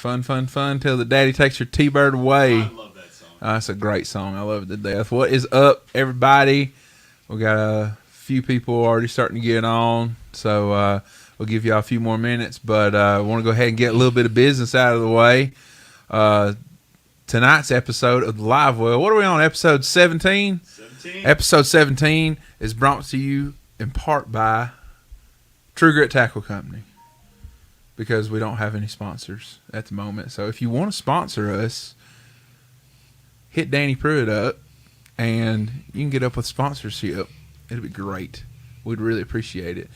Fun, fun, fun till the daddy takes your T-Bird away. I love that song. That's a great song. I love it to death. What is up, everybody? We got a few people already starting to get on, so we'll give y'all a few more minutes. But I want to go ahead and get a little bit of business out of the way. Tonight's episode of the Livewell. What are we on? Episode 17? 17. Episode 17 is brought to you in part by True Grit Tackle Company, because we don't have any sponsors at the moment. So if you want to sponsor us, hit Danny Pruitt up, and you can get up with sponsorship. It'll be great. We'd really appreciate it.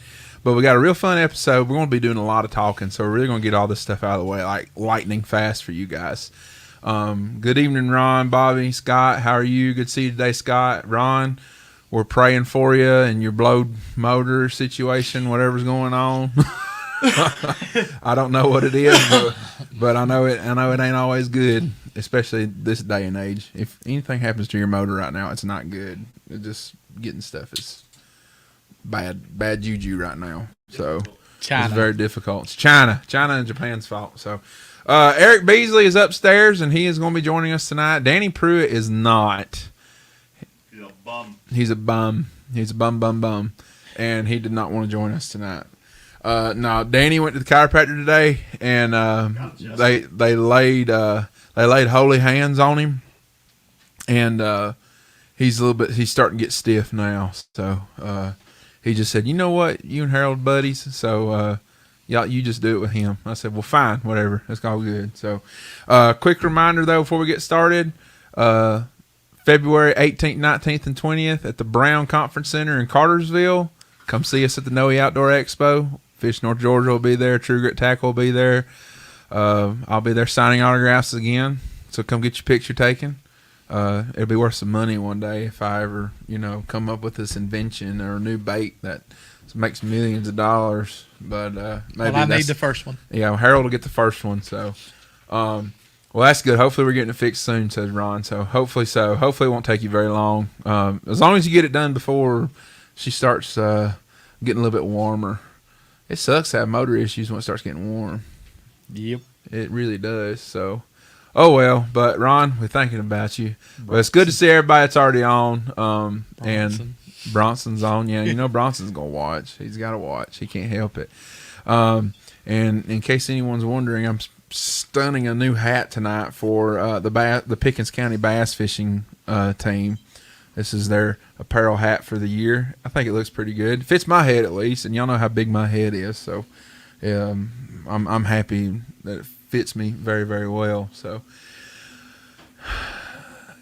But we got a real fun episode. We're going to be doing a lot of talking, so we're really going to get all this stuff out of the way, like lightning fast for you guys. Good evening, Ron, Bobby, Scott. How are you? Good to see you today, Scott. Ron, we're praying for you and your blowed motor situation, whatever's going on. I don't know what it is, but I know it ain't always good, especially this day and age. If anything happens to your motor right now, it's not good. It's just getting stuff is bad juju right now. So China. It's very difficult. It's China and Japan's fault. So Eric Beasley is upstairs and he is going to be joining us tonight. Danny Pruitt is not. He's a bum. He's a bum. He's a bum. And he did not want to join us tonight. No, Danny went to the chiropractor today, and they laid holy hands on him, and he's starting to get stiff now. So he just said, "You know what? You and Harold buddies, so you just do it with him." I said, "Well, fine, whatever. That's all good." So quick reminder though before we get started. February 18th, 19th, and 20th at the Brown Conference Center in Cartersville. Come see us at the Noe Outdoor Expo. Fish North Georgia will be there. True Grit Tackle will be there. I'll be there signing autographs again. So come get your picture taken. It'll be worth some money one day if I ever, come up with this invention or a new bait that makes millions of dollars. But maybe I need the first one. Yeah, Harold will get the first one. So, well, that's good. Hopefully we're getting it fixed soon, says Ron. So hopefully so. Hopefully it won't take you very long. As long as you get it done before she starts getting a little bit warmer. It sucks to have motor issues when it starts getting warm. Yep. It really does. So, oh well. But Ron, we're thinking about you. Well, it's good to see everybody that's already on. And Bronson's on. Yeah, Bronson's going to watch. He's got to watch. He can't help it. And in case anyone's wondering, I'm stunning a new hat tonight for the Pickens County Bass Fishing team. This is their apparel hat for the year. I think it looks pretty good. It fits my head at least, and y'all know how big my head is. So I'm happy that it fits me very, very well. So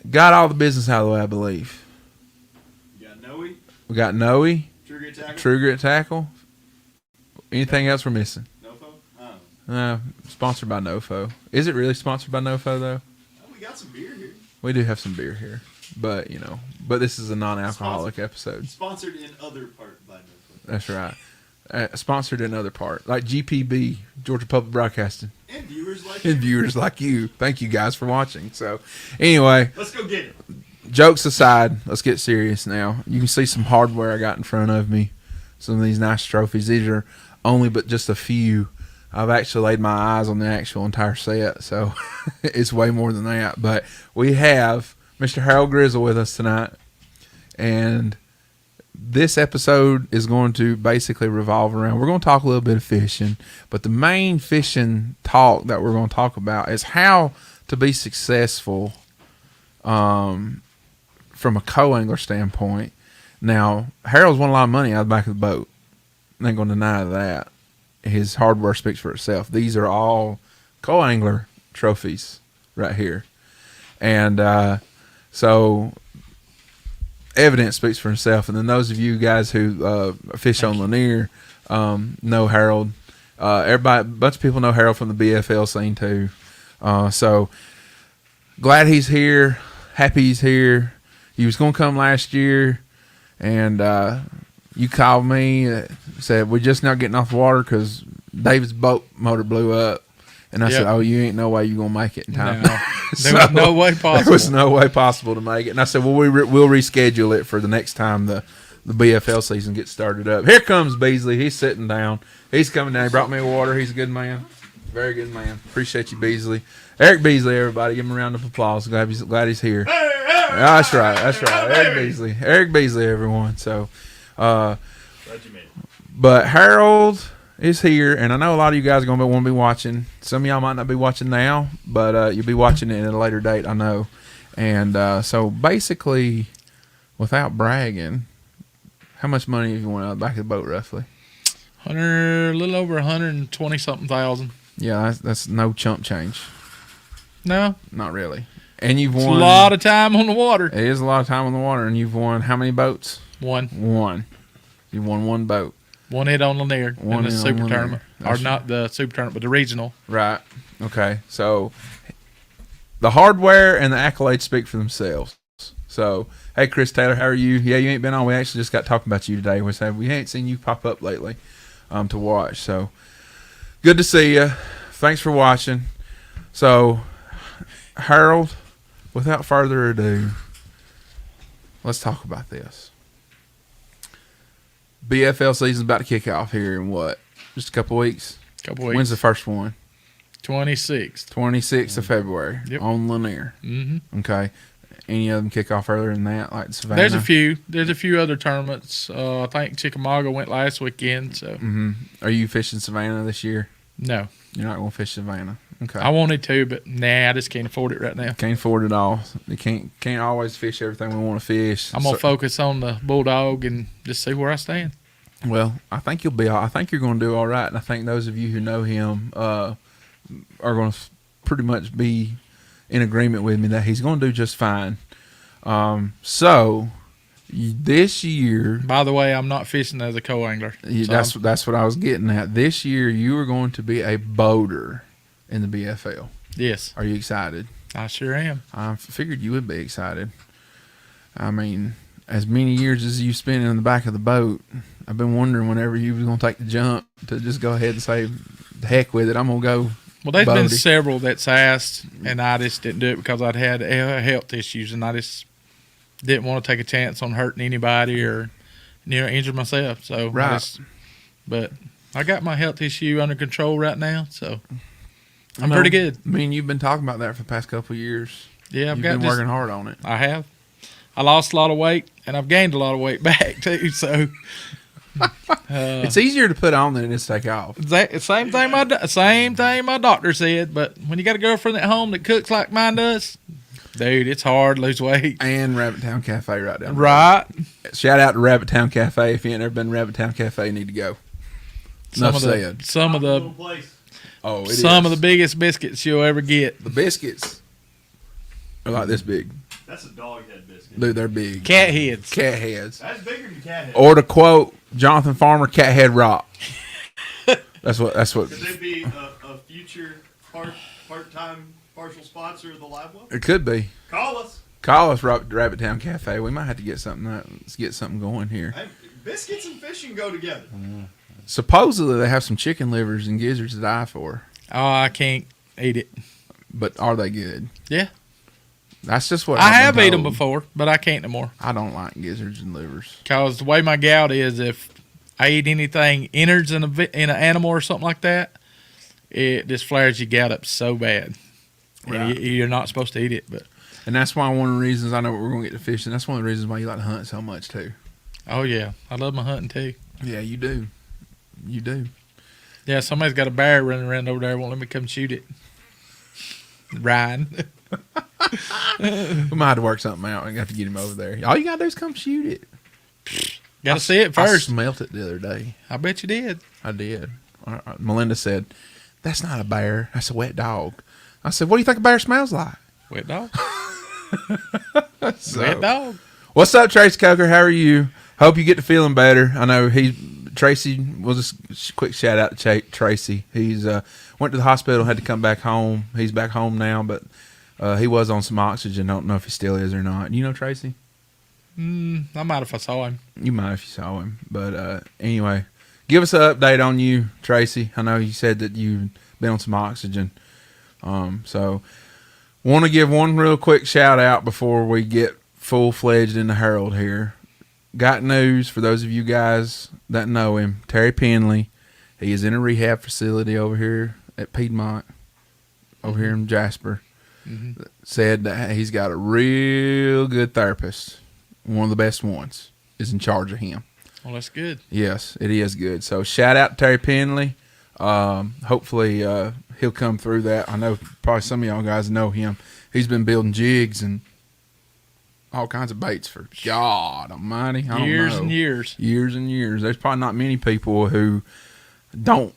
got all the business out of the way, I believe. You got Noe. We got Noe. True Grit Tackle. True Grit Tackle. Anything else we're missing? Nofo? Sponsored by Nofo. Is it really sponsored by Nofo though? Oh, we got some beer here. We do have some beer here. But, but this is a non-alcoholic episode. Sponsored in other part by Nofo. That's right. Sponsored in other part. Like GPB, Georgia Public Broadcasting. And viewers like And you. viewers like you. Thank you guys for watching. So, anyway. Let's go get it. Jokes aside, let's get serious now. You can see some hardware I got in front of me. Some of these nice trophies. These are only but just a few. I've actually laid my eyes on the actual entire set. So, it's way more than that. But we have Mr. Harold Grizzle with us tonight, and this episode is going to basically revolve around, we're going to talk a little bit of fishing, but the main fishing talk that we're going to talk about is how to be successful from a co-angler standpoint. Now, Harold's won a lot of money out of the back of the boat. I ain't going to deny that. His hardware speaks for itself. These are all co-angler trophies right here. And so evidence speaks for itself. And then those of you guys who fish on Lanier know Harold. A bunch of people know Harold from the BFL scene too. So glad he's here. Happy he's here. He was going to come last year, and you called me, said we're just not getting off the water because David's boat motor blew up. And I said, "Oh, you ain't no way you're gonna make it in time." No. There was no way possible. There was no way possible to make it. And I said, "Well, we'll reschedule it for the next time the BFL season gets started up." Here comes Beasley. He's sitting down. He's coming down. He brought me water. He's a good man. Very good, man. Appreciate you, Beasley. Eric Beasley, everybody. Give him a round of applause. Glad he's here. That's right. Eric Beasley. Eric Beasley, everyone. So, Glad you made it. but Harold is here, and I know a lot of you guys are going to want to be watching. Some of y'all might not be watching now, but you'll be watching it at a later date, I know. And so, basically, without bragging, how much money have you won out of the back of the boat, roughly? A little over 120 something thousand. Yeah, that's no chump change. No, Not really. And you've it's won. a lot of time on the water. It is a lot of time on the water, and you've won how many boats? One You've won one boat. hit on Lanier One in the hit on super Lanier. tournament, or That's- not the super tournament, but the regional. Right. Okay. So the hardware and the accolades speak for themselves. So, hey, Chris Taylor, how are you? Yeah, you ain't been on. We actually just got talking about you today. We ain't seen you pop up lately to watch. So, good to see you. Thanks for watching. So, Harold, without further ado, let's talk about this. BFL season's about to kick off here in what? Just a couple weeks? Couple weeks. When's the first one? 26th. 26th of February. Yep. On Lanier. Mm-hmm. Okay. Any of them kick off earlier than that, like Savannah? There's a few other tournaments. I think Chickamauga went last weekend. So Are you fishing Savannah this year? no, You're not going to fish Savannah. Okay. I wanted to, but I just can't afford it right now. Can't afford it all. You can't always fish everything we want to fish. I'm gonna focus on the Bulldog and just see where I stand. Well, I think you'll be. I think you're going to do all right, and I think those of you who know him are going to pretty much be in agreement with me that he's going to do just fine. So this year, By the way, I'm not fishing as a co-angler. So that's what I was getting at. This year, you are going to be a boater in the BFL. yes, Are you excited? I sure am. I figured you would be excited. I mean, as many years as you spent in the back of the boat, I've been wondering whenever you was going to take the jump to just go ahead and say, the heck with it, I'm going to go. Well, there's been boating. several that's asked, and I just didn't do it because I'd had health issues, and I just didn't want to take a chance on hurting anybody or injure myself. So Right. but I got my health issue under control right now, so I I'm know. pretty good. I mean, you've been talking about that for the past couple of years. Yeah, I've You've got been this. working hard on it. I have. I lost a lot of weight, and I've gained a lot of weight back too. So It's easier to put on than it is to take off. same thing my doctor said. But when you got a girlfriend at home that cooks like mine does, dude, it's hard to lose weight. And Rabbit Town Cafe right down the Right. road. Shout out to Rabbit Town Cafe. If you ain't never been to Rabbit Town Cafe, you need to go. Enough said. Some of Little the place. Oh, it some is. of the biggest biscuits you'll ever get. The biscuits are like this big. That's a dog head biscuit. Dude, they're big. Cat heads. Cat heads. That's bigger than cat head. Or to quote Jonathan Farmer, cat head rock. That's what. Could they be a future part-time partial sponsor of the Livewell? It could be. Call us. Call us, Rabbit Town Cafe. We might have to get something going here. Hey, biscuits and fishing go together. Supposedly they have some chicken livers and gizzards to die for, Oh, I can't eat it. but are they good? Yeah, That's just what I I've been have eaten them told. before, but I can't no more. I don't like gizzards and livers. Cause the way my gout is, if I eat anything innards in an animal or something like that, it just flares your gout up so bad. Right. And you're not supposed to eat it, but And that's why one of the reasons I know we're going to get to fishing. That's one of the reasons why you like to hunt so much too. oh yeah, I love my hunting too. Yeah, you do. You do. Yeah, somebody's got a bear running around over there. Won't let me come shoot it. Ryan. We might have to work something out. I got to get him over there. All you got to do is come shoot it. Got to see it I first. smelt it the other day. I bet you did. I did. Melinda said, "That's not a bear. That's a wet dog." I said, "What do you think a bear smells like?" Wet dog. So, Wet dog. what's up, Tracy Coker? How are you? Hope you get to feeling better. I know Tracy. We'll just quick shout out to Tracy. He's went to the hospital, had to come back home. He's back home now, but he was on some oxygen. Don't know if he still is or not. You know Tracy? I might if I saw him. You might if you saw him. But anyway, give us an update on you, Tracy. I know you said that you've been on some oxygen. So want to give one real quick shout out before we get full-fledged into Harold here. Got news for those of you guys that know him. Terry Penley. He is in a rehab facility over here at Piedmont over here in Jasper Mm-hmm. said that he's got a real good therapist. One of the best ones is in charge of him. Well, that's good. Yes, it is good. So shout out to Terry Penley. Hopefully he'll come through that. I know probably some of y'all guys know him. He's been building jigs and all kinds of baits for God Almighty. I don't Years know. and years. Years and years. There's probably not many people who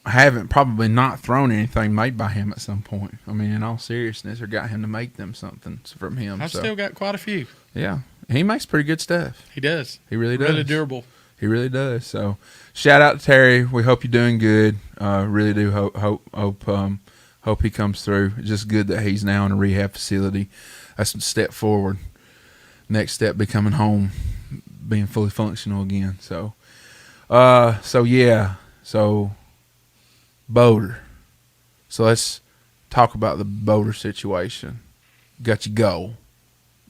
haven't probably not thrown anything made by him at some point. I mean, in all seriousness, or got him to make them something from him. I've still got quite a few. Yeah, he makes pretty good stuff. He does. He really does. Really durable. He really does. So, shout out to Terry. We hope you're doing good. Really do hope he comes through. It's just good that he's now in a rehab facility. That's a step forward. Next step, becoming home, being fully functional again. So, yeah. So, boater. So let's talk about the boater situation. Got your goal.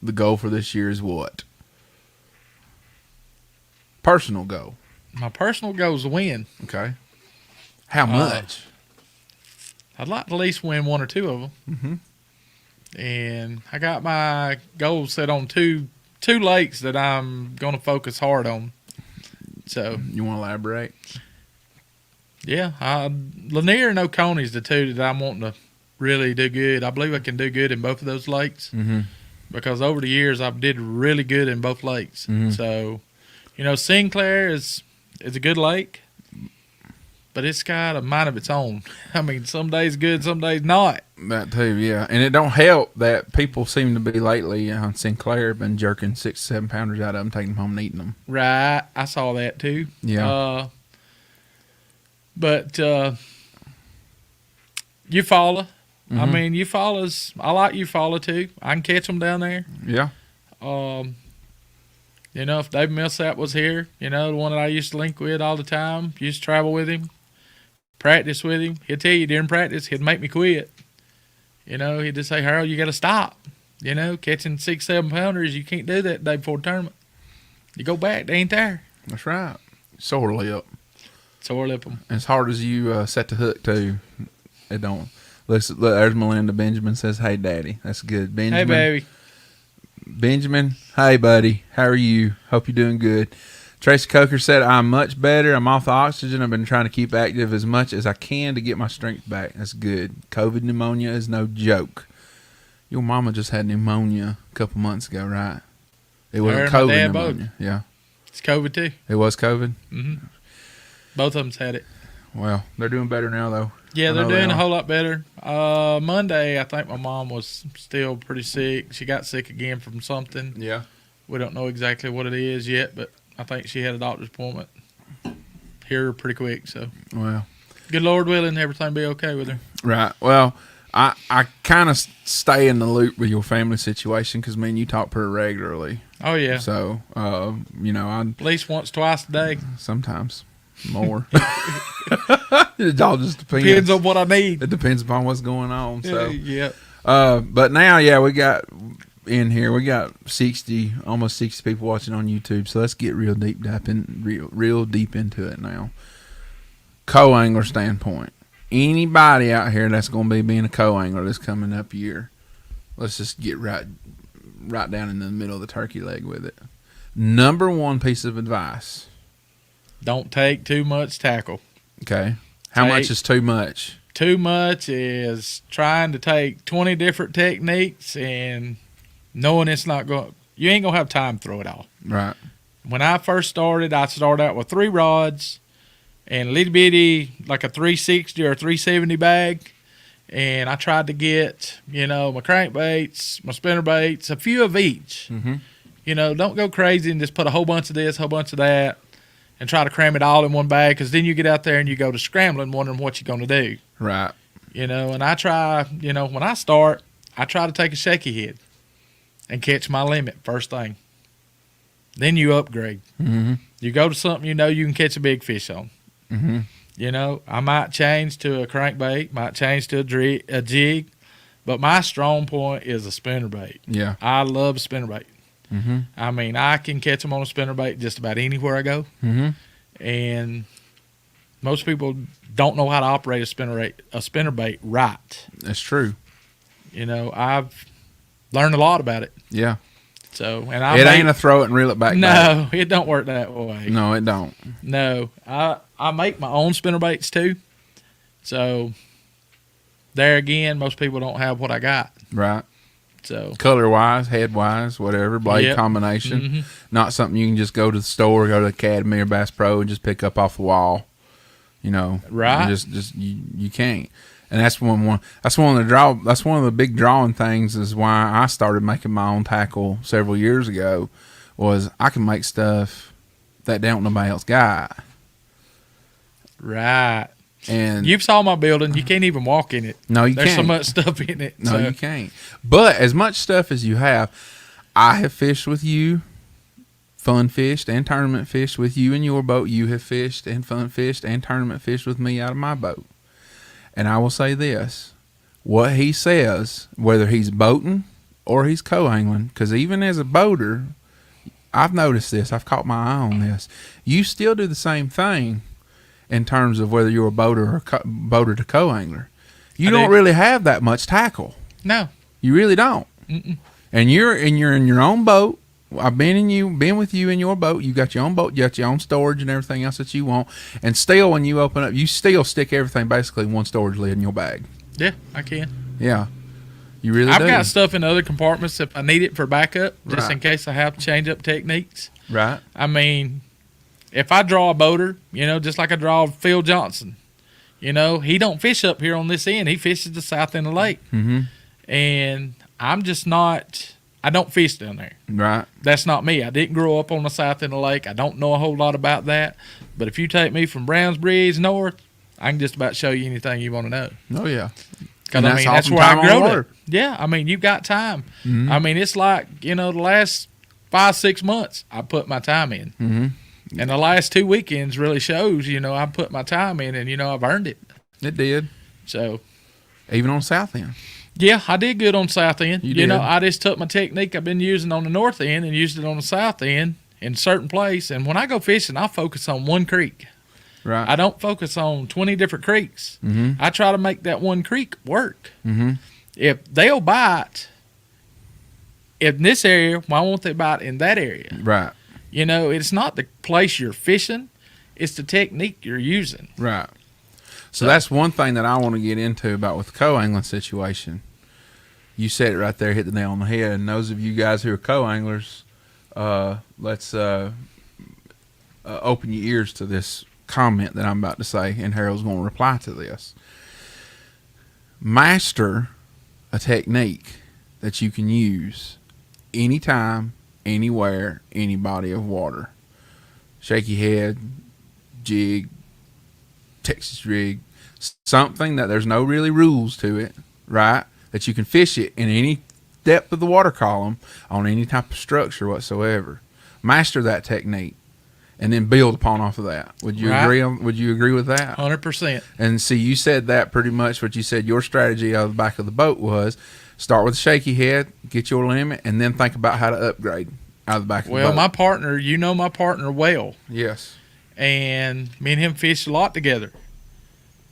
The goal for this year is what? Personal goal. My personal goal is to win. Okay. How much? I'd like to at least win one or two of them. Mm-hmm. And I got my goals set on two lakes that I'm going to focus hard on. So You want to elaborate? yeah, Lanier and Oconee's the two that I'm wanting to really do good. I believe I can do good in both of those lakes Mm-hmm. because over the years I did really good in both lakes. Mhm. So, Sinclair is a good lake, but it's got a mind of its own. I mean, some days good, some days not. That too, yeah. And it don't help that people seem to be lately on Sinclair been jerking 6-7 pounders out of them, taking them home and eating them. Right, I saw that too. Yeah. But Eufaula, I Mhm. mean, Eufaula's, I like Eufaula too. I can catch them down there. Yeah. If Dave Millsap was here, the one that I used to link with all the time, used to travel with him, practice with him, he'd tell you during practice, he'd make me quit. He'd just say, Harold, you got to stop. Catching 6-7 pounders, you can't do that the day before the tournament. You go back, they ain't there. That's right. Sore lip. Sore lip them. As hard as you set the hook too, it don't. Look, there's Melinda Benjamin says, "Hey, Daddy." That's good. Benjamin. Hey, baby. Benjamin, hey, buddy. How are you? Hope you're doing good. Tracy Coker said, I'm much better. I'm off the oxygen. I've been trying to keep active as much as I can to get my strength back. That's good. COVID pneumonia is no joke. Your mama just had pneumonia a couple months ago, right? It wasn't Her and my COVID dad pneumonia. Yeah. It's COVID too. It was COVID? Mm-hmm. Both of them's had it. Well, they're doing better now, though. Yeah, I they're know they doing a are. whole lot better. Monday, I think my mom was still pretty sick. She got sick again from something. Yeah. We don't know exactly what it is yet, but I think she had a doctor's appointment here pretty quick. So, Well, good Lord willing, everything be okay with her. right. Well, I kind of stay in the loop with your family situation because, man, you talk pretty regularly. Oh, yeah. So, I At least once, twice a day. sometimes more. It all just depends. Depends on what I need. It depends upon what's going on. So, Yeah. but now, yeah, we got 60, almost 60 people watching on YouTube. So let's get real deep into it now. Co-angler standpoint. Anybody out here that's going to be being a co-angler this coming up year, let's just get right down in the middle of the turkey leg with it. Number one piece of advice. Don't take too much tackle. Okay. How much is too much? Too much is trying to take 20 different techniques and knowing it's not going. You ain't gonna have time to throw it all. Right. When I first started out with 3 rods and a little bitty, like a 360 or a 370 bag, and I tried to get my crankbaits, my spinnerbaits, a few of each. Mm-hmm. Don't go crazy and just put a whole bunch of this, whole bunch of that, and try to cram it all in one bag, because then you get out there and you go to scrambling, wondering what you're going to do. Right. And I try, when I start, I try to take a shaky head and catch my limit first thing. Then you upgrade. Mm-hmm. You go to something you can catch a big fish on. Mm-hmm. I might change to a crankbait, might change to a jig, but my strong point is a spinnerbait. Yeah. I love spinnerbait. Mm-hmm. I mean, I can catch them on a spinnerbait just about anywhere I go. Mm-hmm. And most people don't know how to operate a spinnerbait right. That's true. You know, I've learned a lot about it. Yeah. So, and It ain't a throw it and reel it back. No, it don't work that way. No, it don't. No, I make my own spinnerbaits too. So, there again, most people don't have what I got. Right. So, Color-wise, head-wise, whatever, blade combination. Mm-hmm. Not something you can just go to the store, go to the Academy or Bass Pro and just pick up off the wall. You know, right? You can't. And that's one of the big drawing things is why I started making my own tackle several years ago. Was I can make stuff that don't nobody else got. Right. And you've saw my building. You can't even walk in it. No, you There's can't. so much stuff in it. No, you can't. But as much stuff as you have, I have fished with you, fun fished and tournament fished with you in your boat. You have fished and fun fished and tournament fished with me out of my boat. And I will say this, what he says, whether he's boating or he's co-angling, because even as a boater, I've noticed this, I've caught my eye on this, you still do the same thing in terms of whether you're a boater or boater to co-angler. You don't really have that much tackle. No. You really don't. Mm-mm. And you're in your own boat. I've been with you in your boat. You got your own boat. You got your own storage and everything else that you want. And still, when you open up, you still stick everything basically in one storage lid in your bag. Yeah, I can. Yeah, you really do. I've got stuff in other compartments if I need it for backup, just in case I have to change up techniques. Right. I mean, if I draw a boater, you know, just like I draw Phil Johnson, you know, he don't fish up here on this end. He fishes the south end of the lake. Mm-hmm. And I'm just not... I don't fish down there. Right. That's not me. I didn't grow up on the south end of the lake. I don't know a whole lot about that. But if you take me from Browns Bridge north, I can just about show you anything you want to know. Oh, yeah. Because, I mean, that's where I grew up. Yeah, I mean, you've got time. Mm-hmm. I mean, it's like, you know, the last 5-6 months, I put my time in. Mm-hmm. And the last 2 weekends really shows, you know, I put my time in and, you know, I've earned it. It did. So. Even on south end. Yeah, I did good on south end. You know, I just took my technique I've been using on the north end and used it on the south end in certain place. And when I go fishing, I focus on one creek. Right. I don't focus on 20 different creeks. Mm-hmm. I try to make that one creek work. Mm-hmm. If they'll bite in this area, why won't they bite in that area? Right. You know, it's not the place you're fishing, it's the technique you're using. Right. So that's one thing that I want to get into about with the co-angling situation. You said it right there, hit the nail on the head. And those of you guys who are co-anglers, let's open your ears to this comment that I'm about to say, and Harold's going to reply to this. Master a technique that you can use anytime, anywhere, any body of water. Shaky head, jig, Texas rig, something that there's no really rules to it, right? That you can fish it in any depth of the water column on any type of structure whatsoever. Master that technique, and then build upon off of that. Would you agree? Would you agree with that? 100%. And see, you said that pretty much. What you said, your strategy out of the back of the boat was start with a shaky head, get your limit, and then think about how to upgrade out of the back of the boat. Well, my partner, you know my partner well. Yes. And me and him fish a lot together.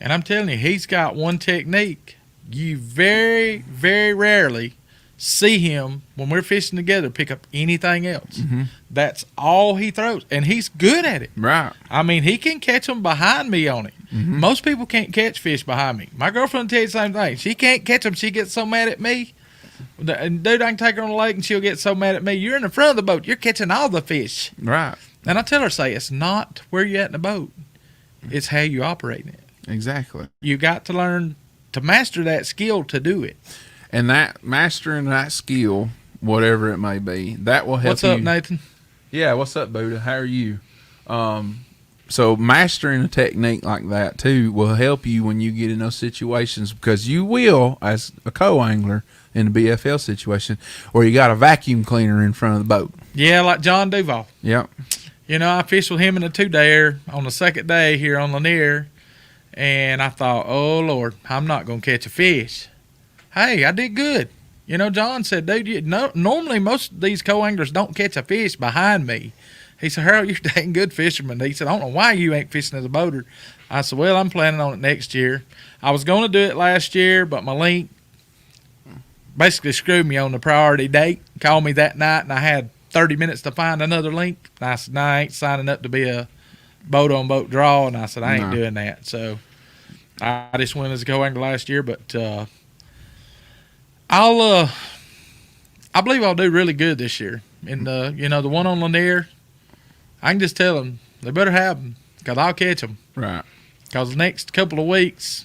And I'm telling you, he's got one technique. You very, very rarely see him, when we're fishing together, pick up anything else. Mm-hmm. That's all he throws. And he's good at it. Right. I mean, he can catch them behind me on it. Mm-hmm. Most people can't catch fish behind me. My girlfriend will tell you the same thing. She can't catch them. She gets so mad at me. And dude, I can take her on the lake and she'll get so mad at me. You're in the front of the boat. You're catching all the fish. Right. And I tell her, say, it's not where you're at in the boat. It's how you operate it. Exactly. You got to learn to master that skill to do it. And that mastering that skill, whatever it may be, that will help you. What's up, Nathan? Yeah, what's up, Buddha? How are you? So mastering a technique like that, too, will help you when you get in those situations, because you will, as a co-angler in the BFL situation, where you got a vacuum cleaner in front of the boat. Yeah, like John Duval. Yep. You know, I fished with him in a 2-dayer on the second day here on Lanier, and I thought, oh, Lord, I'm not going to catch a fish. Hey, I did good. You know, John said, dude, normally most of these co-anglers don't catch a fish behind me. He said, Harold, you're a dang good fisherman. He said, I don't know why you ain't fishing as a boater. I said, well, I'm planning on it next year. I was going to do it last year, but my link basically screwed me on the priority date. Called me that night, and I had 30 minutes to find another link. And I said, no, I ain't signing up to be a boat-on-boat draw. And I said, I ain't doing that. So I just went as a co-angler last year, but I believe I'll do really good this year. And the one on Lanier, I can just tell them they better have them because I'll catch them. Right. Because the next couple of weeks,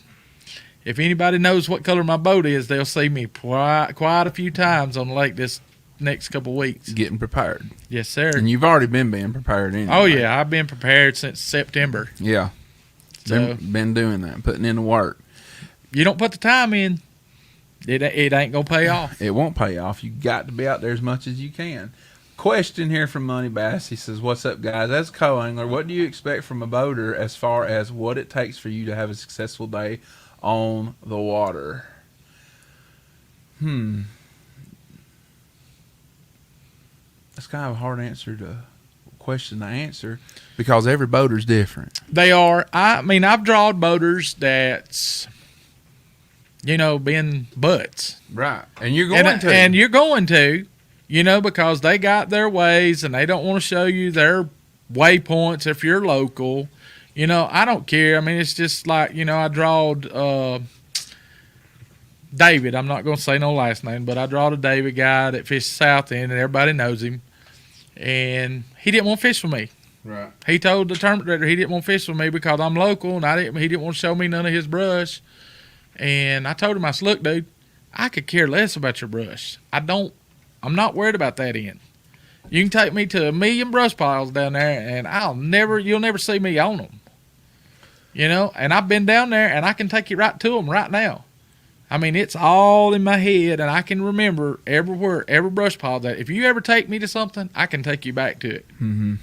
if anybody knows what color my boat is, they'll see me quite a few times on the lake this next couple of weeks. Getting prepared. Yes, sir. And you've already been being prepared anyway. Oh, yeah. I've been prepared since September. Yeah. So, been doing that, putting in the work. You don't put the time in, it ain't going to pay off. It won't pay off. You got to be out there as much as you can. Question here from Money Bass. He says, what's up, guys? As a co-angler, what do you expect from a boater as far as what it takes for you to have a successful day on the water? That's kind of a hard question to answer because every boater's different. They are. I've drawed boaters that's, been butts. Right. And you're going to. And you're going to, because they got their ways and they don't want to show you their waypoints if you're local. I don't care. It's just like, I drawed David. I'm not going to say no last name, but I drawed a David guy that fished South End, and everybody knows him. And he didn't want to fish for me. Right. He told the tournament director he didn't want to fish for me because I'm local, and he didn't want to show me none of his brush. And I told him, I said, look, dude, I could care less about your brush. I'm not worried about that end. You can take me to 1 million brush piles down there, and you'll never see me on them. And I've been down there, and I can take you right to them right now. It's all in my head, and I can remember every brush pile that if you ever take me to something, I can take you back to it. Mm-hmm.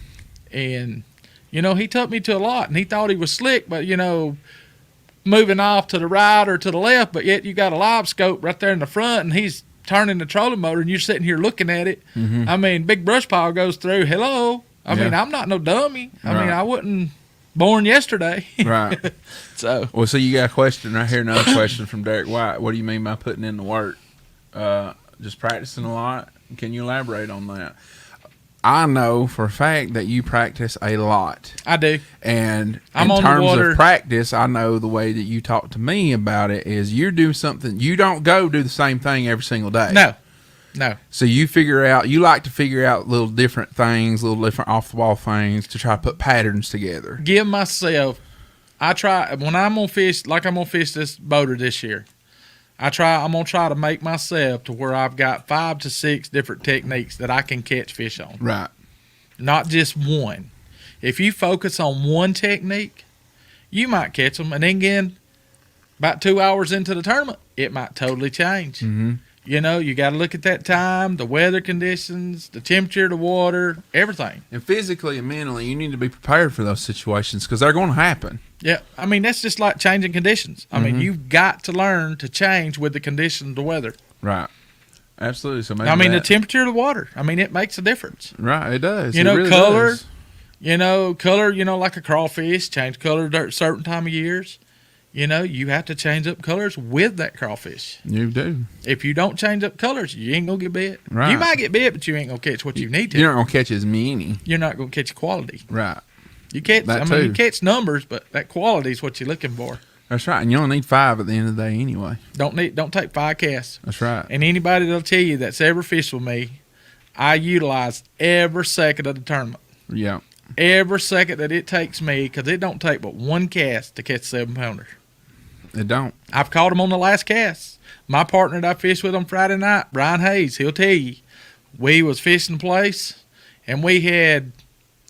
And, he took me to a lot, and he thought he was slick, but, moving off to the right or to the left, but yet you got a live scope right there in the front, and he's turning the trolling motor, and you're sitting here looking at it. Mm-hmm. Big brush pile goes through. Hello. I'm not no dummy. I wasn't born yesterday. Right. So you got a question right here, another question from Derek White. What do you mean by putting in the work? Just practicing a lot? Can you elaborate on that? I know for a fact that you practice a lot. I do. And I'm in on the terms water. of practice, I know the way that you talk to me about it is you do something. You don't go do the same thing every single day. No. So you like to figure out little different things, little different off-the-wall things to try to put patterns together. Give myself, I try, when I'm going to fish, like I'm going to fish this boater this year, I'm going to try to make myself to where I've got 5 to 6 different techniques that I can catch fish on. Right. Not just one. If you focus on one technique, you might catch them. And then again, about 2 hours into the tournament, it might totally change. Mm-hmm. You got to look at that time, the weather conditions, the temperature of the water, everything. And physically and mentally, you need to be prepared for those situations because they're going to happen. Yeah, that's just like changing conditions. You've got to learn to change with the conditions of the weather. Right. Absolutely. So the temperature of the water. it makes a difference. Right, it does. Color. Does. Color. Like a crawfish, change color at certain time of years. You have to change up colors with that crawfish. You do. If you don't change up colors, you ain't gonna get bit. Right. You might get bit, but you ain't gonna catch what you need to. You're not gonna catch as many. You're not gonna catch quality. Right. You catch. You catch numbers, but that quality is what you're looking for. That's right. And you only need 5 at the end of the day anyway. Don't take 5 casts. That's right. And anybody that'll tell you that's ever fished with me, I utilize every second of the tournament. Yeah. Every second that it takes me, because it don't take but 1 cast to catch 7-pounder. It don't. I've caught them on the last cast. My partner that I fished with on Friday night, Brian Hayes, he'll tell you, we was fishing a place, and it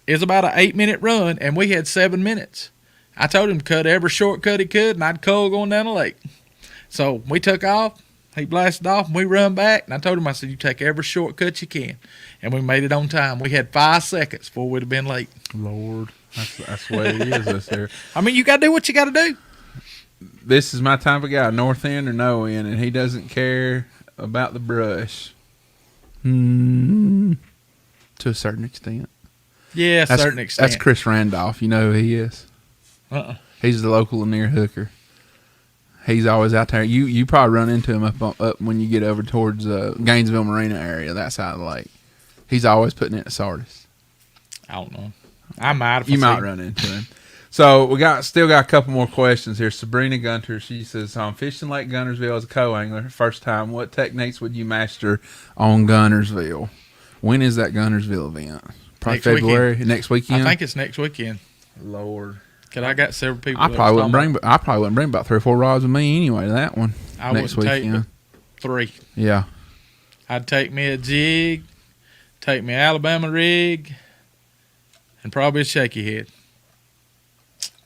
was about an 8-minute run, and we had 7 minutes. I told him to cut every shortcut he could, and I'd cull going down the lake. So we took off. He blasted off, and we run back. And I told him, I said, you take every shortcut you can. And we made it on time. We had 5 seconds before we'd have been late. Lord, that's the way it is this here. You got to do what you got to do. This is my type of guy, north end or no end, and he doesn't care about the brush. To a certain extent. Yeah, a That's, certain extent. that's Chris Randolph. You know who he is? He's the local near hooker. He's always out there. You probably run into him up when you get over towards Gainesville Marina area, that side of the lake. He's always putting it at Sardis. I don't know. I might. You might run into him. So we still got a couple more questions here. Sabrina Gunter, she says, "I'm fishing Lake Guntersville as a co-angler, first time. What techniques would you master on Guntersville? When is that Guntersville event? Probably Next February, weekend. next weekend. I think it's next weekend. Lord, Cause I got several people. I probably wouldn't bring about 3 or 4 rods with me anyway to that one. I next wouldn't weekend. take 3. Yeah, I'd take me a jig, take me an Alabama rig, and probably a shaky head.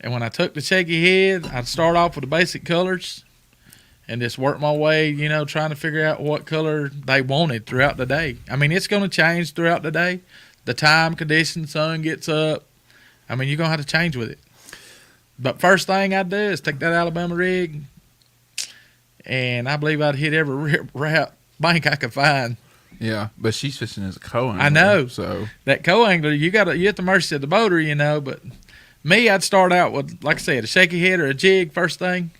And when I took the shaky head, I'd start off with the basic colors and just work my way, trying to figure out what color they wanted throughout the day. I mean, it's going to change throughout the day. The time, condition, sun gets up. I mean, you're going to have to change with it. But first thing I'd do is take that Alabama rig, and I believe I'd hit every rap bank I could find. yeah. But she's fishing as a co-angler. I know. So That co-angler, you're at the mercy of the boater, but me, I'd start out with, like I said, a shaky head or a jig first thing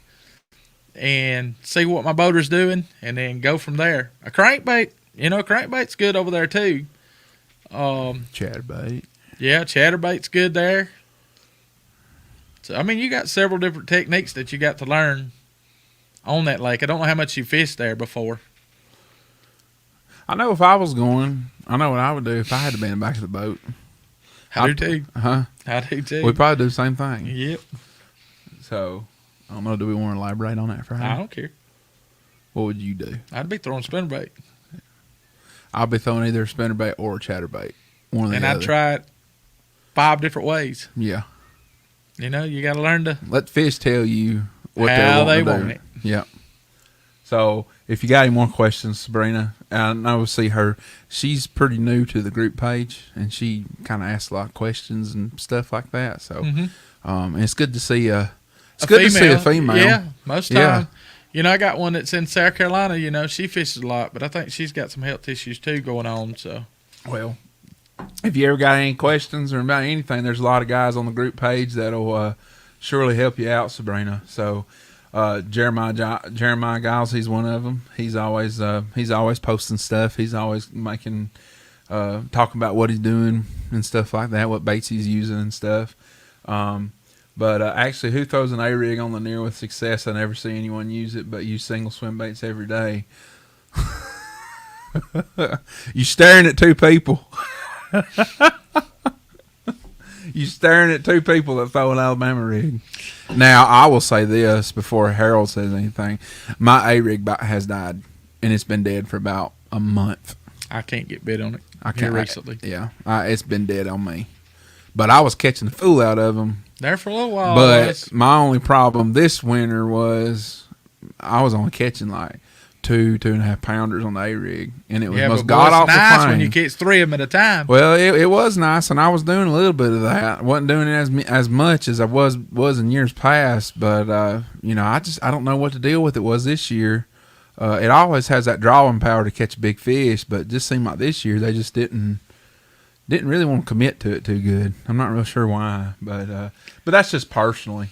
and see what my boater's doing and then go from there. A crankbait, crankbait's good over there too. chatterbait. Yeah, chatterbait's good there. So, I mean, you got several different techniques that you got to learn on that lake. I don't know how much you fished there before. I know if I was going, I know what I would do if I had to be in the back of the boat. I do too. Huh? I do too. We'd probably do the same thing. Yep. So, I don't know. Do we want to elaborate on that for her? I don't care. What would you do? I'd be throwing spinnerbait. I'll be throwing either a spinnerbait or a chatterbait. One or the And other. I'd try it 5 different ways. Yeah. You got to learn to Let fish tell you what how they wanting to want do. it. Yeah. So, if you got any more questions, Sabrina, I know see her. She's pretty new to the group page, and she kind of asks a lot of questions and stuff like that. So, and it's good to see to see a female. Yeah, most Yeah. time. I got one that's in South Carolina. She fishes a lot, but I think she's got some health issues too going on. So, Well, if you ever got any questions or about anything, there's a lot of guys on the group page that'll surely help you out, Sabrina. So, Jeremiah Giles, he's one of them. He's always posting stuff. He's always making talking about what he's doing and stuff like that, what baits he's using and stuff. But actually, who throws an A-rig on the Near with success? I never see anyone use it, but use single swim baits every day. You staring at 2 people. You staring at 2 people that throw an Alabama rig. Now, I will say this before Harold says anything. My A-rig has died, and it's been dead for about a month. I can't get bit on it. I can't recently. It's been dead on me. But I was catching the fool out of them. There for a little while. But my only problem this winter was I was only catching like 2.5 pounders on the A-rig, and it was most god awful nice fine. when you catch 3 of them at a time. Well, it was nice, and I was doing a little bit of that. I wasn't doing it as much as I was in years past. But I don't know what the deal with it was this year. It always has that drawing power to catch big fish, but it just seemed like this year they just didn't really want to commit to it too good. I'm not real sure why, but that's just personally.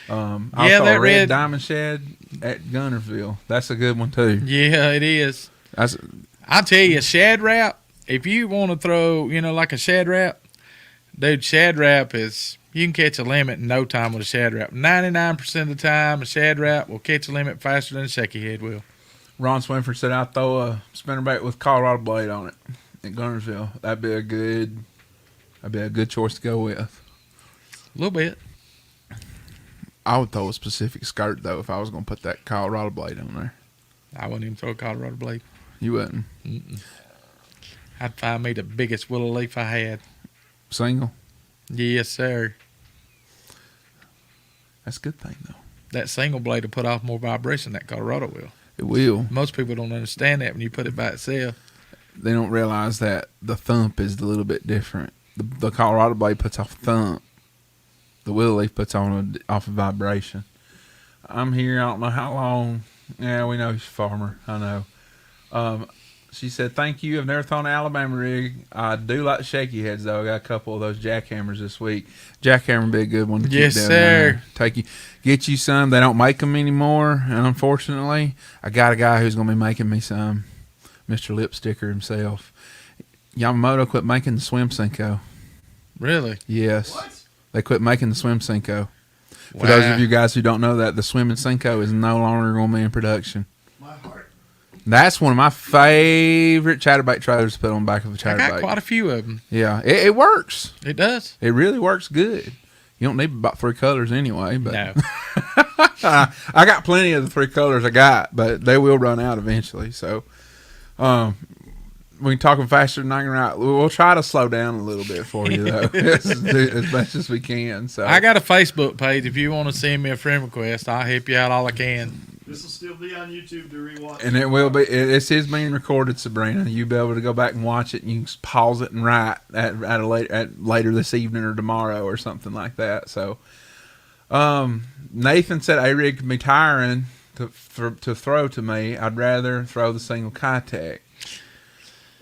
I saw a red diamond shad at Guntersville. That's a good one too. Yeah, it is. I'll tell you, shad wrap, if you want to throw, like a shad wrap, dude, shad wrap is, you can catch a limit in no time with a shad wrap. 99% of the time, a shad wrap will catch a limit faster than a shaky head will. Ron Swinford said I'd throw a spinnerbait with Colorado blade on it at Guntersville. That'd be a good choice to go with. A little bit. I would throw a specific skirt though if I was going to put that Colorado blade on there. I wouldn't even throw a Colorado blade. You wouldn't? Mm-mm. I'd find me the biggest willow leaf I had. Single? Yes, sir. That's a good thing though. That single blade will put off more vibration than that Colorado will. It will. Most people don't understand that when you put it by itself. They don't realize that the thump is a little bit different. The Colorado blade puts off thump. The willow leaf puts on off a vibration. I'm here. I don't know how long. Yeah, we know he's a farmer. I know. She said, "Thank you. I've never thrown an Alabama rig. I do like shaky heads though. I got a couple of those jackhammers this week. Jackhammer would be a good one to Yes, keep down sir. there. Get you some. They don't make them anymore, and unfortunately, I got a guy who's going to be making me some. Mr. Lipsticker himself. Yamamoto quit making the Swim Cinco. Really? Yes, What? they quit making the Swim Cinco. For those of you guys who don't know that, the Swimming Cinco is no longer going to be in production. My heart. That's one of my favorite chatterbait trailers to put on the back of a I chatterbait. got quite a few of them. Yeah, it works. It does. It really works good. You don't need about 3 colors anyway. But No. I got plenty of the 3 colors I got, but they will run out eventually. So, we talking faster than I can write. We'll try to slow down a little bit for you though, as much as we can. So I got a Facebook page. If you want to send me a friend request, I'll help you out all I can. This will still be on YouTube to rewatch. And it will be. It is being recorded, Sabrina. You'll be able to go back and watch it, and you can pause it and write at later this evening or tomorrow or something like that. So, Nathan said A-rig can be tiring to throw to me. I'd rather throw the single Kitech.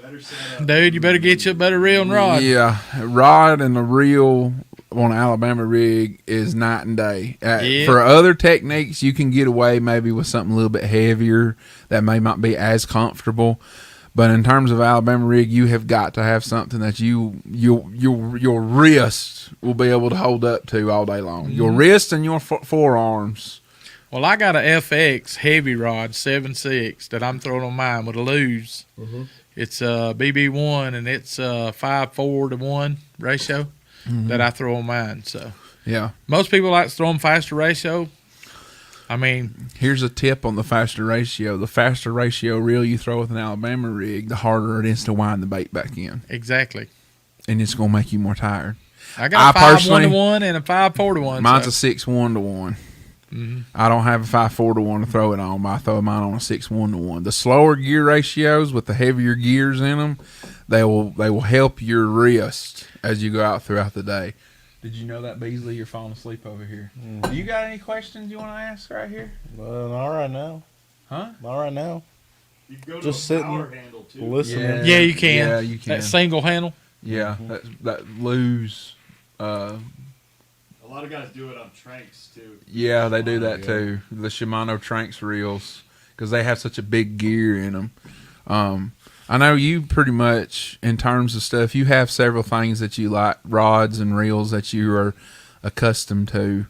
Better set up. Dude, you better get you a better reel and rod. Yeah, rod and the reel on an Alabama rig is night and day. Yeah. For other techniques, you can get away maybe with something a little bit heavier that may not be as comfortable. But in terms of Alabama rig, you have got to have something that your wrist will be able to hold up to all day long. Your wrist and your forearms. Well, I got a FX heavy rod 7.6 that I'm throwing on mine with a lose. It's a BB1 and it's a 5:4 to 1 ratio that I throw on mine. So yeah, most people like to throw them faster ratio. I mean, here's a tip on the faster ratio. The faster ratio reel you throw with an Alabama rig, the harder it is to wind the bait back in. Exactly. And it's going to make you more tired. I got a 5:1 to 1 and a 5:4 to 1. Mine's a 6:1 to 1. I don't have a 5:4 to 1 to throw it on, but I throw mine on a 6:1 to 1. The slower gear ratios with the heavier gears in them, they will help your wrist as you go out throughout the day. Did you know that, Beasley? You're falling asleep over here. Do you got any questions you want to ask right here? Not right now. Huh? Not right now. You can go Just to a sitting, power handle too. listening. Yeah, you can. Yeah, you can. That single handle. Yeah, that lose. A lot of guys do it on tranks too. Yeah, they do that too. The Shimano Tranks reels, because they have such a big gear in them. I know you pretty much, in terms of stuff, you have several things that you like, rods and reels that you are accustomed to.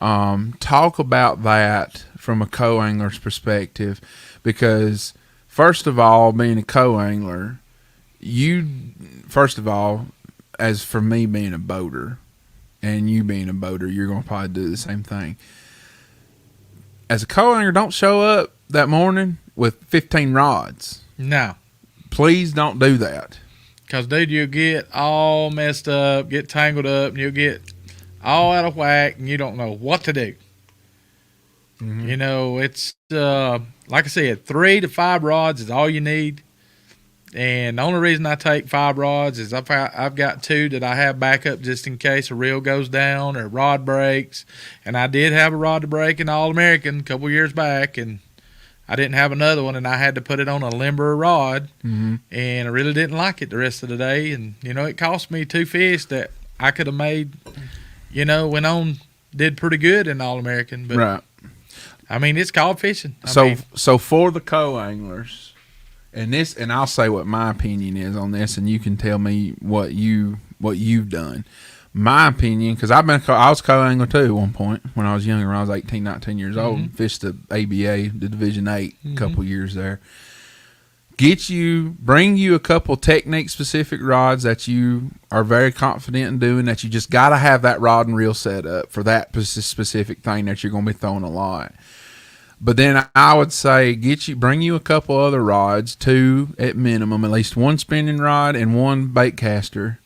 Talk about that from a co-angler's perspective, because first of all, being a co-angler, as for me being a boater, and you being a boater, you're going to probably do the same thing. As a co-angler, don't show up that morning with 15 rods. No. Please don't do that. Because, dude, you'll get all messed up, get tangled up, and you'll get all out of whack, and you don't know what to do. You know, it's, like I said, 3 to 5 rods is all you need. And the only reason I take 5 rods is I've got 2 that I have backup just in case a reel goes down or rod breaks. And I did have a rod to break in All-American a couple years back, and I didn't have another one, and I had to put it on a limber rod. And I really didn't like it the rest of the day. And, you know, it cost me 2 fish that I could have made, you know, did pretty good in All-American. But, Right. I mean, it's called fishing. So for the co-anglers, and I'll say what my opinion is on this, and you can tell me what you've done. My opinion, because I was co-angler too at one point when I was younger, when I was 18, 19 years old, fished the ABA, the Division 8, a couple years there. Bring you a couple technique-specific rods that you are very confident in doing, that you just got to have that rod and reel set up for that specific thing that you're going to be throwing a lot. But then I would say bring you a couple other rods, 2 at minimum, at least 1 spinning rod and 1 bait caster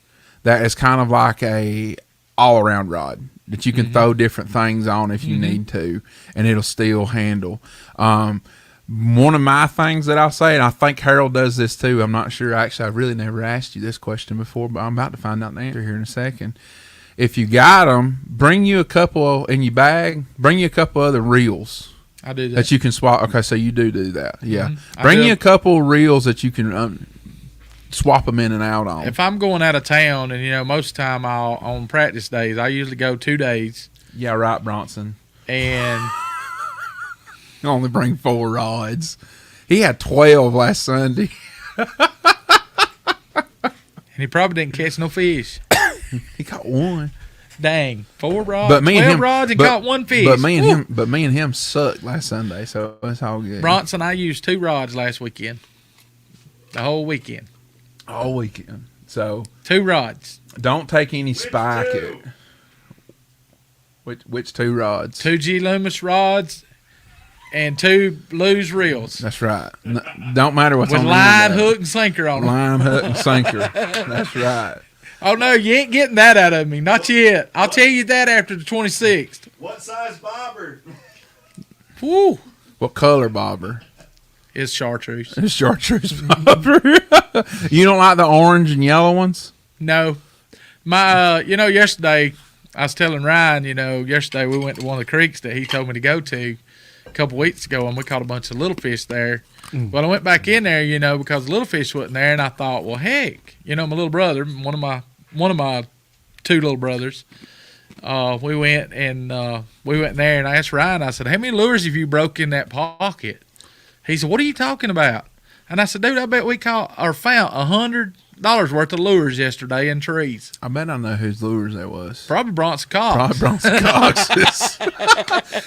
that is kind of like a all-around rod that you can throw different things on if you need to, and it'll still handle. One of my things that I'll say, and I think Harold does this too, I'm not sure. Actually, I've really never asked you this question before, but I'm about to find out the answer here in a second. If you got them, bring you a couple in your bag, bring you a couple other reels. I do that. That you can swap. Okay, so you do that. Yeah. Mhm. Bring I you do. a couple reels that you can swap them in and out on. If I'm going out of town, and most of the time on practice days, I usually go 2 days, Yeah, right, Bronson. and Only bring 4 rods. He had 12 last Sunday. he probably didn't catch no fish. He caught 1. Dang, 4 rods, But me and 12 him, rods, and but- caught 1 fish. But me and Woo. him sucked last Sunday, so it's all good. Bronson, I used 2 rods last weekend. The whole weekend, All weekend. So 2 rods, don't take any Which spike two? it. Which 2 rods? 2 G Loomis rods, and 2 Lew's reels That's right. Don't matter what's with on line, the end of hook, and sinker on it. them. Line, hook, and sinker. That's right. Oh no, you ain't getting that out of me, not yet. I'll tell you that after the 26th. What size bobber? Woo, What color bobber? it's chartreuse. It's chartreuse bobber. You don't like the orange and yellow ones? No, my yesterday I was telling Ryan, yesterday we went to one of the creeks that he told me to go to a couple weeks ago, and we caught a bunch of little fish there. Well, I went back in there, because the little fish wasn't there, and I thought, well, heck, my little brother, one of my 2 little brothers, we went in there, and I asked Ryan, I said, how many lures have you broke in that pocket? He said, what are you talking about? And I said, dude, I bet we caught or found $100 worth of lures yesterday in trees. I bet I know whose lures that was. Probably Bronson Cox. Probably Bronson Cox's.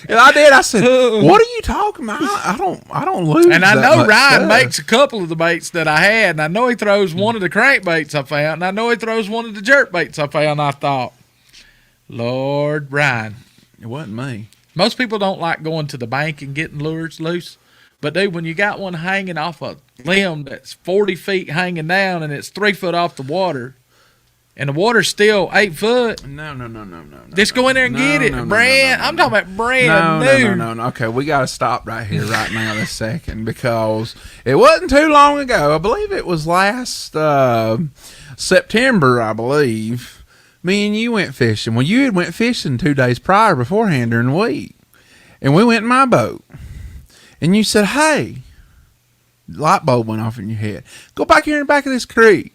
Yeah, I did. I said, "What are you talking about? I don't lose." And I that know much Ryan stuff." makes a couple of the baits that I had, and I know he throws one of the crankbaits I found, and I know he throws one of the jerk baits I found. I thought, Lord, Ryan. It wasn't me. Most people don't like going to the bank and getting lures loose, but dude, when you got one hanging off a limb that's 40 feet hanging down and it's 3 foot off the water, and the water's still 8 foot, No. just go in there and get it, brand. I'm talking about brand new. No. Okay, we got to stop right here, right now, this second, because it wasn't too long ago. I believe it was last September. I believe me and you went fishing. Well, you had went fishing 2 days prior beforehand during the week, and we went in my boat, and you said, "Hey." Light bulb went off in your head. Go back here in the back of this creek.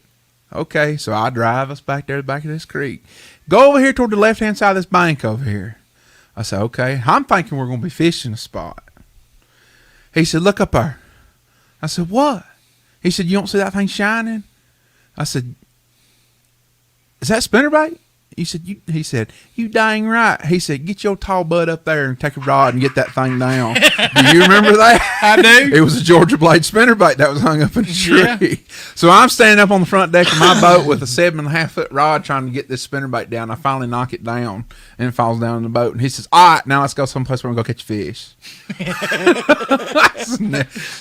Okay, so I drive us back there to the back of this creek. Go over here toward the left-hand side of this bank over here. I said, okay. I'm thinking we're going to be fishing a spot. He said, look up there. I said, what? He said, you don't see that thing shining? I said, is that spinnerbait? He said, you dang right. He said, get your tall butt up there and take a rod and get that thing down. Do you remember that? I do. It was a Georgia blade spinnerbait that was hung up in a tree. Yeah. So I'm standing up on the front deck of my boat with a 7.5 foot rod trying to get this spinnerbait down. I finally knock it down and it falls down in the boat. And he says, all right, now let's go someplace where we're going to go catch fish.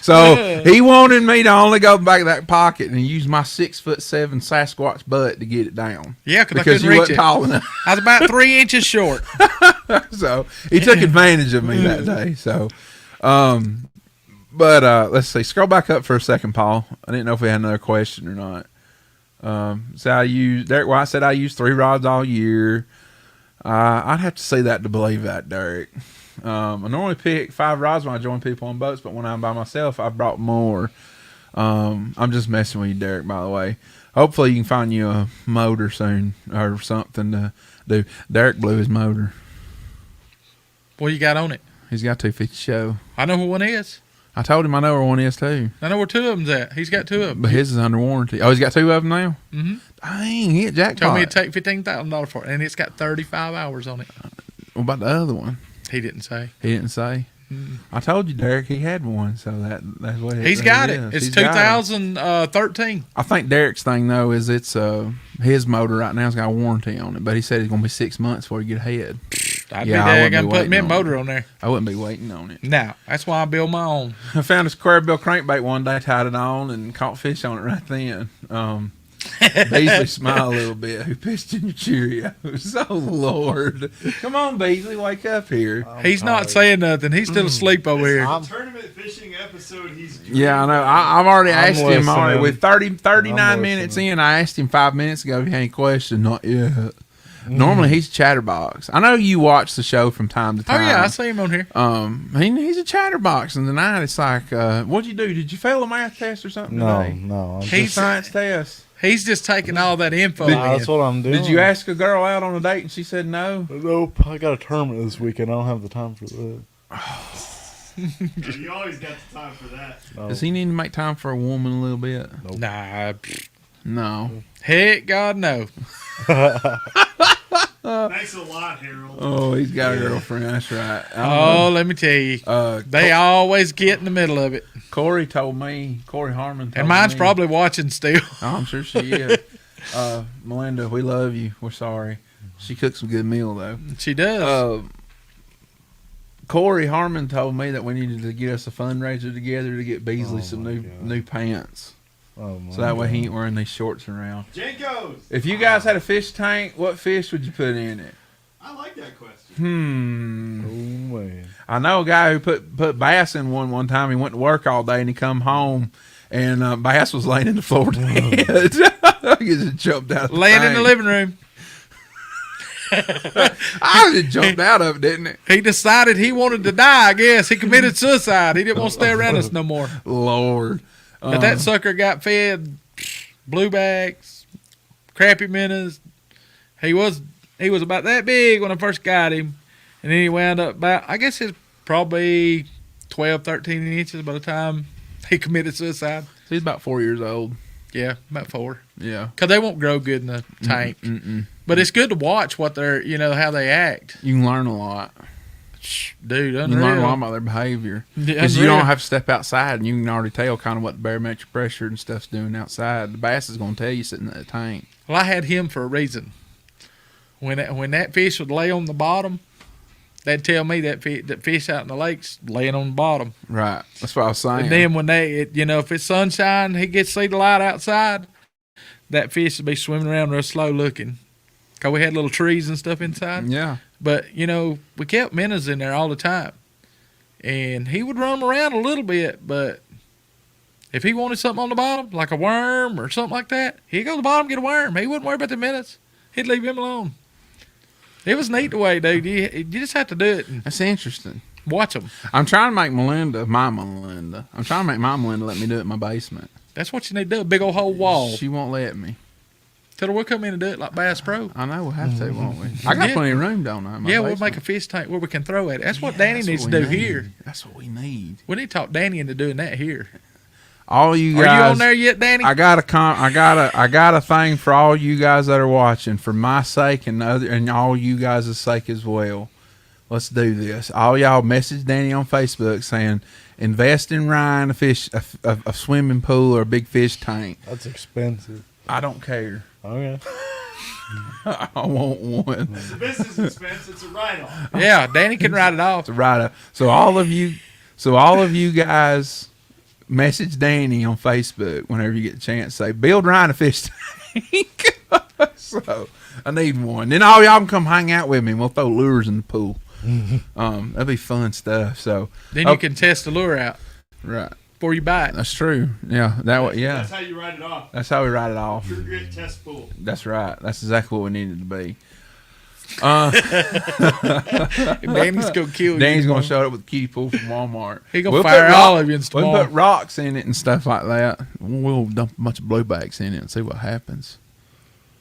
So he wanted me to only go back to that pocket and use my 6'7" Sasquatch butt to get it down. Yeah, because I Because couldn't you reach wasn't it. tall enough. I was about 3 inches short. So he took advantage of me that day. So, but let's see. Scroll back up for a second, Paul. I didn't know if we had another question or not. So Derek White said I used 3 rods all year. I'd have to see that to believe that, Derek. I normally pick 5 rods when I join people on boats, but when I'm by myself, I've brought more. I'm just messing with you, Derek, by the way. Hopefully you can find you a motor soon or something to do. Derek blew his motor. What you got on it? He's got 250 show. I know who one is. I told him I know where one is too. I know where 2 of them's at. He's got 2 of them. But his is under warranty. Oh, he's got 2 of them now? Mm-hmm. Dang, he hit jackpot. Told me to take $15,000 for it, and it's got 35 hours on it. What about the other one? He didn't say. He didn't say. Mm-mm. I told you, Derek, he had one, so that's what He's got it. is. It's He's got it. 2013. I think Derek's thing though is it's his motor right now's got a warranty on it, but he said it's gonna be 6 months before you get ahead. I'd Yeah, be I there. wouldn't be Gonna put me a waiting on motor on there. I wouldn't be waiting on it. Now, that's why I build my own. I found a square bill crankbait one day, tied it on, and caught fish on it right then. Beasley smiled a little bit. Who pissed in your Cheerios? Oh Lord! Come on, Beasley, wake up here. He's not saying nothing. He's still asleep over here. This is the tournament fishing episode. He's Yeah, I know. I've already I'm asked him already. listening. With 39 I'm minutes listening. in, I asked him 5 minutes ago if he had any question. Not yet. Normally he's a chatterbox. I know you watch the show from time to Oh time. yeah, I see him on here. He's a chatterbox, and tonight it's like, what'd you do? Did you fail a math test or something today? No. He's Science test. He's just taking all that info. That's what I'm doing. Did you ask a girl out on a date and she said no? Nope. I got a tournament this weekend. I don't have the time for that. You always got the time for that. No. Does he need to make time for a woman a little bit? Nope. Nah, No. heck, God no. Thanks a lot, Harold. Oh, he's got a girlfriend. That's right. Oh, let me tell you, they always get in the middle of it. Corey Harmon told And mine's me- probably watching still. Oh, I'm sure she is. Melinda, we love you. We're sorry. She cooks a good meal, though. She does. Corey Harmon told me that we needed to get us a fundraiser together to get Beasley some my new God. new pants. Oh, my So that way he God. ain't wearing these shorts around. Jenkos. If you guys had a fish tank, what fish would you put in it? I like that question. Oh, man. I know a guy who put bass in one time. He went to work all day and he come home and bass was laying in the floor dead. He just jumped out. Laying in the living room. I just jumped out of it, didn't it? He decided he wanted to die, I guess. He committed suicide. He didn't want to stay around us no more. Lord. But that sucker got fed blue backs, crappy minnows. He was about that big when I first got him. And then he wound up about, I guess it's probably 12, 13 inches by the time he committed suicide. He's about 4 years old. Yeah, about 4. Yeah. Because they won't grow good in the tank. But it's good to watch what they're, how they act. You can learn a lot. Dude, You unreal. learn a lot about their behavior. Yeah, Because you unreal. don't have to step outside and you can already tell kind of what the barometric pressure and stuff's doing outside. The bass is going to tell you sitting in the tank. Well, I had him for a reason. When that fish would lay on the bottom, they'd tell me that fish out in the lake's laying on the bottom. Right. That's what I was saying. And then when if it's sunshine, he gets to see the light outside, that fish would be swimming around real slow looking. Because we had little trees and stuff inside. Yeah. But, we kept minnows in there all the time. And he would run them around a little bit, but if he wanted something on the bottom, like a worm or something like that, he'd go to the bottom and get a worm. He wouldn't worry about the minnows. He'd leave him alone. It was neat the way, dude. You just have to do it and That's interesting. watch them. I'm trying to make my Melinda let me do it in my basement. That's what you need to do, a big old whole wall. She won't let me. Tell her we'll come in and do it like Bass Pro. I know we'll have to, won't we? I got Yeah. plenty of room, don't I? in my Yeah, we'll basement? make a fish tank where we can throw it. That's what Yeah, Danny that's needs what to we do need. here. That's what we need. We need to talk Danny into doing that here. All you guys. Are you on there yet, Danny? I got a thing for all you guys that are watching, for my sake and all you guys' sake as well. Let's do this. All y'all message Danny on Facebook saying, invest in Ryan a swimming pool or a big fish tank. That's expensive. I don't care. Okay. I want one. It's a business expense. It's a write-off. Yeah, Danny can write it off. To write up. So all of you guys message Danny on Facebook whenever you get a chance. Say, build Ryan a fish tank. So I need one. Then all y'all can come hang out with me and we'll throw lures in the pool. That'd be fun stuff. So Then you can test the lure out right. before you buy it. That's true. Yeah. That way, yeah. That's how you write it off. That's how we write it off. Pure grit test pool. That's right. That's exactly what we needed to be. Danny's gonna kill you. Danny's gonna show up with a kiddie pool from Walmart. He gonna fire all of you in We'll tomorrow. put rocks in it and stuff like that. We'll dump a bunch of bluebacks in it and see what happens.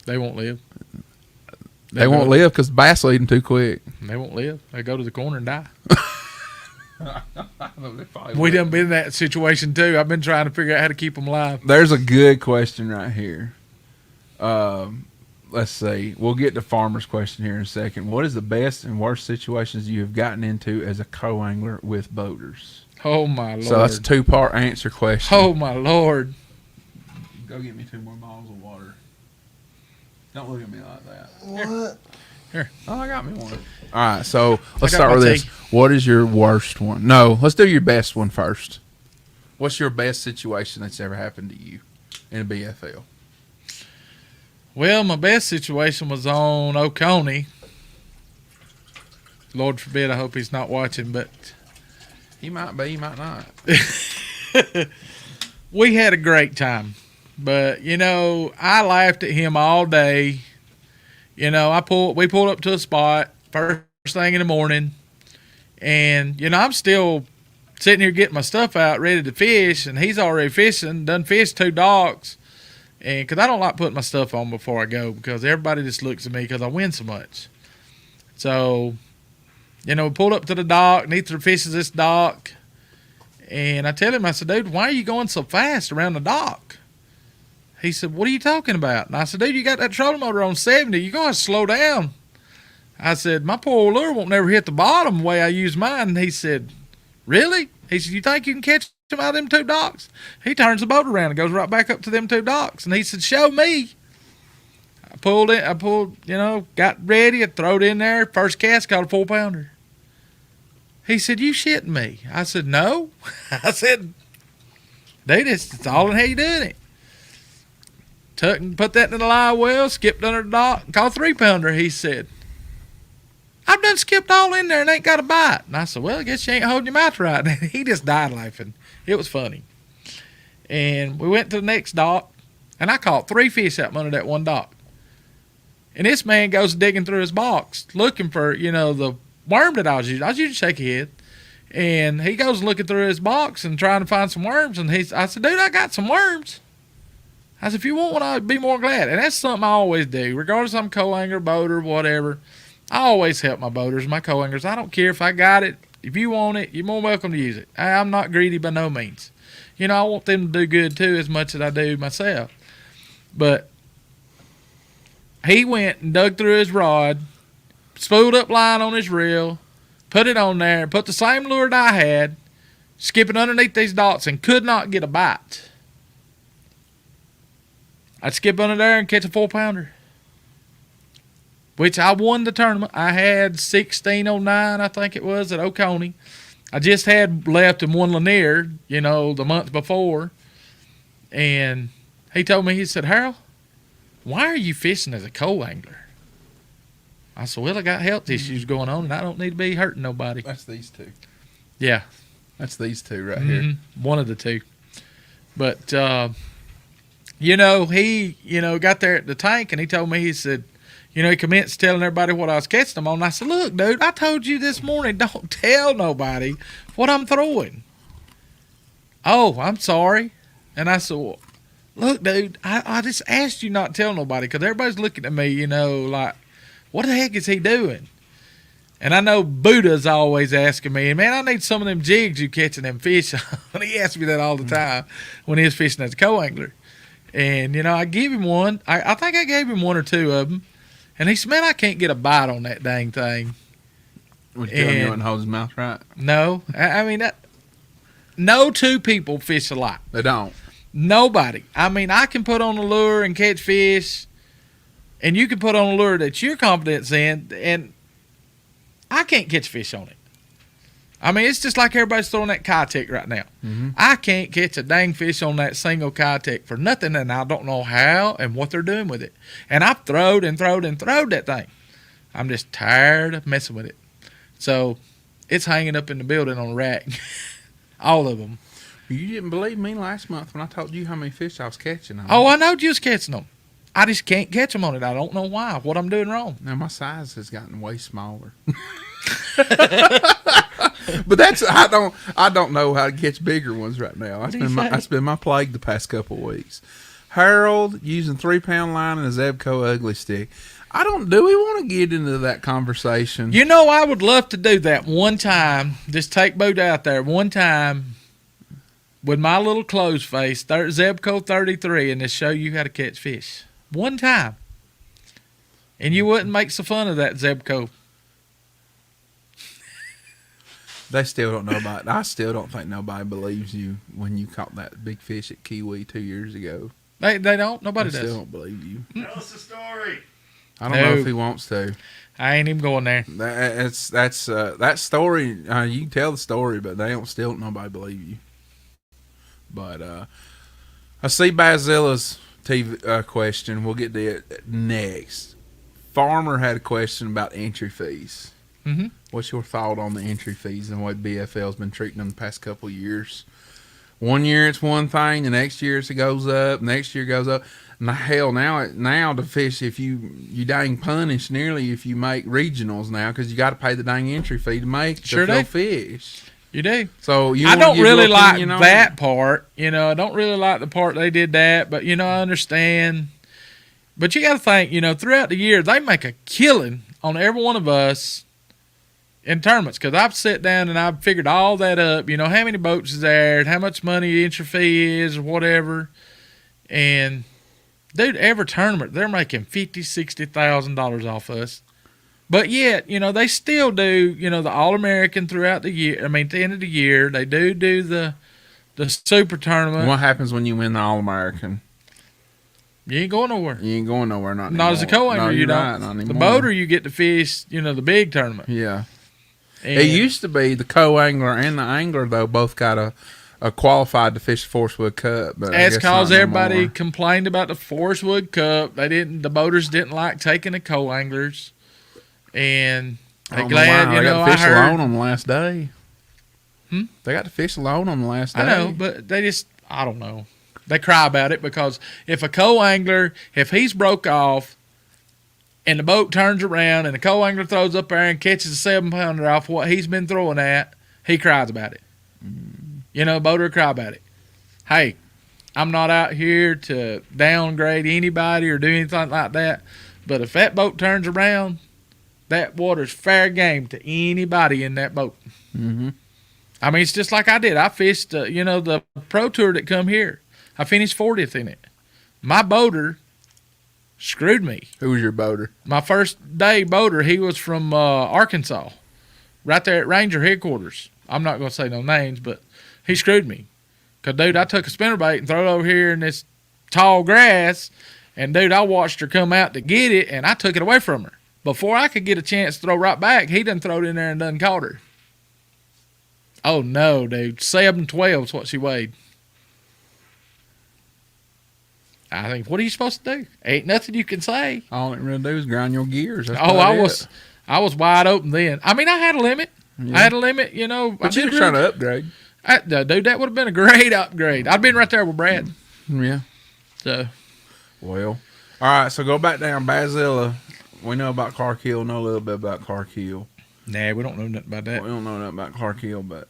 They won't live. They won't live because bass will eat them too quick. They won't live. They go to the corner and die. We done been in that situation too. I've been trying to figure out how to keep them alive. There's a good question right here. Let's see. We'll get to Farmer's question here in a second. What is the best and worst situations you have gotten into as a co-angler with boaters? Oh my Lord. So that's a 2-part answer question. Oh my Lord. Go get me 2 more bottles of water. Don't look at me like that. What? Here. Oh, I got me one. All right, so let's got start my with this. tea. What is your worst one? No, let's do your best one first. What's your best situation that's ever happened to you in a BFL? Well, my best situation was on Oconee. Lord forbid, I hope he's not watching, but He might be, he might not. we had a great time. But, I laughed at him all day. we pulled up to a spot first thing in the morning, and I'm still sitting here getting my stuff out, ready to fish, and he's already fishing, done fished 2 docks, and because I don't like putting my stuff on before I go because everybody just looks at me because I win so much. So, we pulled up to the dock, and he fishes this dock, and I tell him, I said, dude, why are you going so fast around the dock? He said, what are you talking about? And I said, dude, you got that trolling motor on 70. You're going to slow down. I said, my poor lure won't never hit the bottom the way I use mine. And he said, really? He said, you think you can catch them out of them 2 docks? He turns the boat around and goes right back up to them 2 docks. And he said, show me. I pulled, got ready. I threw it in there. First cast caught a 4-pounder. He said, you shitting me? I said, no. I said, dude, it's all in how you doing it. Took and put that in the live well, skipped under the dock, and caught a 3-pounder. He said, I've done skipped all in there and ain't got a bite. And I said, well, I guess you ain't holding your mouth right. And he just died laughing. It was funny. And we went to the next dock, and I caught 3 fish out under that one dock. And this man goes digging through his box, looking for, the worm that I was using. I was using shaky head. And he goes looking through his box and trying to find some worms. And I said, dude, I got some worms. I said, if you want one, I'd be more glad. And that's something I always do. Regardless if I'm co-angler, boater, whatever, I always help my boaters, my co-anglers. I don't care if I got it. If you want it, you're more welcome to use it. I'm not greedy by no means. I want them to do good too as much as I do myself. But he went and dug through his rod, spooled up line on his reel, put it on there, put the same lure that I had, skipping underneath these docks, and could not get a bite. I'd skip under there and catch a 4-pounder, which I won the tournament. I had 1609, I think it was, at Oconee. I just had left in one Lanier, the month before. And he told me, he said, Harold, why are you fishing as a co-angler? I said, well, I got health issues going on, and I don't need to be hurting nobody. That's these 2. Yeah. That's these 2 right here. One of the 2. But, he, got there at the tank, and he told me, he said, he commenced telling everybody what I was catching them on. And I said, look, dude, I told you this morning, don't tell nobody what I'm throwing. Oh, I'm sorry. And I said, well, look, dude, I just asked you not to tell nobody because everybody's looking at me, like, what the heck is he doing? And I know Buddha's always asking me, man, I need some of them jigs you catching them fish on. He asks me that all the time when he was fishing as a co-angler. And, I give him one. I think I gave him 1 or 2 of them. And he said, man, I can't get a bite on that dang thing. Would you tell him you wouldn't hold his mouth right? No. I mean, no 2 people fish alike. They don't. Nobody. I mean, I can put on a lure and catch fish, and you can put on a lure that you're confident in, and I can't catch fish on it. I mean, it's just like everybody's throwing that Kitech right now. Mm-hmm. I can't catch a dang fish on that single Kitech for nothing, and I don't know how and what they're doing with it. And I've throwed that thing. I'm just tired of messing with it. So it's hanging up in the building on a rack. All of them. You didn't believe me last month when I told you how many fish I was catching on. Oh, I know you was catching them. I just can't catch them on it. I don't know why. What I'm doing wrong. Now my size has gotten way smaller. But I don't know how to catch bigger ones right now. That's been my plague the past couple of weeks. Harold using 3-pound line and a Zebco ugly stick. Do we want to get into that conversation? I would love to do that one time. Just take boat out there one time with my little closed face, Zebco 33, and just show you how to catch fish. One time. And you wouldn't make so fun of that Zebco. They still don't know about it. I still don't think nobody believes you when you caught that big fish at Kiwi 2 years ago. They don't. Nobody does. Still don't believe you. Tell us the story. I don't know if he wants to. I ain't even going there. That story. You can tell the story, but still don't nobody believe you. But I see Bazilla's TV question. We'll get to it next. Farmer had a question about entry fees. Mm-hmm. What's your thought on the entry fees and what BFL's been treating them the past couple of years? One year it's one thing, the next year it goes up, next year goes up. Hell, now to fish, if you dang punish nearly if you make regionals now because you got to pay the dang entry fee to make Sure to do. fish. You do. So I don't really like opinion on that it? part. I don't really like the part they did that, but I understand. But you got to think, throughout the year they make a killing on every one of us in tournaments because I've sat down and I've figured all that up. How many boats is there, and how much money the entry fee is, or whatever. And dude, every tournament they're making $50,000-$60,000 off us. But yet, they still do, the All-American throughout the year. I mean, at the end of the year, they do the super tournament. What happens when you win the All-American? You ain't going nowhere. You ain't going nowhere. Not As a co-angler, no, you you're don't. right, not The anymore. boater, you get to fish, the big tournament. Yeah. And It used to be the co-angler and the angler, though, both got a qualified to fish the Forest Wood Cup. But that's because everybody more. complained about the Forest Wood Cup. The boaters didn't like taking the co-anglers. And they're glad, they got I to fish heard. alone on the last day. Hmm? They got to fish alone on the last day. I know, but I don't know. They cry about it because if a co-angler, if he's broke off and the boat turns around and the co-angler throws up there and catches a 7-pounder off what he's been throwing at, he cries about it. Boater cry about it. Hey, I'm not out here to downgrade anybody or do anything like that, but if that boat turns around, that water's fair game to anybody in that boat. Mm-hmm. I mean, it's just like I did. I fished, the pro tour that come here. I finished 40th in it. My boater screwed me. Who was your boater? My first day boater, he was from Arkansas, right there at Ranger headquarters. I'm not going to say no names, but he screwed me. Because, dude, I took a spinnerbait and threw it over here in this tall grass, and, dude, I watched her come out to get it, and I took it away from her. Before I could get a chance to throw right back, he done throw it in there and done caught her. Oh, no, dude. 712 is what she weighed. I think, what are you supposed to do? Ain't nothing you can say. All it really do is grind your gears. That's Oh, about I was wide open then. I mean, I had a limit. Yeah. I had a limit, But you were trying to upgrade. Dude, that would have been a great upgrade. I'd been right there with Brad. Yeah. So, Well, all right. So go back down Basilla. We know about Clark-Hill. Know a little bit about Clark-Hill. nah, we don't know nothing about that. We don't know nothing about Clark-Hill, but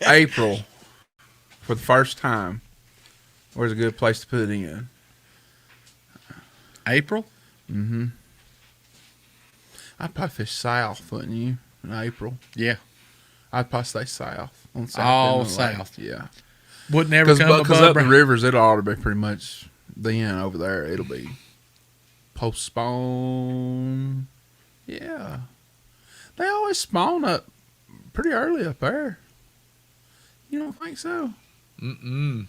April for the first time. Where's a good place to put it in? April? Mm-hmm. I'd probably fish south, wouldn't you? In April. Yeah. I'd probably stay south. On south All end of the lake. south. Yeah. Wouldn't ever come Because above up the Brad. rivers, it'll ought to be pretty much then over there. It'll be postponed. Yeah. They always spawn up pretty early up there. You don't think so? Mm-mm.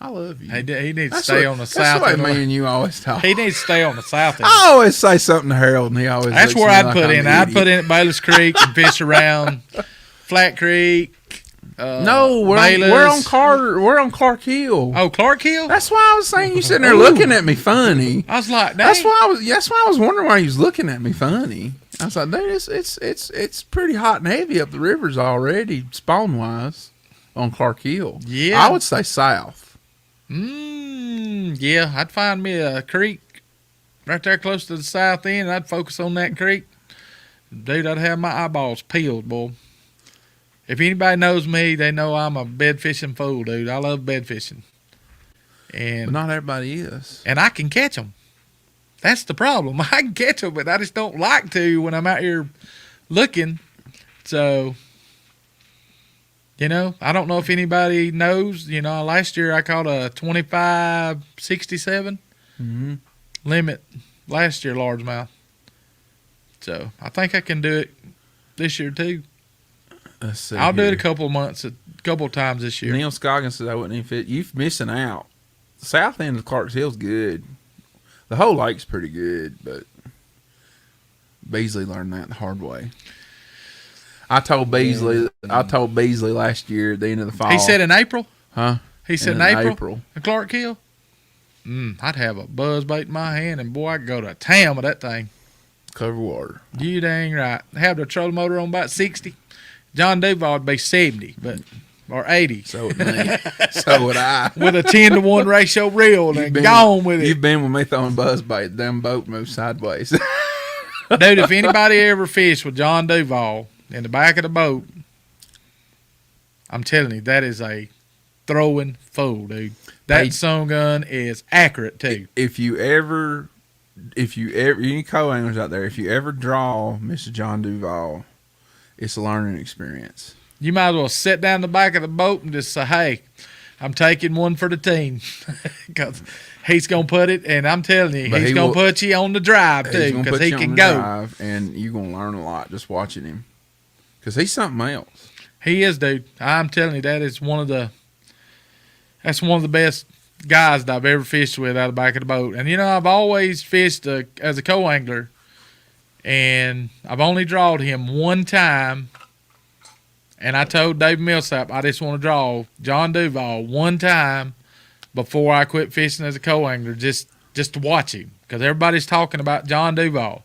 I love you. He needs to That's stay what- on the that's south the way end. me and you always talk. He needs to stay on the south end. I always say something to Harold, and he always That's looks where at I'd me like put I'm in. an I'd idiot. put in at Bayless Creek and fish around Flat Creek. No, we're Bayless. on Carter. We're on Clark Hill. Oh, Clark Hill? That's why I was saying you sitting there looking at me funny. I was like, That's dang. why I was wondering why he was looking at me funny. I was like, dude, it's pretty hot and heavy up the rivers already, spawn wise, on Clark Hill. Yeah. I would say south. Yeah, I'd find me a creek right there close to the south end, and I'd focus on that creek. Dude, I'd have my eyeballs peeled, boy. If anybody knows me, they know I'm a bed fishing fool, dude. I love bed fishing. But And not everybody is. I can catch them. That's the problem. I can catch them, but I just don't like to when I'm out here looking. So, I don't know if anybody knows. Last year I caught a 25.67 Mm-hmm. limit last year, largemouth. So I think I can do it this year too. Let's see. I'll do it here. a couple of times this year. Neil Scoggins says I wouldn't even fit. You're missing out. The south end of Clark's Hill's good. The whole lake's pretty good, but Beasley learned that the hard way. I told Beasley last year at the end of the fall. He said in April? Huh? He said in April? In Clark Hill? I'd have a buzz bait in my hand, and boy, I'd go to town with that thing. Cover water. You dang right. Have the trolling motor on about 60. John Duval would be 70, or 80. So would me. So would I. With a 10-to-1 ratio reel and gone with it. You've been with me throwing buzzbait. Them boat moves sideways. Dude, if anybody ever fished with John Duval in the back of the boat, I'm telling you, that is a throwing fool, dude. That sun gun is accurate, too. If you any co-anglers out there, if you ever draw Mr. John Duval, it's a learning experience. You might as well sit down the back of the boat and just say, hey, I'm taking one for the team. Because he's going to put it, and I'm telling you, he's going to put you on the drive, too, because he can go. Drive, and you're going to learn a lot just watching him. Because he's something else. He is, dude. I'm telling you, that's one of the best guys that I've ever fished with out of the back of the boat. And, I've always fished as a co-angler, and I've only drawed him one time. And I told Dave Millsap I just want to draw John Duval one time before I quit fishing as a co-angler, just to watch him, because everybody's talking about John Duval.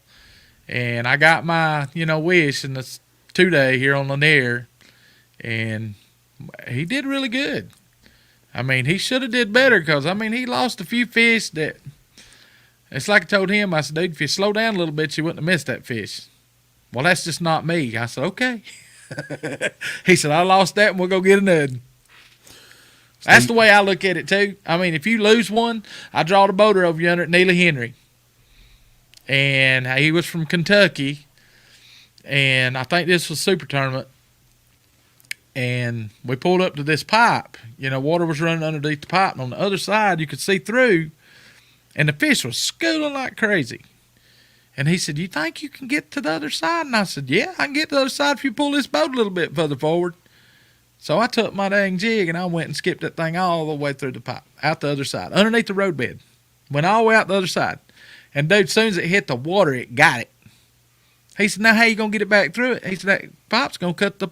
And I got my, wish in this 2-day here on Lanier, and he did really good. I mean, he should have did better, because, he lost a few fish that, it's like I told him, I said, dude, if you slow down a little bit, you wouldn't have missed that fish. Well, that's just not me. I said, okay. He said, I lost that, and we'll go get another. That's the way I look at it, too. If you lose one, I draw the boater over yonder at Neely Henry. And he was from Kentucky, and I think this was Super Tournament. And we pulled up to this pipe. Water was running underneath the pipe, and on the other side, you could see through, and the fish was schooling like crazy. And he said, you think you can get to the other side? And I said, yeah, I can get to the other side if you pull this boat a little bit further forward. So I took my dang jig, and I went and skipped that thing all the way through the pipe, out the other side, underneath the roadbed. Went all the way out the other side. And, dude, as soon as it hit the water, it got it. He said, now how you going to get it back through it? He said, that pipe's going to cut the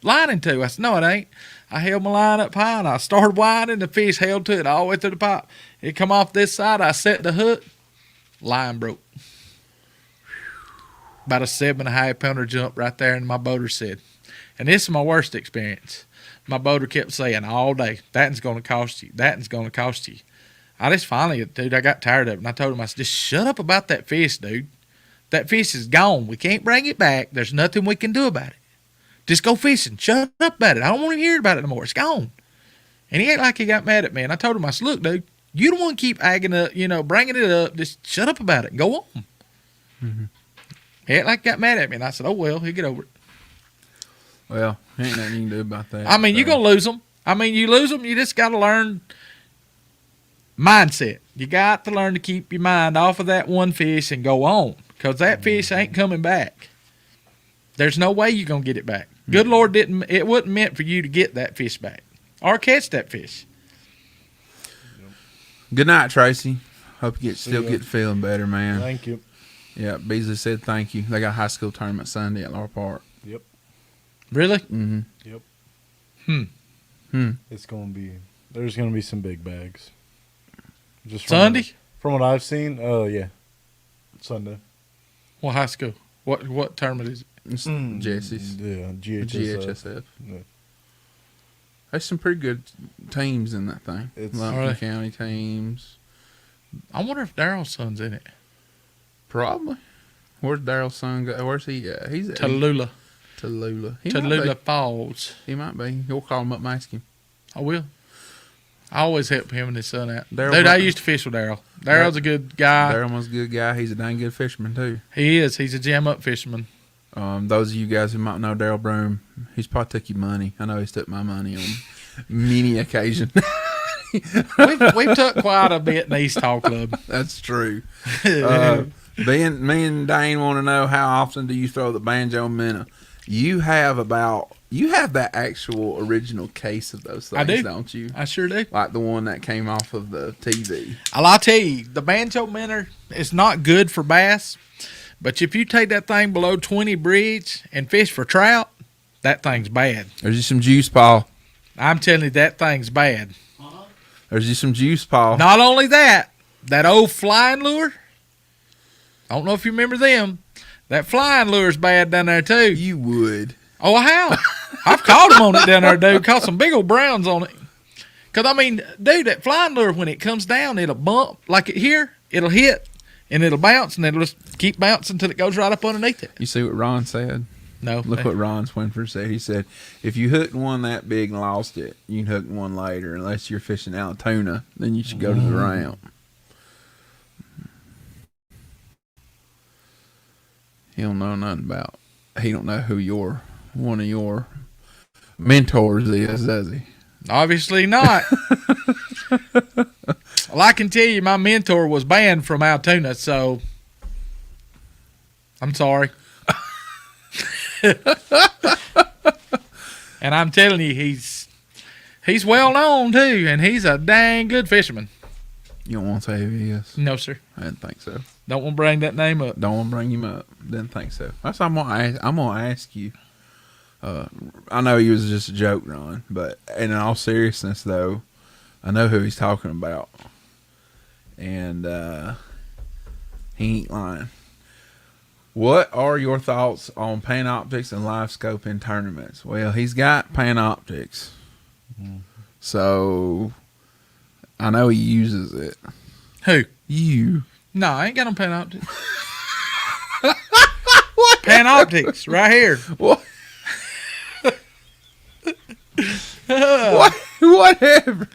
line in two. I said, no, it ain't. I held my line up high, and I started winding. The fish held to it all the way through the pipe. It come off this side. I set the hook. Line broke. About a 7.5 pounder jump right there, and my boater said, and this is my worst experience. My boater kept saying all day, that's going to cost you. That's going to cost you. I just finally, dude, I got tired of it, and I told him, I said, just shut up about that fish, dude. That fish is gone. We can't bring it back. There's nothing we can do about it. Just go fishing. Shut up about it. I don't want to hear about it no more. It's gone. And he ain't like he got mad at me. And I told him, I said, look, dude, you don't want to keep agging up, bringing it up. Just shut up about it and go on. Mm-hmm. He ain't like he got mad at me. And I said, oh, well, he'll get over it. Well, ain't nothing you can do about that. You're going to lose them. You lose them, you just got to learn mindset. You got to learn to keep your mind off of that one fish and go on, because that fish ain't coming back. There's no way you're going to get it back. Good Lord it wasn't meant for you to get that fish back or catch that fish. Good night, Tracy. Hope you get feeling better, man. Thank you. Yeah, Beasley said thank you. They got a high school tournament Sunday at Laurel Park. Yep. Really? Mm-hmm. Yep. It's going to be, there's going to be some big bags. Just Sunday? From what I've seen, yeah. Sunday. What high school? What tournament is it? It's Jesse's. Yeah, GHSF. Yeah. There's some pretty good teams in that thing. It's Lumpkin County teams. I wonder if Daryl's son's in it. Probably. Where's Daryl's son go? Where's he at? He's at Tallulah. Tallulah Falls. He might be. You'll call him up and ask him. I will. I always help him and his son out. Daryl Dude, I used to fish with Daryl. Daryl's a good guy. Daryl was a good guy. He's a dang good fisherman, too. He is. He's a jam-up fisherman. Those of you guys who might know Daryl Broom, he's probably took your money. I know he's took my money on many occasion. We've took quite a bit in the East Hall Club. That's true. Me and Dane want to know, how often do you throw the banjo minnow? You have that actual original case of those things, I do. Don't you? I sure do. Like the one that came off of the TV. I'll tell you, the banjo minnow is not good for bass, but if you take that thing below 20 bridge and fish for trout, that thing's bad. There's just some juice, Paul. I'm telling you, that thing's bad. There's just some juice, Paul. Not only that old flying lure, I don't know if you remember them. That flying lure's bad down there, too. You would. Oh, how? I've caught them on it down there, dude. Caught some big old browns on it. Because, I mean, dude, that flying lure, when it comes down, it'll bump. Like it here, it'll hit, and it'll bounce, and it'll just keep bouncing until it goes right up underneath it. You see what Ron said? No. Look what Ron Swinford said. He said, if you hooked one that big and lost it, you can hook one later. Unless you're fishing out tuna, then you should go to the ramp. He don't know nothing about. He don't know who one of your mentors is, does he? Obviously not. Well, I can tell you my mentor was banned from Altoona, so I'm sorry. And I'm telling you, he's well known too, and he's a dang good fisherman. You don't want to say who he is? No, sir. I didn't think so. Don't want to bring that name up. Don't want to bring him up. Didn't think so. That's what I'm gonna ask you. I know he was just a joke, Ron, but in all seriousness, though, I know who he's talking about, and he ain't lying. What are your thoughts on Panoptics and live scope in tournaments? Well, he's got Panoptics, so I know he uses it. Who? You? No, I ain't got no Panoptics. Panoptics, right here. What? Whatever.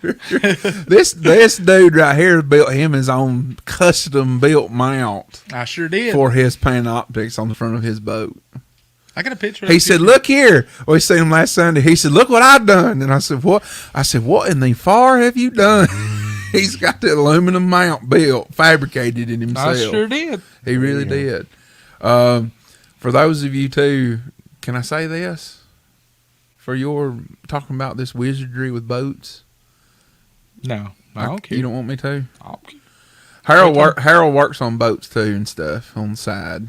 This dude right here built him his own custom built mount I sure did. for his Panoptics on the front of his boat. I got a picture. He said, "Look here." We seen him last Sunday. He said, "Look what I've done." And I said, "What?" I said, "What in the far have you done?" He's got the aluminum mount built, fabricated it himself. I sure did. He really did. For those of you too, can I say this? For your talking about this wizardry with boats, No, I don't care. You don't want me to? I don't care. Harold works on boats too and stuff on the side.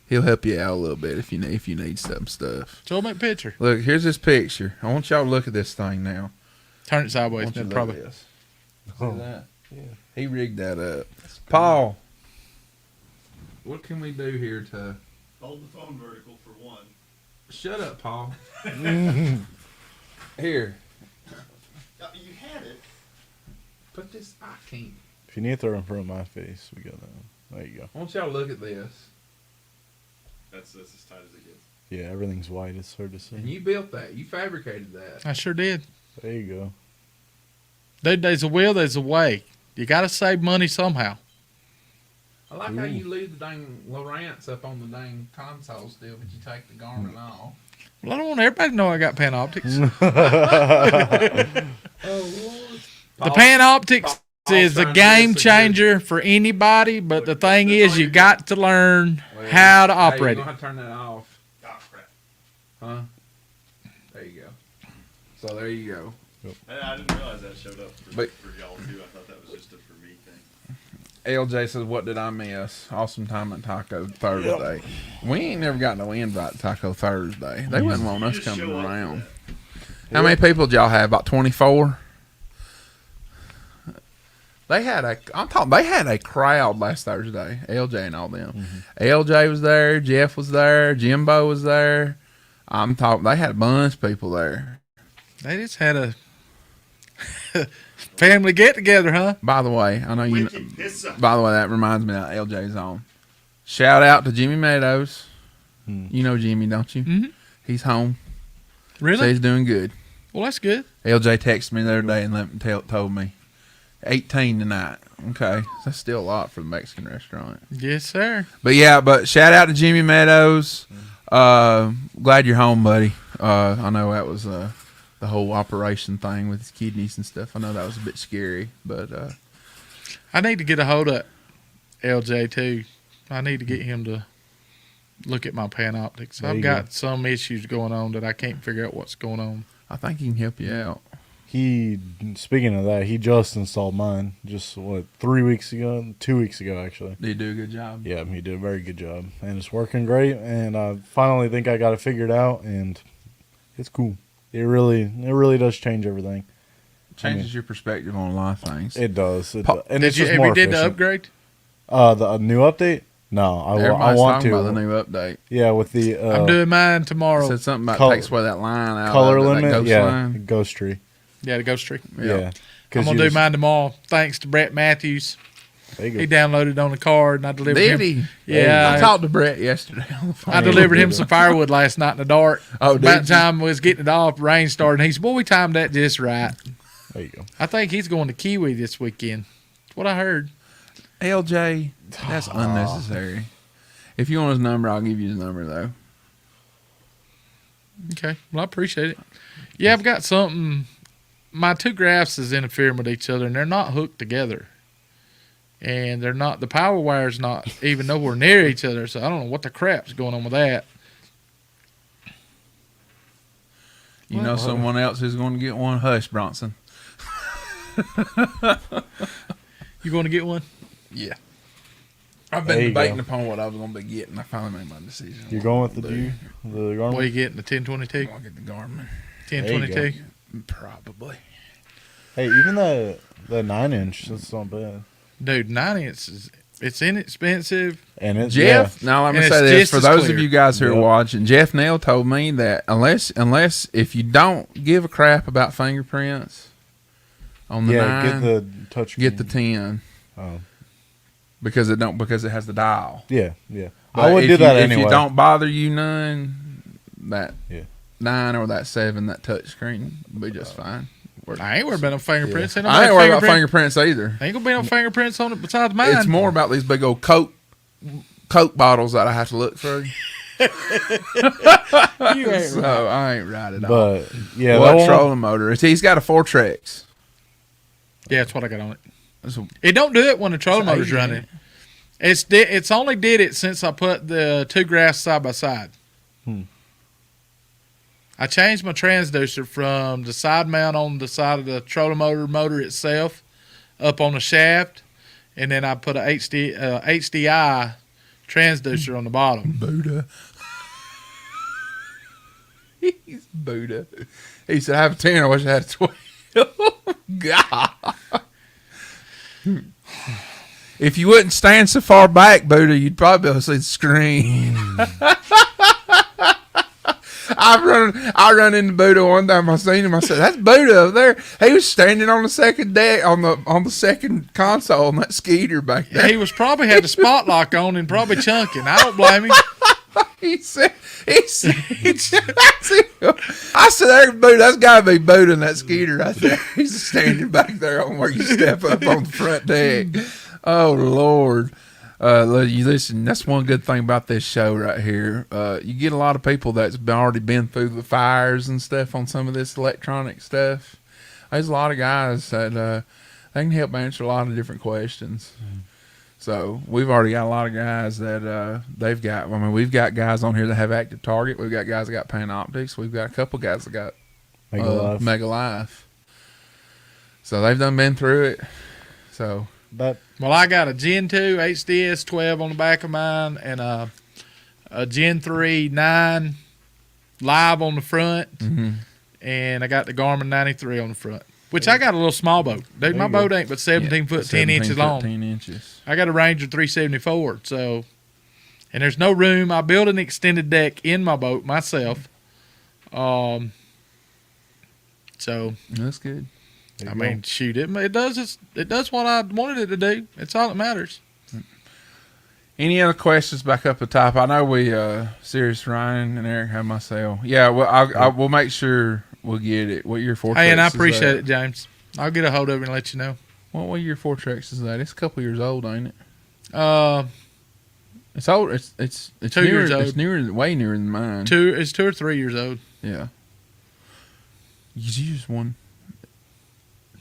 He'll help you out a little bit if you need some stuff. Show me a picture. Look, here's this picture. I want y'all to look at this thing now. Turn it sideways. I want you to look Probably. at this. See that? Yeah. He rigged that up. Paul, what can we do here to Hold the phone vertical for one. shut up, Paul? Here, You had it. put this. I can't. If you need to throw it in front of my face, we got that one. There you go. I want y'all to look at this. That's as tight as it gets. Yeah, everything's white. It's hard to see. And you built that. You fabricated that. I sure did. There you go. Dude, there's a will, there's a way. You got to save money somehow. I like how you leave the dang Lowrance up on the dang console still, but you take the garment off. Well, I don't want everybody to know I got Panoptics. Oh, Lord. The Panoptics is a trying to game disagree. changer for anybody, but the thing is, you got to learn how to operate You're it. going to turn that off. Oh, crap. Huh? There you go. So there you go. I didn't realize that showed up for y'all too. I thought that was just a for me thing. LJ says, "What did I miss? Awesome time at Taco Thursday." We ain't never got no invite to Taco Thursday. They wouldn't want us Just coming show up for around. that. How many people did y'all have? About 24? They had a crowd last Thursday. LJ and all them. LJ was there. Jeff was there. Jimbo was there. I'm talking. They had a bunch of people there. They just had a family get together, huh? By the way, I know you. Wicked pizza. By the way, that reminds me that LJ's on. Shout out to Jimmy Meadows. You know Jimmy, don't you? Mhm. He's home. So Really? he's doing good. Well, that's good. LJ texted me the other day and told me 18 tonight. Okay, that's still a lot for the Mexican restaurant. Yes, sir. But yeah, shout out to Jimmy Meadows. Glad you're home, buddy. I know that was the whole operation thing with his kidneys and stuff. I know that was a bit scary, but I need to get a hold of LJ, too. I need to get him to look at my Panoptics. There I've you got go. some issues going on that I can't figure out what's going on. I think he can help you out. Speaking of that, he just installed mine. Just 3 weeks ago? 2 weeks ago, actually. Did he do a good job? Yeah, he did a very good job, and it's working great. And I finally think I got it figured out, and it's cool. It really does change everything. Changes your perspective on a lot of things. It does, Pa- and Did it's you just ever more did the efficient. upgrade? The new update? No, I Everybody's want talking to. about the new update. Yeah, with the I'm doing mine tomorrow. Said something about Color- takes away that line out color of it, limit. that ghost Yeah, line. ghost tree. Yeah, the Ghost Tree. Yeah, Yeah. I'm going to do mine tomorrow. Thanks to Brett Matthews. There you go. He downloaded on the card, and I delivered Did him. he? Yeah, I talked to Brett yesterday on the phone. I delivered him some firewood last night in the dark. Oh, About did the you? time I was getting it off, rain started, and he said, "Boy, we timed that just right." There you go. I think he's going to Kiwi this weekend. That's what I heard. LJ, that's unnecessary. If you want his number, I'll give you his number, though. Okay, well, I appreciate it. Yeah, I've got something. My two graphs is interfering with each other, and they're not hooked together. And they're not. The power wire's not even nowhere near each other, so I don't know what the crap's going on with that. You know someone else who's going to get one? Hush, Bronson. You going to get one? Yeah. I've There been you debating go. upon what I was going to be getting. I finally made my decision. You're going with the Dude. the What are Garmin? you getting? The 1022? I'll get the Garmin. There you 1022? Probably. Hey, even the 9-inch, that's not bad. Dude, 9-inch is it's inexpensive. And it's Jeff, now let me And say it's this just for as those clear. of you guys who are Yep. watching. Jeff Nail told me that unless if you don't give a crap about fingerprints on the 9, get the touch. get the 10 Oh. because it has the dial. Yeah, yeah. But I would if do that you, anyway. If you don't bother you none, that Yeah. 9 or that 7, that touch screen will be just fine. I ain't worried about no fingerprints. Ain't, I ain't worried about fingerprint- fingerprints either. Ain't gonna be no fingerprints on it besides mine. It's more about these big old Coke bottles that I have to look through. You ain't So right. I ain't right at all. But yeah, What that one- trolling motor? He's got a Fortrex. Yeah, that's what I got on it. That's a- It don't do it when the trolling It's motor's 80, running. It's only did it since I put the two graphs side by side. I changed my transducer from the side mount on the side of the trolling motor itself up on the shaft, and then I put a HDI transducer on the bottom. Buddha. He's Buddha. He said, I have a 10. I wish I had a 12. God. If you wouldn't stand so far back, Buddha, you'd probably be able to see the screen. I run into Buddha one time. I seen him. I said, "That's Buddha over there." He was standing on the second deck on the second console on that Skeeter back there. He was probably had the spot lock on and probably chunking. I don't blame him. He said, I said, "There's Buddha. That's got to be Buddha in that Skeeter right there." He's standing back there on where you step up on the front deck. Oh Lord. You listen, that's one good thing about this show right here. You get a lot of people that's already been through the fires and stuff on some of this electronic stuff. There's a lot of guys that they can help answer a lot of different questions. So we've already got a lot of guys that we've got guys on here that have active target. We've got guys that got Panoptics. We've got a couple guys that got Mega Life. So they've been through it. So Well, I got a Gen 2 HDS 12 on the back of mine and a Gen 3 9 live on the front. And I got the Garmin 93 on the front, which I got a little small boat. Dude, my boat ain't but 17 foot 10 inches long. 10 inches. I got a Ranger 374. So, and there's no room. I built an extended deck in my boat myself. So, That's good. I mean, shoot, it does what I wanted it to do. It's all that matters. Any other questions back up the top? I know we Sirius Ryan and Eric have my cell. Yeah, well, we'll make sure we'll get it. What year Fortrex? Hey, and I is appreciate that? it, James. I'll get a hold of you and let you know. What year Fortrex is that? It's a couple years old, ain't it? It's old. It's 2 newer, years old. It's newer, way newer than mine. It's 2 or 3 years old. Yeah. You just one.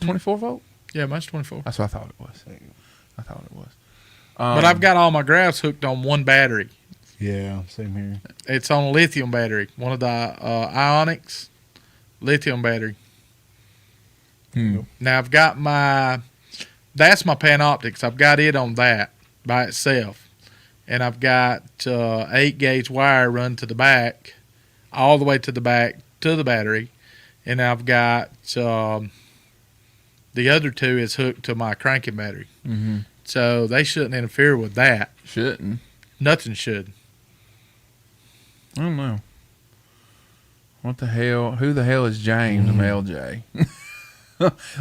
24 volt. Yeah, mine's 24. That's what I thought it was. But I've got all my graphs hooked on one battery. Yeah, same here. It's on a lithium battery, one of the Ionics lithium battery. Now I've got that's my Panoptics. I've got it on that by itself. And I've got 8 gauge wire run to the back, all the way to the back to the battery. And I've got the other 2 is hooked to my cranking battery. So they shouldn't interfere with that. Shouldn't. Nothing should. I don't know. What the hell? Who the hell is James MLJ?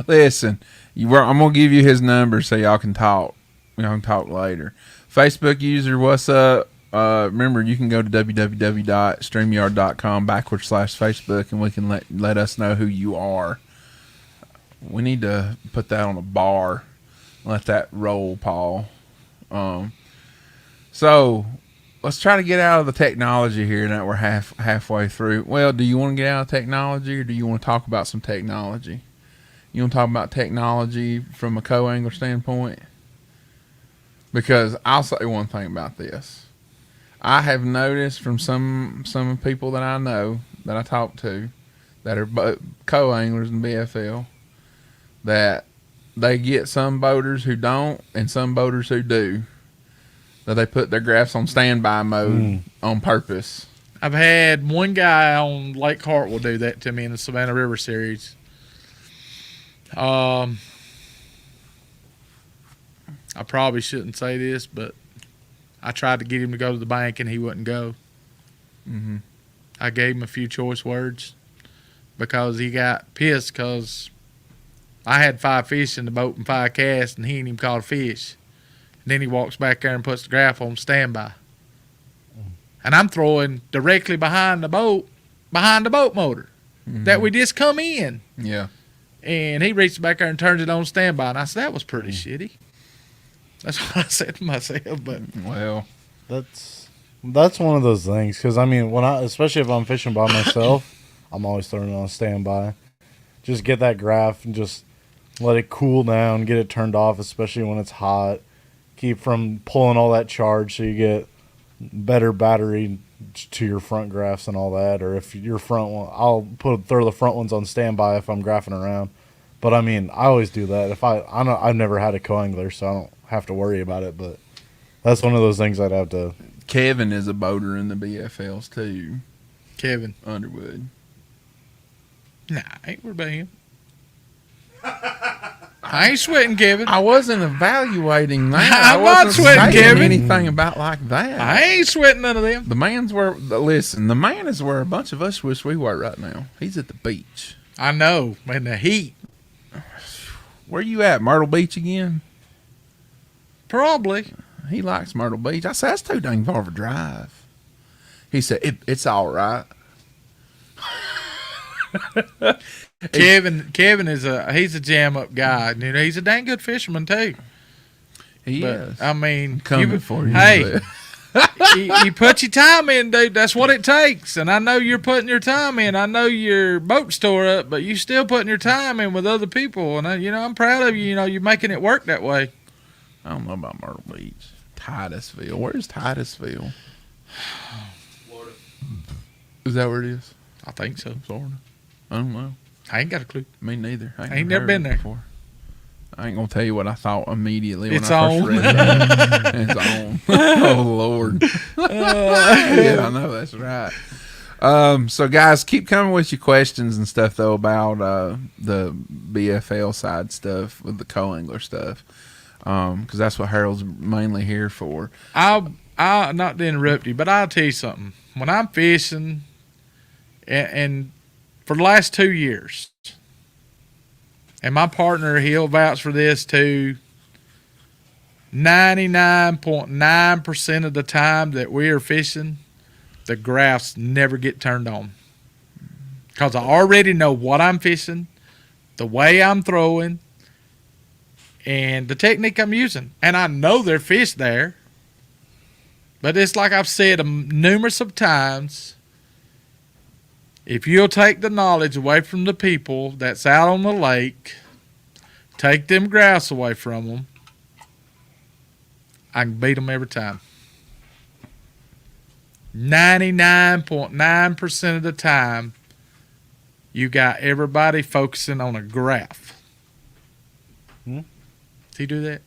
Listen, I'm gonna give you his number so y'all can talk. Y'all can talk later. Facebook user, what's up? Remember, you can go to www.streamyard.com/Facebook, and we can let us know who you are. We need to put that on a bar. Let that roll, Paul. So let's try to get out of the technology here. Now we're halfway through. Well, do you want to get out of technology, or do you want to talk about some technology? You want to talk about technology from a co-angler standpoint? Because I'll say one thing about this. I have noticed from some people that I know, that I talk to, that are co-anglers in BFL, that they get some boaters who don't and some boaters who do, that they put their graphs on standby mode on purpose. I've had one guy on Lake Hartwell do that to me in the Savannah River Series. I probably shouldn't say this, but I tried to get him to go to the bank and he wouldn't go. Mm-hmm. I gave him a few choice words because he got pissed because I had 5 fish in the boat and 5 casts, and he ain't even caught a fish. And then he walks back there and puts the graph on standby. And I'm throwing directly behind the boat motor that we just come in. Yeah. And he reaches back there and turns it on standby. And I said, that was pretty shitty. That's what I said to myself. But Well, That's one of those things, because I mean, especially if I'm fishing by myself, I'm always throwing it on standby. Just get that graph and just let it cool down, get it turned off, especially when it's hot. Keep from pulling all that charge so you get better battery to your front graphs and all that. Or if your front one, I'll throw the front ones on standby if I'm graphing around. But I mean, I always do that. If I've never had a co-angler, so I don't have to worry about it. But that's one of those things I'd have to. Kevin is a boater in the BFLs too. Kevin. Underwood. Nah, I ain't worried about him. I ain't sweating, Kevin. I wasn't evaluating that. I'm I not wasn't sweating, saying Kevin. anything about like that. I ain't sweating none of them. The man is where a bunch of us wish we were right now. He's at the beach. I know, in the heat. Where you at, Myrtle Beach again? Probably. He likes Myrtle Beach. I said, that's too dang far of a drive. He said, it's all right. Kevin he's a jam up guy. You know, he's a dang good fisherman too. He But is. I mean, Coming for you. Hey, you put your time in, dude. That's what it takes. And I know you're putting your time in. I know your boat's tore up, but you still putting your time in with other people. And I'm proud of you. You know, you're making it work that way. I don't know about Myrtle Beach. Titusville. Where's Titusville? Florida. Is that where it is? I think so. Florida. I don't know. I ain't got a clue. Me neither. I Ain't never been there before. I ain't gonna tell you what I thought immediately when It's I first on. read it. It's on. Oh Lord. Yeah, I know that's right. So guys, keep coming with your questions and stuff though about the BFL side stuff with the co-angler stuff, because that's what Harold's mainly here for. I'll not to interrupt you, but I'll tell you something. When I'm fishing, and for the last 2 years, and my partner, he'll vouch for this too, 99.9% of the time that we are fishing, the graphs never get turned on. Because I already know what I'm fishing, the way I'm throwing, and the technique I'm using. And I know there's fish there. But it's like I've said numerous of times, if you'll take the knowledge away from the people that's out on the lake, take them grouse away from them, I can beat them every time. 99.9% of the time, you got everybody focusing on a graph. Hmm? Does he do that?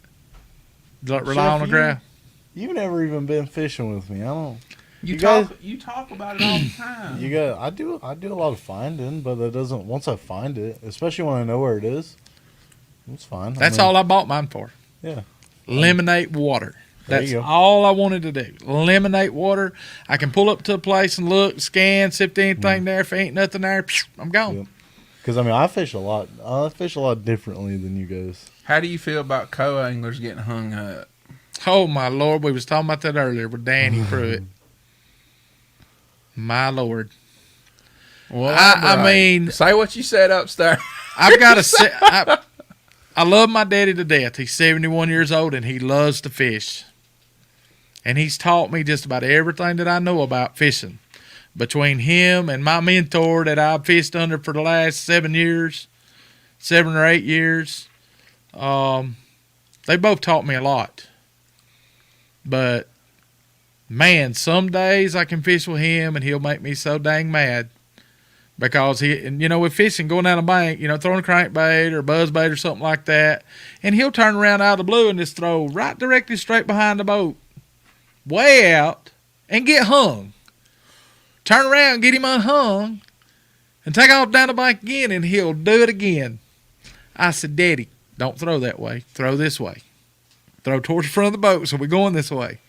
Rely on a graph? You've never even been fishing with me. I don't. You guys- talk about it all the time. I do a lot of finding, but it doesn't. Once I find it, especially when I know where it is, it's fine. That's all I bought mine for. Yeah. Eliminate water. There That's you go. all I wanted to do. Eliminate water. I can pull up to a place and look, scan, see if there's anything there. If ain't nothing there, I'm gone. Yep. Because, I mean, I fish a lot. I fish a lot differently than you guys. How do you feel about co-anglers getting hung up? Oh, my Lord. We was talking about that earlier with Danny Pruitt. My Lord. Well, I mean, say what you said upstairs. I've got to say, I love my daddy to death. He's 71 years old, and he loves to fish. And he's taught me just about everything that I know about fishing. Between him and my mentor that I've fished under for the last 7 or 8 years, they both taught me a lot. But, man, some days I can fish with him, and he'll make me so dang mad. Because with fishing, going down a bank, throwing a crankbait or buzzbait or something like that, and he'll turn around out of the blue and just throw right directly straight behind the boat, way out, and get hung. Turn around, get him unhung, and take off down the bank again, and he'll do it again. I said, Daddy, don't throw that way. Throw this way. Throw towards the front of the boat, so we're going this way.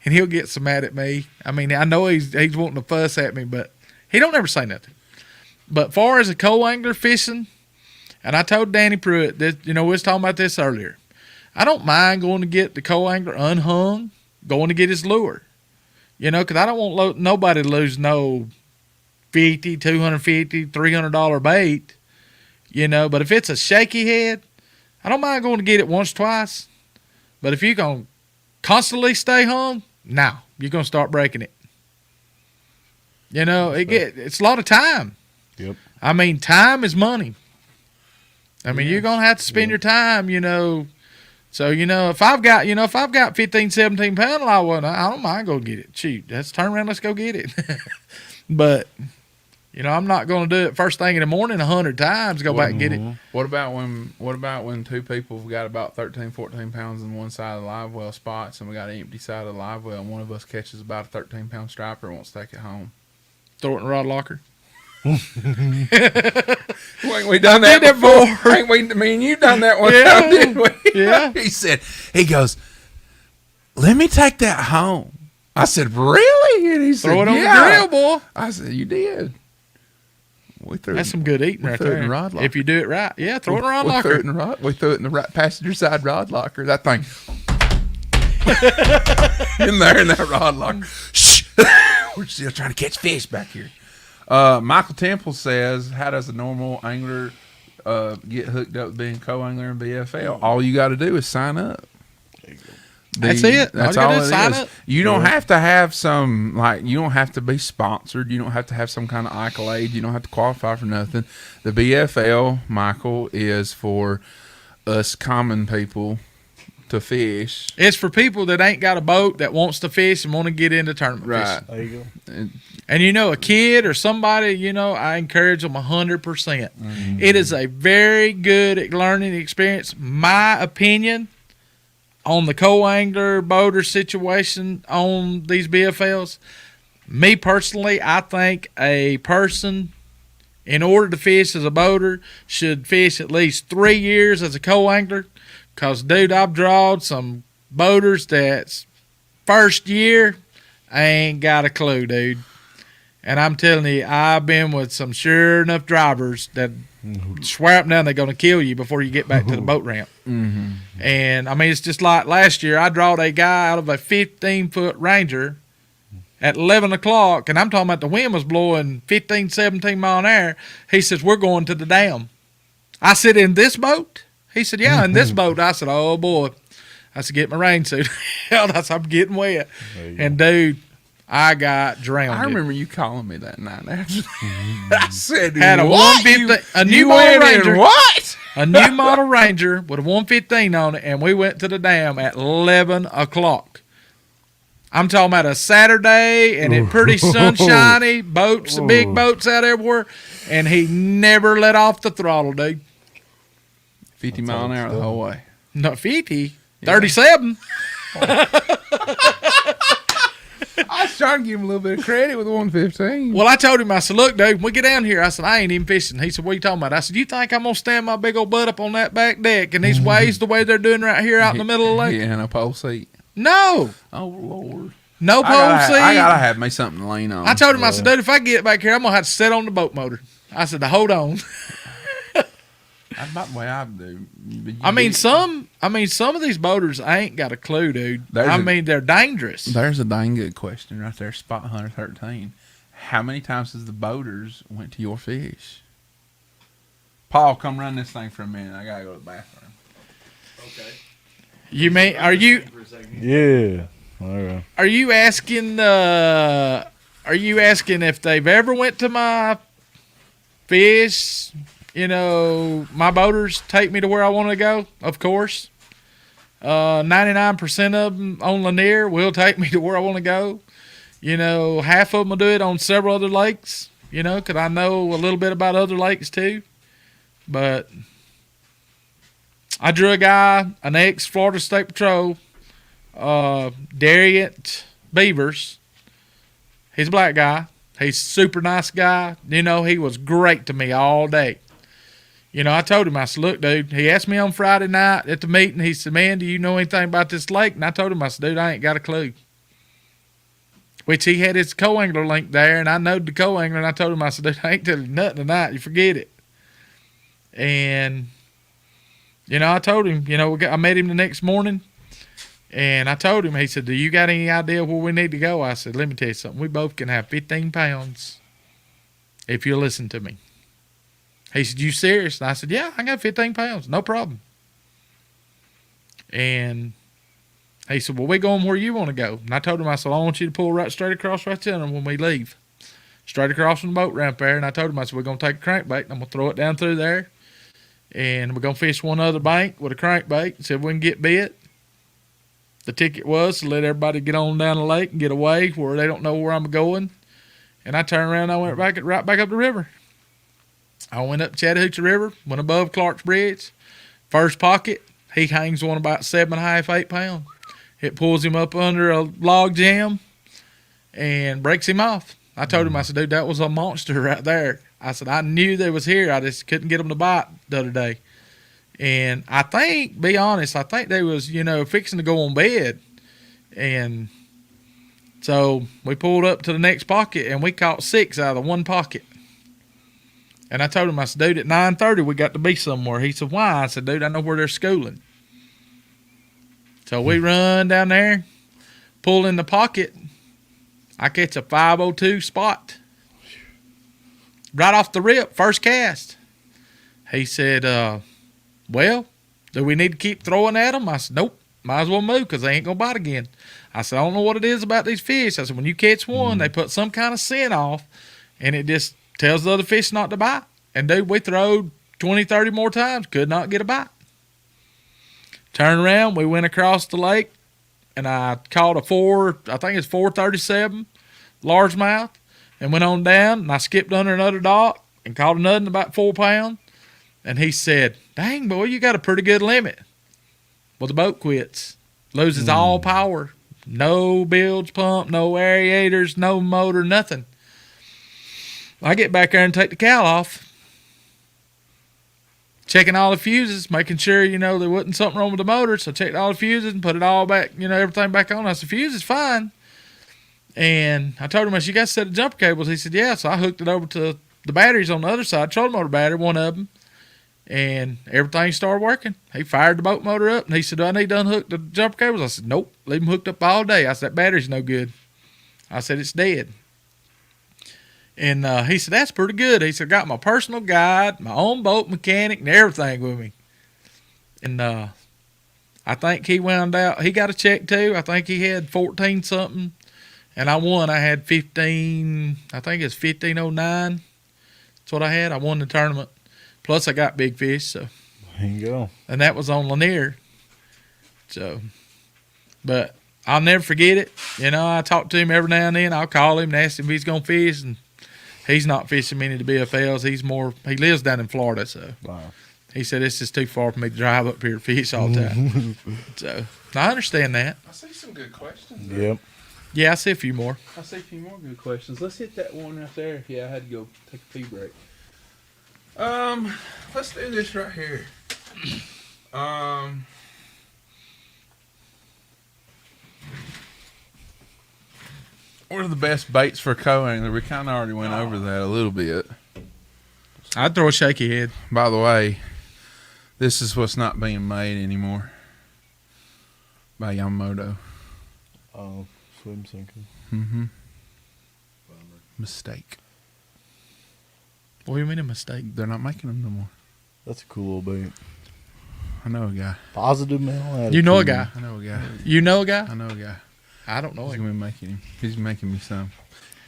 And he'll get so mad at me. I mean, I know he's wanting to fuss at me, but he don't ever say nothing. But far as a co-angler fishing, and I told Danny Pruitt that, we was talking about this earlier. I don't mind going to get the co-angler unhung, going to get his lure. Because I don't want nobody to lose no $50, $250, $300 bait. But if it's a shaky head, I don't mind going to get it once, twice. But if you're going to constantly stay hung, now you're going to start breaking it. It's a lot of time. Yep. I mean, time is money. I mean, you're going to have to spend your time, So, if I've got 15, 17 pound live, I don't mind going to get it. Shoot, let's turn around, let's go get it. But, I'm not going to do it first thing in the morning 100 times, go back and get it. What about when two people have got about 13, 14 pounds on one side of the live well spots, and we got an empty side of the live well, and one of us catches about a 13-pound striper and wants to take it home? Throw it in the rod locker. Ain't we done that before? Ain't we? Me and you done that one time, didn't we? Yeah. He goes, let me take that home. I said, really? And he said, Throw it on the yeah. grill, boy. I said, you did. That's some good eating right threw it in there. the rod locker. If you do it right. Yeah, throw it in the rod We locker. we threw it in the passenger side rod locker. That thing. In there in that rod locker. Shh. We're still trying to catch fish back here. Michael Temple says, how does a normal angler get hooked up with being co-angler in BFL? All you got to do is sign up. That's it. That's all all you it gotta do is is. sign up. You don't have to have you don't have to be sponsored. You don't have to have some kind of accolade. You don't have to qualify for nothing. The BFL, Michael, is for us common people to fish. It's for people that ain't got a boat that wants to fish and want to get into tournament fishing. There you go. And a kid or somebody, I encourage them 100%. Mm-hmm. It is a very good learning experience. My opinion on the co-angler boater situation on these BFLs, me personally, I think a person, in order to fish as a boater, should fish at least 3 years as a co-angler. Because, dude, I've drawed some boaters that's first year, I ain't got a clue, dude. And I'm telling you, I've been with some sure enough drivers that swear up and down they're going to kill you before you get back to the boat ramp. Mm-hmm. And, I mean, it's just like last year, I drawed a guy out of a 15-foot Ranger at 11 o'clock, and I'm talking about the wind was blowing 15, 17 mile an hour. He says, we're going to the dam. I said, in this boat? He said, yeah, in this boat. I said, oh, boy. I said, get my rain suit. I said, I'm getting wet. And, dude, I got drowned. I remember you calling me that night. I said, had a what? 150, a new You model went in Ranger. what? A new model Ranger with a 115 on it, and we went to the dam at 11 o'clock. I'm talking about a Saturday, and it pretty sunshiny, boats, big boats out everywhere, and he never let off the throttle, dude. 50 mile an hour the whole way. Not 50, 37. I was trying to give him a little bit of credit with the 115. Well, I told him, I said, look, dude, when we get down here, I said, I ain't even fishing. He said, what are you talking about? I said, you think I'm going to stand my big old butt up on that back deck and these waves the way they're doing right here out in the middle of the lake? Yeah, in a pole seat. No. Oh Lord. No pole I seat. gotta have me something to lean on. I told him, I said, dude, if I get back here, I'm going to have to sit on the boat motor. I said, hold on. That's about the way I do. Some of these boaters ain't got a clue, dude. They're dangerous. There's a dang good question right there, Spot Hunter 13. How many times has the boaters went to your fish? Paul, come run this thing for a minute. I gotta go to the bathroom. Okay. You mean, are you Yeah. Okay. Are you asking if they've ever went to my fish? You know, my boaters take me to where I want to go, of course. 99% of them on Lanier will take me to where I want to go. You know, half of them will do it on several other lakes, you know, because I know a little bit about other lakes too. But I drew a guy, an ex-Florida State Patrol, Dariant Beavers. He's a black guy. He's a super nice guy. You know, he was great to me all day. You know, I told him, I said, look, dude, he asked me on Friday night at the meeting, he said, man, do you know anything about this lake? And I told him, I said, dude, I ain't got a clue. Which he had his co-angler link there, and I knowed the co-angler, and I told him, I said, dude, I ain't telling you nothing tonight. You forget it. And, you know, I told him, you know, I met him the next morning, and I told him, he said, do you got any idea where we need to go? I said, let me tell you something. We both can have 15 pounds if you listen to me. He said, you serious? And I said, yeah, I got 15 pounds. No problem. And he said, well, we going where you want to go. And I told him, I said, I want you to pull right straight across right there when we leave. Straight across from the boat ramp there. And I told him, I said, we're going to take a crankbait. And I'm going to throw it down through there. And we're going to fish one other bank with a crankbait. And see if we can get bit. The ticket was to let everybody get on down the lake and get away where they don't know where I'm going. And I turned around and I went right back up the river. I went up Chattahoochee River, went above Clark's Bridge. First pocket, he hangs one about 7.5, 8 pounds. It pulls him up under a log jam and breaks him off. I told him, I said, dude, that was a monster right there. I said, I knew they was here. I just couldn't get them to bite the other day. And I think, be honest, I think they was, you know, fixing to go on bed. And so we pulled up to the next pocket and we caught 6 out of the one pocket. And I told him, I said, dude, at 9:30 we got to be somewhere. He said, why? I said, dude, I know where they're schooling. So we run down there, pull in the pocket. I catch a 502 spot. Right off the rip, first cast. He said, well, do we need to keep throwing at them? I said, nope, might as well move because they ain't going to bite again. I said, I don't know what it is about these fish. I said, when you catch one, they put some kind of scent off, and it just tells the other fish not to bite. And, dude, we throwed 20, 30 more times, could not get a bite. Turned around, we went across the lake, and I caught a 437 largemouth, and went on down, and I skipped under another dock and caught another about 4 pounds. And he said, dang, boy, you got a pretty good limit. Well, the boat quits. Loses all power. No bilge pump, no aerators, no motor, nothing. I get back there and take the cowl off. Checking all the fuses, making sure, you know, there wasn't something wrong with the motor. So I checked all the fuses and put it all back, you know, everything back on. I said, fuse is fine. And I told him, I said, you got a set of jumper cables? He said, yeah. So I hooked it over to the batteries on the other side, trolling motor battery, one of them. And everything started working. He fired the boat motor up, and he said, do I need to unhook the jumper cables? I said, nope, leave them hooked up all day. I said, that battery's no good. I said, it's dead. And he said, that's pretty good. He said, I got my personal guide, my own boat mechanic, and everything with me. And I think he wound out. He got a check, too. I think he had 14-something. And I won. I had 15, I think it's 1509. That's what I had. I won the tournament. Plus, I got big fish. So There you go. And that was on Lanier. So, but I'll never forget it. You know, I talk to him every now and then. I'll call him and ask him if he's going to fish. And he's not fishing many of the BFLs. He lives down in Florida. So Wow. he said, it's just too far for me to drive up here to fish all the time. So I understand that. I see some good questions. Yep. Yeah, I see a few more. I see a few more good questions. Let's hit that one right there. Yeah, I had to go take a pee break. Let's do this right here. What are the best baits for co-angler? We kind of already went over that a little bit. I'd throw a shaky head. By the way, this is what's not being made anymore by Yamamoto. Oh, swim sinker. Mm-hmm. Mistake. What do you mean a mistake? They're not making them no more. That's a cool little bait. I know a guy. Positive mental attitude. You know a guy. I know a guy. You know a guy? I know a guy. I don't know He's him. gonna be making him. He's making me some.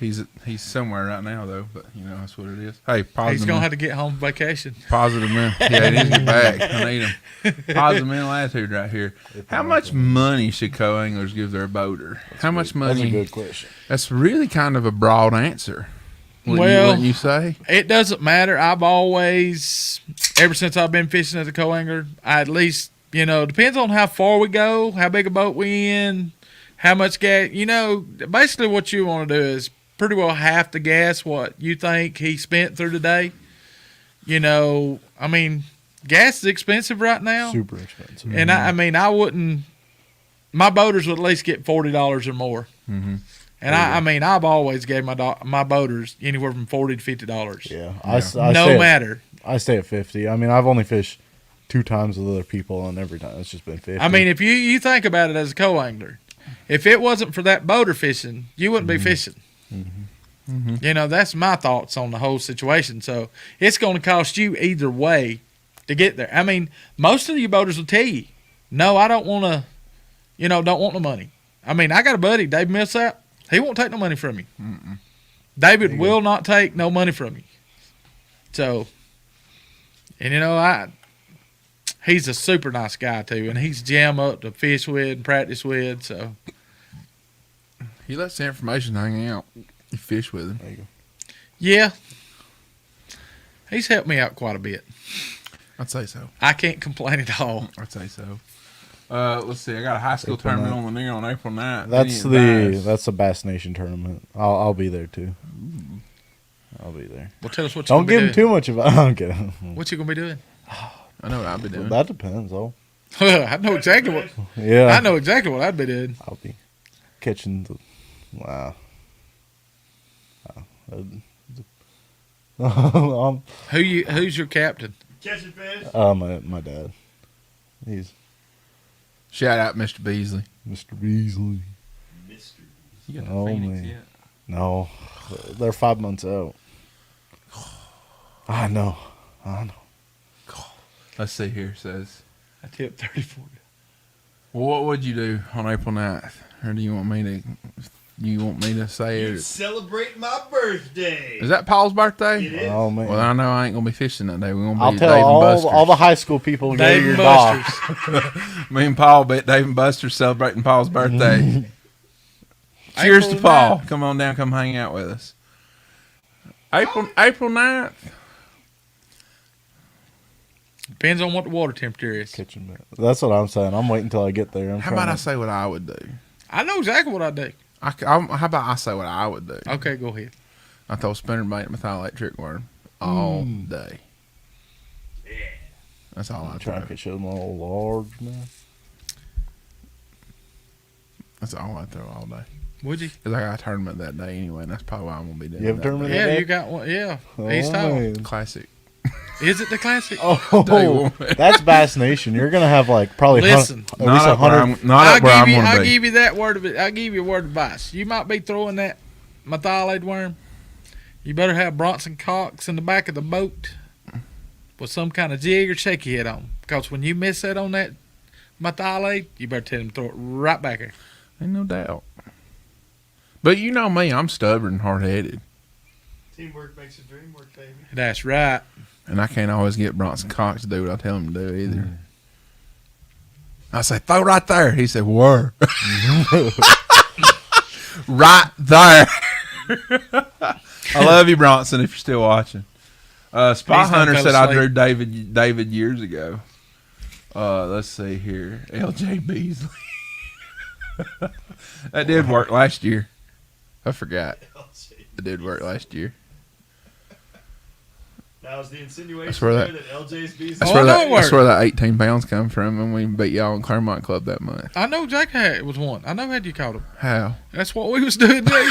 He's somewhere right now though, but you know that's what it is. Hey, positive. He's gonna have to get home vacation. Positive man. Yeah, he needs to get back. I need him. Positive mental attitude right here. How much money should co-anglers give their boater? How much money? That's a good question. That's really kind of a broad answer. Well, wouldn't you say? It doesn't matter. I've always, ever since I've been fishing as a co-angler, I at least, depends on how far we go, how big a boat we in, how much gas. Basically what you want to do is pretty well half the gas what you think he spent through the day. Gas is expensive right now. Super expensive. And I wouldn't, my boaters would at least get $40 or more. Mm-hmm. And I've always gave my boaters anywhere from $40 to $50. Yeah. No matter. I stay at 50. I've only fished 2 times with other people, and every time it's just been 50. If you think about it as a co-angler, if it wasn't for that boater fishing, you wouldn't be fishing. Mm-hmm. That's my thoughts on the whole situation. So it's going to cost you either way to get there. Most of you boaters will tell you, no, I don't want to, don't want no money. I got a buddy, Dave Millsap. He won't take no money from you. Mm-mm. David will not take no money from you. So, and he's a super nice guy too, and he's jam up to fish with and practice with. So He lets the information hang out. You fish with him. There you go. yeah, he's helped me out quite a bit. I'd say so. I can't complain at all. I'd say so. Let's see. I got a high school April tournament 9th. on Lanier on April 9th. That's the Bass Nation tournament. I'll be there too. I'll be there. Well, tell us what you're Don't gonna give be him doing. too much about. I'm kidding. What you gonna be doing? I know what I'll be doing. That depends, though. I know exactly what. Yeah. I know exactly what I'd be doing. I'll be catching the. Wow. Who's your captain? Catching fish. My dad. He's Shout out Mr. Beasley. Mr. Beasley. Mystery. You got the Oh, Phoenix man. yet? No, they're 5 months out. I know. Let's see here. It says, I tipped 34. well, what would you do on April 9th? Or do you want me to say You it? celebrate my birthday. Is that Paul's birthday? It is. Oh man. Well, I know I ain't going to be fishing that day. We're going to I'll be tell Dave and Buster's. all the high school people to go to Dave your and dock. Buster's. Me and Paul bet Dave and Buster's celebrating Paul's birthday. Cheers to April Paul. 9th. Come on down. Come hang out with us. April 9th. Depends on what the water temperature is. Kitchen mat. That's what I'm saying. I'm waiting until I get there. How about I say what I would do? I know exactly what I do. How about I say what I would do? Okay, go ahead. I told spinnerbait and methylate trick worm all day. Yeah. That's all I I'm try. trying to catch them all large man. That's all I throw all day. Would you? Because I got a tournament that day anyway, and that's probably why I'm gonna be doing. You have a that tournament day. Yeah, that day? you got one. Yeah, Oh, East Hall. man. Classic. Is it the classic? Tell you Oh, what. that's Bass Nation. You're gonna have like probably Listen, at least 100. Not up where I'm I'll gonna be. give you that word of it. I'll give you a word of advice. You might be throwing that methylate worm. You better have Bronson cocks in the back of the boat with some kind of jig or shaky head on. Because when you miss that on that methylate, you better tell them to throw it right back there. Ain't no doubt. But you know me, I'm stubborn and hard-headed, Teamwork makes the dream work, baby. That's right. and I can't always get Bronson Cox to do what I tell him to do either. I say, throw right there. He said, where? Right there. I love you, Bronson, if you're still watching. Spot He's done Hunter fell said I asleep. drew David years ago. Let's see here. LJ Beasley. That did work last year. I forgot. It did work last year. That was the insinuation That's where there that LJ's bees. That's Oh, where I know that. it That's worked. where that 18 pounds come from, and we beat y'all in Claremont Club that month. I know Jack had was one. I know had you caught him. How? That's what we was doing. That's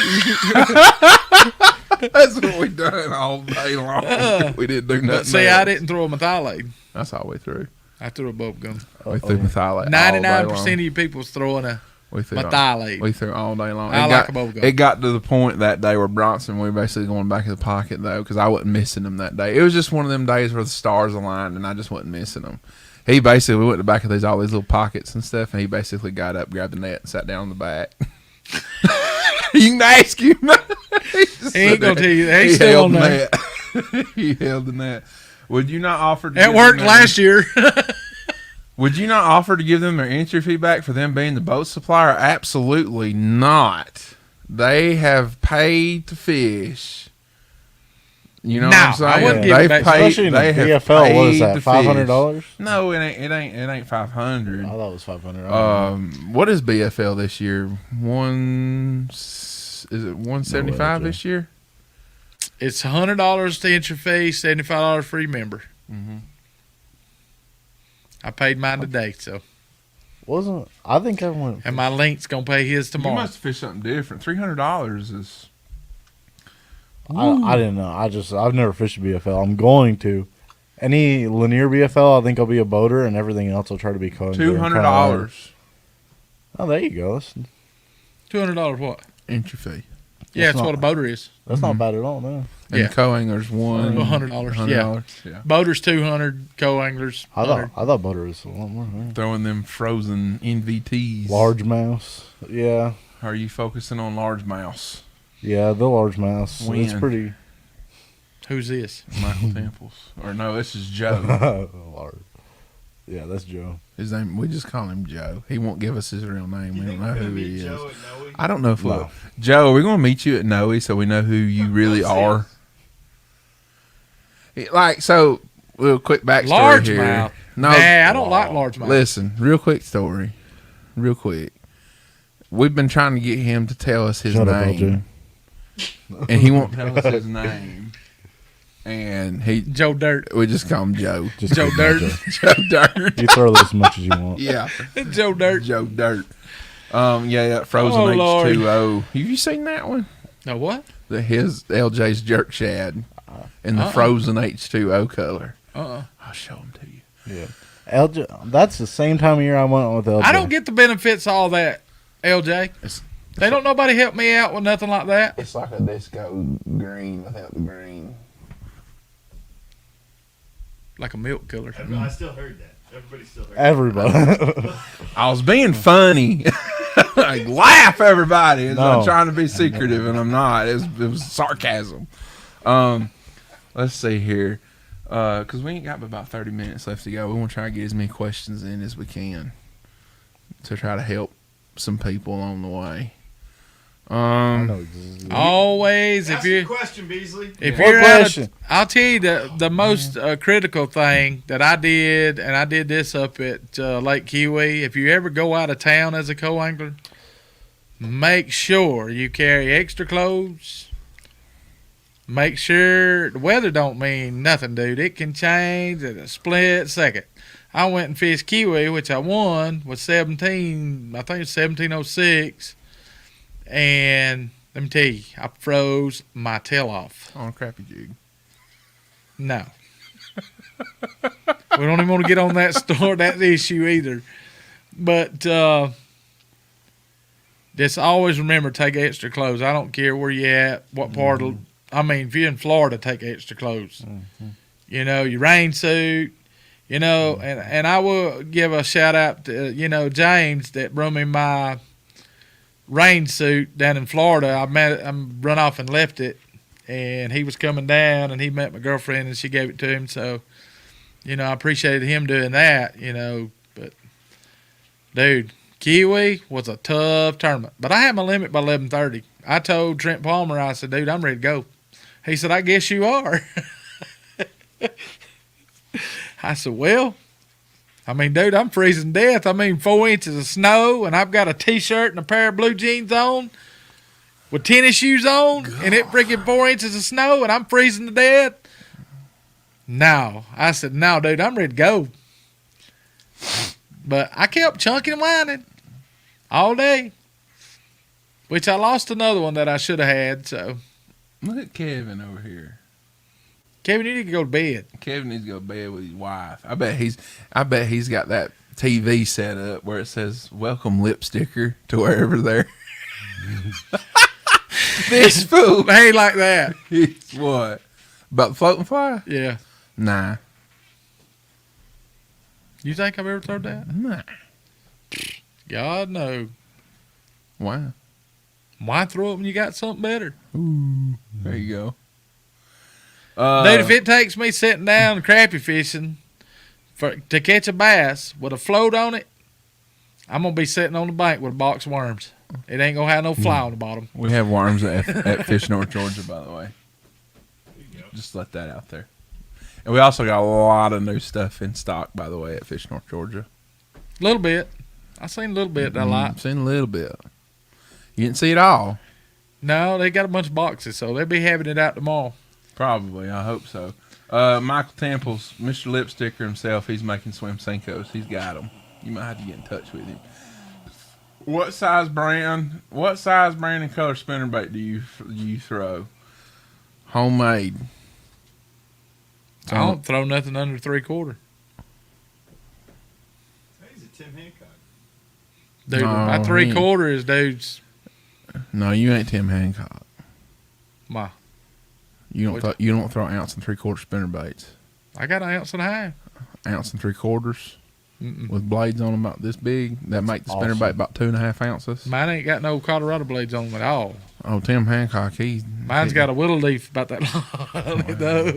what we done all day long. We didn't do nothing. But see, I else. didn't throw a methylate. That's all we threw. I threw a bubble gum. We threw methylate. 99% of you people was throwing a We threw methylate. We threw all day long. I like a bubble gum. It got to the point that day where Bronson, we were basically going back in the pocket, though, because I wasn't missing them that day. It was just one of them days where the stars aligned, and I just wasn't missing them. He basically, we went to the back of all these little pockets and stuff, and he basically got up, grabbed the net, and sat down on the back. You can ask him. He ain't going to tell you that. He's still held on the there. net. He held the net. Would you not offer to It give worked them last year. Would you not offer to give them their entry fee back for them being the boat supplier? Absolutely not. They have paid to fish. You know No, what I'm saying? I wouldn't give it back. Especially in the They have BFL, what is paid that? to $500? fish. No, it ain't 500. I thought it was $500. What is BFL this year? Is it 175 No way, this year? It's $100 to entry fee, $75 free member. Mm-hmm. I paid mine today, so Wasn't I think I went. and my link's gonna pay his You tomorrow. must have fished something different. $300 is. I didn't know. I've never fished a BFL. I'm going to. Any linear BFL, I think I'll be a boater, and everything else I'll try to be Cohen. $200 Oh, there you go. $200 what? entry fee. Yeah, That's that's what not- a boater is. That's not bad at all, man. And Yeah. the co-angler's $100, $100. Yeah. Boaters 200, co-anglers I 100. thought boater was a lot more. Man. Throwing them frozen NVTs. Large mouse. Yeah. Are you focusing on large mouse? Yeah, the large mouse. It's When? pretty. Who's this? Michael Temples. Or no, this is Joe. Large. Yeah, that's Joe. His name, we just call him Joe. He won't give us his real name. You We think don't know we're gonna who meet he is. Joe at Noe? I don't know if we'll. No. Joe, we're going to meet you at Noe so we know who you really are. Like, so, real quick backstory here. Largemouth. No, Nah, I don't like largemouth. listen, real quick story. Real quick. We've been trying to get him to tell us his Shut up, name. LJ. And he won't tell us his name. And Joe Dirt. we just call him Joe. Just Joe kidding, Dirt. Joe Dirt. You throw this as much as you want. Yeah. Joe Dirt. Joe Dirt. Yeah, Frozen Oh, Lord. H2O. Have you seen that one? No, what? His LJ's jerk shad in the Frozen H2O color. Uh-uh. I'll show them to you. Yeah. LJ, that's the same time of year I went with LJ. I don't get the benefits of all that, LJ. It's- They don't nobody help me out with nothing like that. It's like a disco green without the green. Like a milk killer. I still heard that. Everybody still heard Everybody. I was being funny. Like, laugh, everybody. I'm No. trying to be secretive, and I'm not. It was sarcasm. Let's see here. Because we ain't got but about 30 minutes left to go. We want to try to get as many questions in as we can to try to help some people along the way. I know exactly. Always, Ask if you the question, Beasley. if What you're out question? I'll tell you the most critical thing that I did, and I did this up at Lake Kiwi. If you ever go out of town as a co-angler, make sure you carry extra clothes. Make sure the weather don't mean nothing, dude. It can change in a split second. I went and fished Kiwi, which I won with 17. I think it's 1706. And let me tell you, I froze my tail off. On a crappy jig. No. We don't even want to get on that that issue either. But just always remember, take extra clothes. I don't care where you at, what part of, I mean, if you're in Florida, take extra clothes. You know, your rain suit, you know, and I will give a shout out to, James that brought me my rain suit down in Florida. I run off and left it, and he was coming down, and he met my girlfriend, and she gave it to him. So, I appreciated him doing that, but dude, Kiwi was a tough tournament, but I had my limit by 11:30. I told Trent Palmer, I said, dude, I'm ready to go. He said, I guess you are. I said, well, I mean, dude, I'm freezing to death. I mean, 4 inches of snow, and I've got a T-shirt and a pair of blue jeans on with tennis shoes on, and it freaking 4 inches of snow, and I'm freezing to death. No. I said, no, dude, I'm ready to go. But I kept chunking and whining all day, which I lost another one that I should have had. So, Look at Kevin over here. Kevin, you need to go to bed. Kevin needs to go to bed with his wife. I bet he's got that TV set up where it says "Welcome lip sticker" to wherever they're. This fool. They ain't like that. He's what? About the floating fly? Yeah. Nah. You think I've ever told that? Nah. God, no. Why? Why throw it when you got something better? Ooh. There you go. Dude, if it takes me sitting down crappie fishing to catch a bass with a float on it, I'm going to be sitting on the bank with a box of worms. It ain't going to have no fly on the bottom. We have worms at Fish North, Georgia, by the way. Just let that out there. And we also got a lot of new stuff in stock, by the way, at Fish North, Georgia. A little bit. I seen a little bit that I like. Seen a little bit. You didn't see it all? No, they got a bunch of boxes, so they'll be having it out tomorrow. Probably. I hope so. Michael Temple's, Mr. Lipsticker himself, he's making swim Senkos. He's got them. You might have to get in touch with him. What size brand and color spinnerbait do you throw? Homemade. I don't throw nothing under 3/4. He's a Tim Hancock. Dude, No, my he 3/4 is dudes. No, you ain't Tim Hancock. My, You don't throw ounce and 3/4 spinnerbaits. I got an ounce and a half. Ounce and 3/4 Mm-mm. with blades on them about this big. That make the Awesome. spinnerbait about 2.5 ounces. Mine ain't got no Colorado blades on them at all. Oh, Tim Hancock, Mine's got a willow leaf about that long on it, though.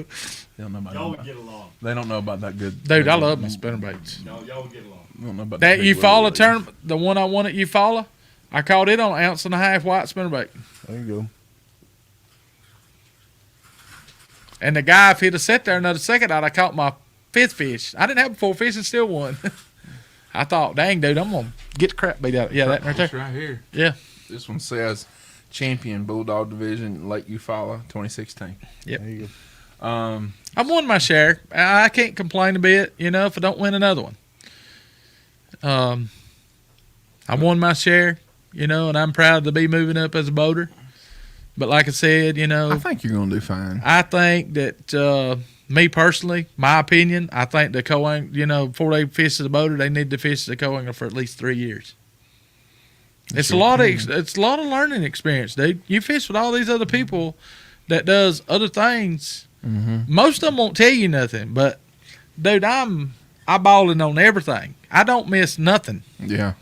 They don't know about Y'all that. would get along. They don't know about that good. Dude, I love my spinnerbaits. Y'all would get along. They don't know about That big you willow follow leaves. tournament, the one I won at you follow, I caught it on an ounce and a half white spinnerbait. There you go. And the guy, if he'd have sat there another second out, I caught my 5th fish. I didn't have 4 fish and still won. I thought, dang, dude, I'm going to get the crap beat out. Yeah, that right This there. right here. Yeah. This one says champion Bulldog Division Lake Eufaula 2016. Yep. There you go. I won my share. I can't complain a bit, if I don't win another one. I won my share, and I'm proud to be moving up as a boater. But like I said, I think you're gonna do fine. I think that me personally, my opinion, I think the Cohen, before they fish as a boater, they need to fish the Cohen for at least 3 years. It's a lot of learning experience, dude. You fish with all these other people that does other things. Mm-hmm. Most of them won't tell you nothing, but dude, I'm eyeballing on everything. I don't miss nothing. Yeah.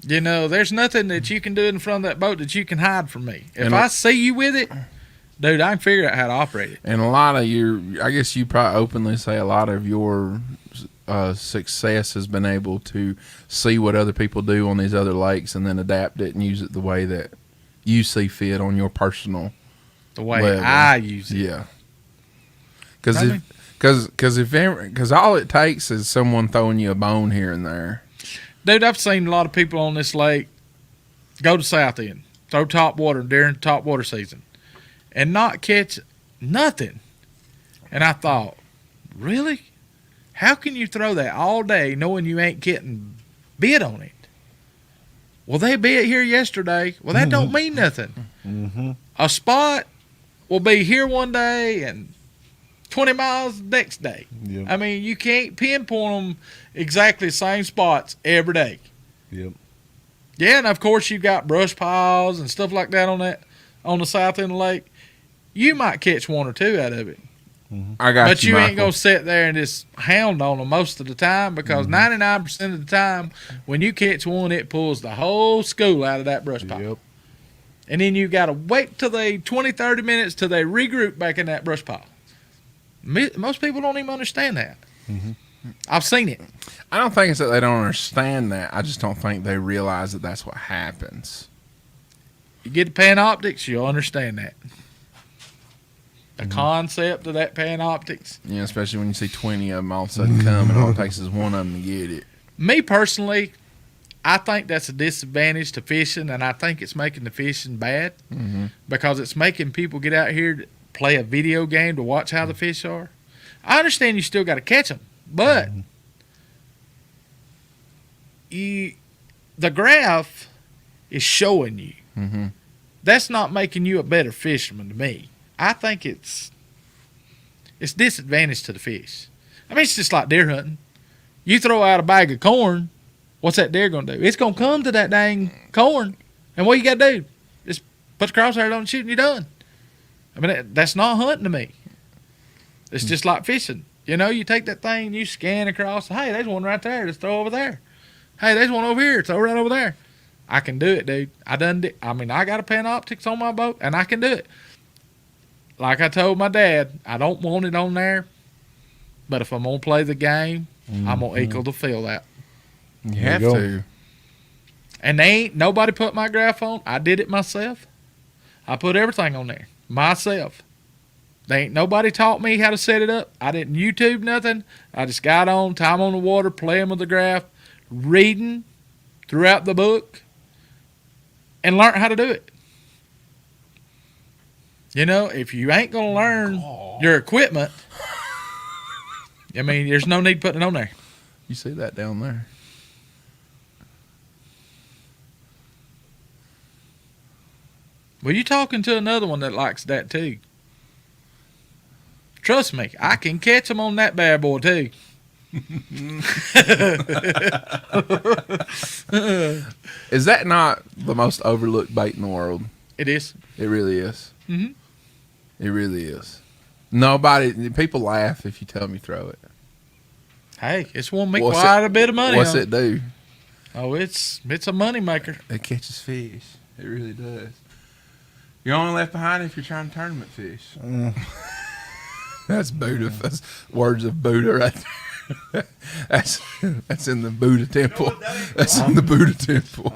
There's nothing that you can do in front of that boat that you can hide from me. If And I see you with it, dude, I can figure out how to operate it. And a lot of I guess you probably openly say a lot of your success has been able to see what other people do on these other lakes and then adapt it and use it the way that you see fit on your personal The way level. I use it. Yeah. Because all it takes is someone throwing you a bone here and there. Dude, I've seen a lot of people on this lake go to South End, throw top water during top water season, and not catch nothing. And I thought, really? How can you throw that all day knowing you ain't getting bit on it? Well, they bit here yesterday. Well, that don't mean nothing. Mm-hmm. A spot will be here one day and 20 miles the next day. Yep. I mean, you can't pinpoint them exactly the same spots every day. Yep. Yeah, and of course you got brush piles and stuff like that on the south end of the lake. You might catch 1 or 2 out of it. I got But you ain't Michael. going to sit there and just hound on them most of the time because 99% of the time when you catch one, it pulls the whole school out of that brush pile. Yep. And then you got to wait till 20, 30 minutes till they regroup back in that brush pile. Most people don't even understand that. Mhm. I've seen it. I don't think it's that they don't understand that. I just don't think they realize that that's what happens. You get the panoptics, you'll understand that. The concept of that panoptics. Yeah, especially when you see 20 of them all of a sudden come and all it takes is one of them to get it. Me personally, I think that's a disadvantage to fishing, and I think it's making the fishing bad because it's making people get out here to play a video game to watch how the fish are. I understand you still got to catch them, but the graph is showing you. Mm-hmm. That's not making you a better fisherman to me. I think it's disadvantage to the fish. I mean, it's just like deer hunting. You throw out a bag of corn, what's that deer going to do? It's going to come to that dang corn. And what you got to do? Just put the crosshair on and shoot and you're done. I mean, that's not hunting to me. It's just like fishing. You know, you take that thing and you scan across. Hey, there's one right there. Just throw over there. Hey, there's one over here. Throw right over there. I can do it, dude. I got a Panoptix on my boat, and I can do it. Like I told my dad, I don't want it on there, but if I'm going to play the game, I'm going to equal the field out. You have to. And they ain't nobody put my graph on. I did it myself. I put everything on there myself. They ain't nobody taught me how to set it up. I didn't YouTube nothing. I just got on, time on the water, playing with the graph, reading throughout the book, and learn how to do it. You know, if you ain't going to learn your equipment, I mean, there's no need putting it on there. You see that down there? Well, you talking to another one that likes that too. Trust me, I can catch them on that bad boy too. Is that not the most overlooked bait in the world? It is. It really is. Mm-hmm. It really is. People laugh if you tell them you throw it. Hey, it's one make quite a bit of money. What's it do? Oh, it's a money maker. It catches fish. It really does. You're only left behind if you're trying to tournament fish. That's Buddha. That's words of Buddha right there. That's in the Buddha temple. That's in the Buddha temple.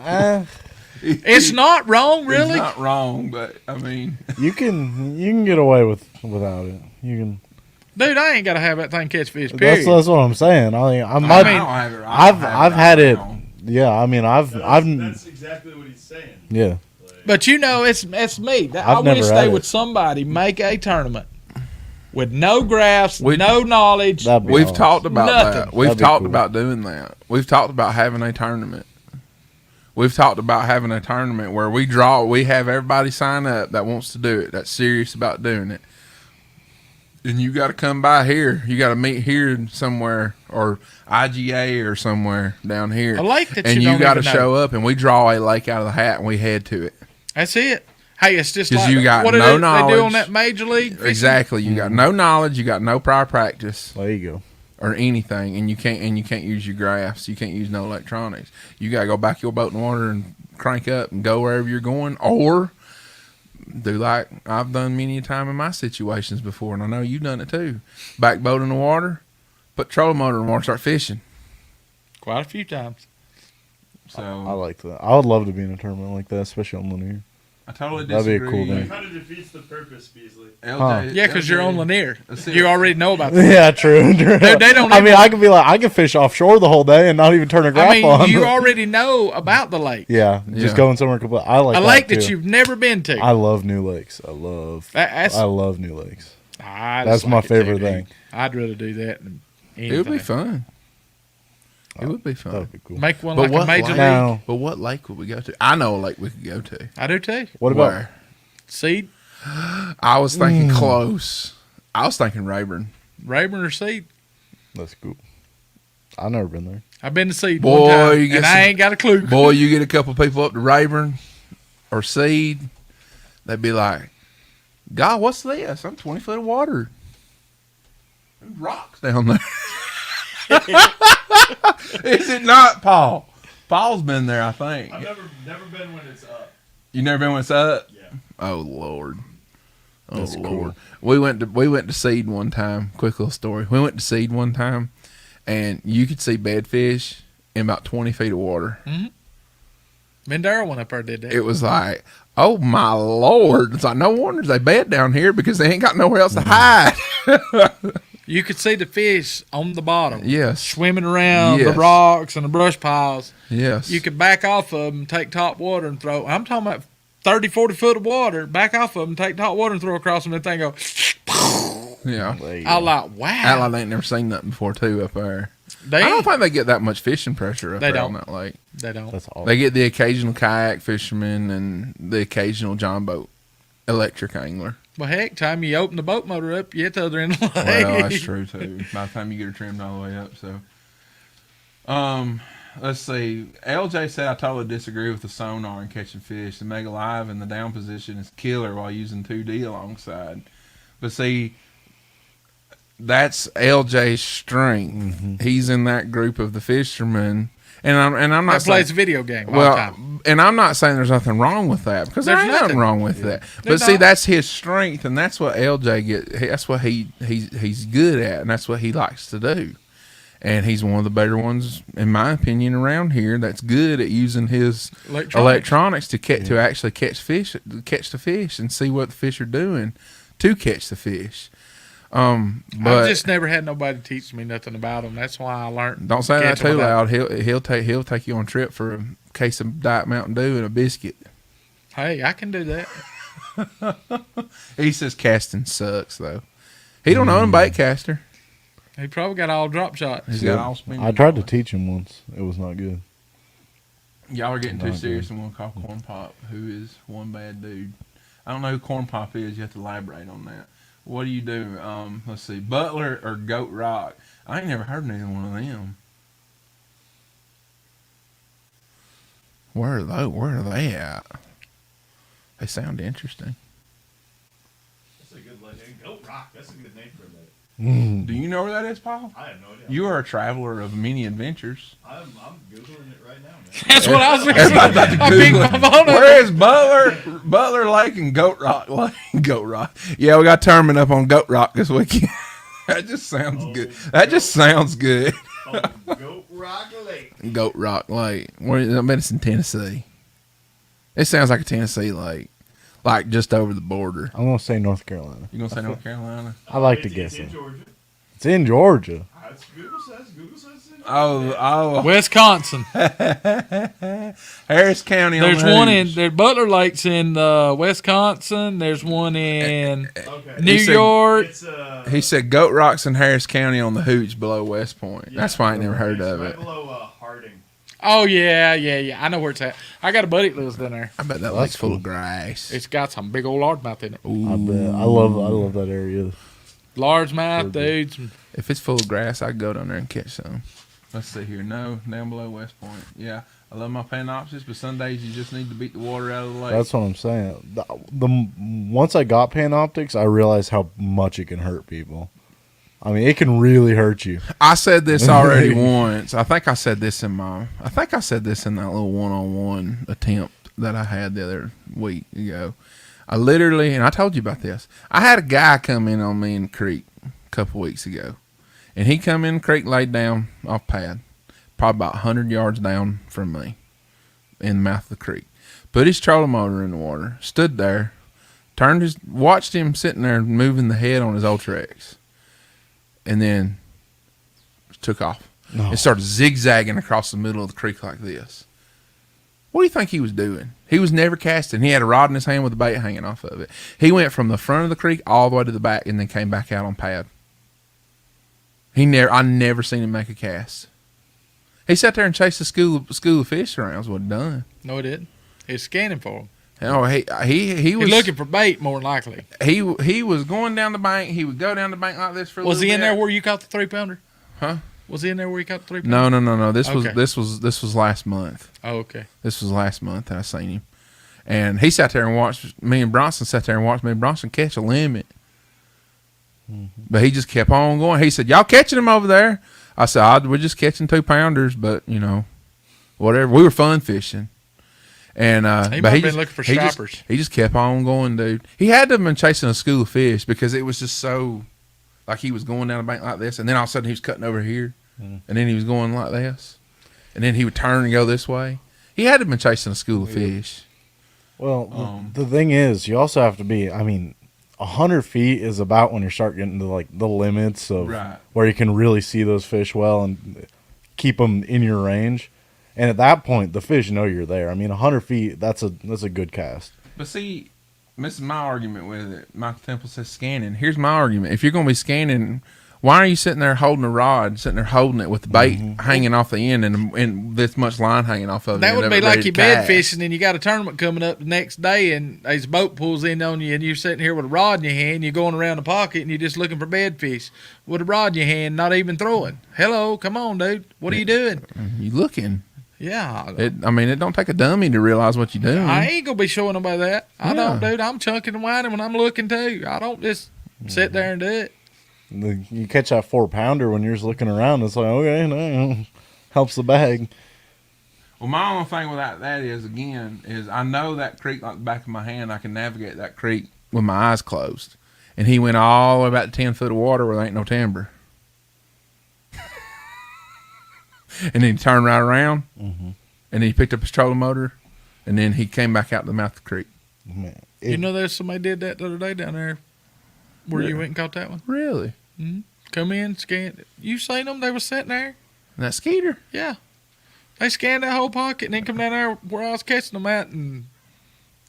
It's not wrong, really. It's not wrong, but I mean, you can get away without it. You can. Dude, I ain't got to have that thing catch fish. Period. That's what I'm saying. I've had it. Yeah, I mean, That's exactly what he's saying. Yeah. But you know, it's me. I wish they would somebody make a tournament with no graphs, no knowledge. We've talked about nothing. that. We've talked about doing that. We've talked about having a tournament. We've talked about having a tournament where we have everybody sign up that wants to do it, that's serious about doing it. And you got to come by here. You got to meet here somewhere, or IGA or somewhere down here. A lake that and you got to know. show up, and we draw a lake out of the hat, and we head to it. That's it. Hey, it's just like you got what no they knowledge. do on that major league fishing. Exactly. You got no knowledge. You got no prior practice. There you go. Or anything, and you can't use your graphs. You can't use no electronics. You gotta go back your boat in the water and crank up and go wherever you're going, or do like I've done many a time in my situations before, and I know you've done it too. Back boat in the water, put trolling motor in the water, start fishing. Quite a few times. So I like that. I would love to be in a tournament like that, especially on Lanier. I totally That'd be a disagree. cool thing. It kind of defeats the purpose, Beasley. Yeah, because you're on Lanier. That's it. You already know about that. Yeah, true. they don't I even- mean, I can fish offshore the whole day and not even turn a graph I mean, on. you already know about the lake. Yeah, just going somewhere complete. I like A lake that too. you've never been to. I love new lakes. I love new lakes. That's my favorite thing. I'd rather do that than anything. It would be fun. It would be fun. That'd be cool. Make one But like a major lake? league. Now, But what lake would we go to? I know a lake we could go to. I do too. what about Where? Seed, I was thinking close. I was thinking Rayburn. Rayburn or Seed. That's cool. I've never been there. I've been to Seed Boy, one time, you get and some- I ain't got a clue. Boy, you get a couple people up to Rayburn or Seed, they'd be like, God, what's this? I'm 20 foot of water. There's rocks down there. Is it not, Paul? Paul's been there, I think. I've never been when it's up. You never been when it's up? Yeah. Oh, Lord. Oh, That's Lord. cool. We went to Seed one time. Quick little story. We went to Seed one time, and you could see bedfish in about 20 feet of water. Mendara went up there did that. It was like, oh my Lord. It's like, no wonder they bed down here because they ain't got nowhere else to hide. You could see the fish on the bottom. Yes. Swimming around Yes. the rocks and the brush piles. Yes. You could back off of them, take top water and throw. I'm talking about 30, 40 foot of water. Back off of them, take top water and throw across them, and that thing go. Yeah. There you I go. like, wow. Act like they ain't never seen nothing before too up there. They I don't ain't. think they get that much fishing pressure up They there on don't. that lake. They don't. That's all. They get the occasional kayak fisherman and the occasional john boat electric angler. Well, heck, time you open the boat motor up, you hit the other end of the lake. Well, that's true too. By the time you get her trimmed all the way up, so. Let's see. LJ said I totally disagree with the sonar and catching fish. The Mega Live in the down position is killer while using 2D alongside. But see, that's LJ's strength. Mm-hmm. He's in that group of the fishermen, and I'm not That plays a saying, video game all the well, time. and I'm not saying there's nothing wrong with that because there There's ain't nothing nothing. wrong with that. But There's see, not. that's his strength, and that's what LJ that's what he's good at, and that's what he likes to do. And he's one of the better ones, in my opinion, around here. That's good at using his electronics to to actually catch the fish, and see what the fish are doing to catch the fish. But I've just never had nobody teach me nothing about them. That's why I learned. don't say that catching too without- loud. He'll take you on a trip for a case of Diet Mountain Dew and a biscuit. Hey, I can do that. He says casting sucks though. He don't own a bait caster. He probably got all drop shots. He's got all spinning. I tried to teach him once. It was not good. Y'all are getting too Not serious good. and want to call Corn Pop, who is one bad dude. I don't know who Corn Pop is. You have to elaborate on that. What do you do? Let's see, Butler or Goat Rock? I ain't never heard of neither one of them. Where are they? Where are they at? They sound interesting. That's a good legend. Goat Rock. That's a good name for a lake. Do you know where that is, Paul? I have no idea. You are a traveler of many adventures. I'm Googling it right now, man. That's what I was going to Everybody about say. to I picked Google my phone up. Where is Butler Lake and Goat Rock Lake? Goat Rock. Yeah, we got a tournament up on Goat Rock this weekend. That just sounds good. That just sounds good. Oh, Goat Rock Lake. Goat Rock Lake. I bet it's in Tennessee. It sounds like a Tennessee lake, like just over the border. I'm gonna say North Carolina. You gonna say North Carolina? I like to It's guess in it. Georgia. It's in Georgia. That's Google says. Google says it's in Georgia. Oh, Wisconsin. Harris County. There's on the one in Hooch. there. Butler Lake's in Wisconsin. There's one in Okay. New He said- York. It's He said Goat Rock's in Harris County on the Hooch below West Point. That's why I ain't never heard it's of right it. below Harding. Oh yeah. I know where it's at. I got a buddy that lives down there. I bet that That's lake's full cool. of grass. It's got some big old largemouth in it. I bet. I love that area. Largemouth, dudes. If it's full of grass, I'd go down there and catch some. Let's see here. No, down below West Point. Yeah, I love my Panopsis, but some days you just need to beat the water out of the lake. That's what I'm saying. Once I got Panoptics, I realized how much it can hurt people. I mean, it can really hurt you. I said this already once. I think I said this in that little one-on-one attempt that I had the other week ago. I literally, and I told you about this. I had a guy come in on me in the creek a couple weeks ago, and he come in the creek, laid down off pad, probably about 100 yards down from me, in the mouth of the creek. Put his trolling motor in the water, stood there, watched him sitting there moving the head on his Ultra-X, and then took off. No. And started zigzagging across the middle of the creek like this. What do you think he was doing? He was never casting. He had a rod in his hand with a bait hanging off of it. He went from the front of the creek all the way to the back and then came back out on pad. I never seen him make a cast. He sat there and chased a school of fish around. Is what he done. No, it didn't. He's scanning for them. Oh, he He's was looking for bait, more than likely. he was going down the bank. He would go down the bank like this for a Was little he in bit. there where you caught the 3-pounder? Huh? Was he in there where you caught the 3-pounder? No. This Okay. was last month. Oh, okay. This was last month that I seen him. And he sat there and watched me and Bronson catch a limit. But he just kept on going. He said, "Y'all catching him over there?" I said, "We're just catching 2-pounders, but whatever. We were fun fishing." And He but might have been just- looking for he just- strappers. He just kept on going, dude. He had to have been chasing a school of fish because it was just so, like he was going down the bank like this, and then all of a sudden he was cutting over here, and then he was going like this, and then he would turn and go this way. He had to have been chasing a school of fish. Well, the thing is, you also have to be. I mean, 100 feet is about when you start getting to like the limits of Right. where you can really see those fish well and keep them in your range. And at that point, the fish know you're there. I mean, 100 feet, that's a good cast. But see, this is my argument with it. Michael Temple says scanning. Here's my argument. If you're going to be scanning, why are you sitting there holding a rod, sitting there holding it with the bait hanging off the end and this much line hanging off of it? That would be like you bed bed fishing and you got a tournament coming up the next day and a boat pulls in on you and you're sitting here with a rod in your hand, you're going around the pocket and you're just looking for bed fish with a rod in your hand, not even throwing. Hello, come on, dude. What are you doing? You looking. Yeah. It don't take a dummy to realize what you're doing. I ain't going to be showing nobody that. I don't, Yeah. dude. I'm chunking and whining when I'm looking, too. I don't just sit there and do it. You catch that 4-pounder when you're just looking around. It's like, okay, no, helps the bag. Well, my only thing with that is I know that creek like the back of my hand. I can navigate that creek with my eyes closed. And he went all the way about 10 foot of water where there ain't no timber. And then he turned right around. Mm-hmm. And then he picked up his trolling motor. And then he came back out the mouth of the creek. Man, You know there's somebody did that the other day down there where you went and caught that one? Really? Come in, scan. You seen them? They were sitting there. And that skeeter? Yeah. They scanned that whole pocket and then come down there where I was catching them at and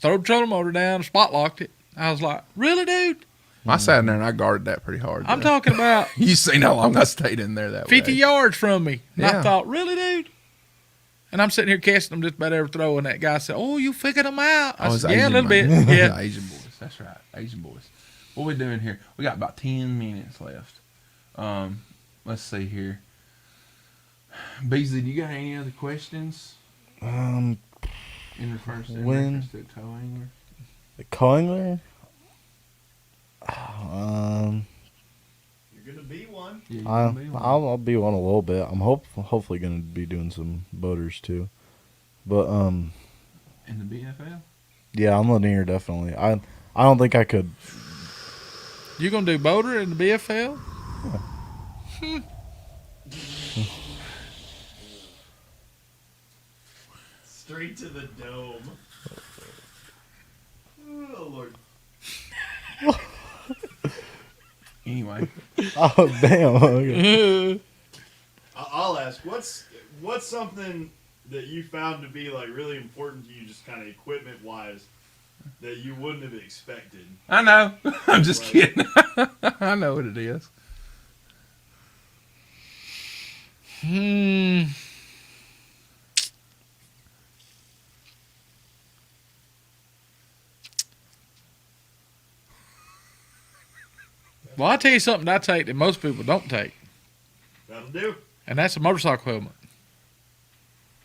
throw the trolling motor down and spot locked it. I was like, really, dude? I sat in there and I guarded that pretty hard. I'm though. talking about You seen how long I stayed in there that 50 way. yards from me. And I Yeah. thought, really, dude? And I'm sitting here catching them just about every throw. And that guy said, oh, you figured them out. I Oh, it's said, yeah, a Asian, little bit. man. Yeah. Asian boys. That's right. Asian boys. What we doing here? We got about 10 minutes left. Let's see here. Beasley, do you got any other questions in reference to co-angler? The co-angler? You're gonna be one. Yeah, you can be one. I'll be one a little bit. I'm hopefully going to be doing some boaters too. But In the BFL? yeah, I'm linear definitely. I don't think I could. You going to do boater in the BFL? Straight to the dome. Oh Lord. Anyway. Oh damn! Okay. I'll ask. What's something that you found to be like really important to you, just kind of equipment wise, that you wouldn't have expected? I know. I'm just Right. kidding. I know what it is. Well, I'll tell you something I take that most people don't take, That'll do. and that's a motorcycle helmet.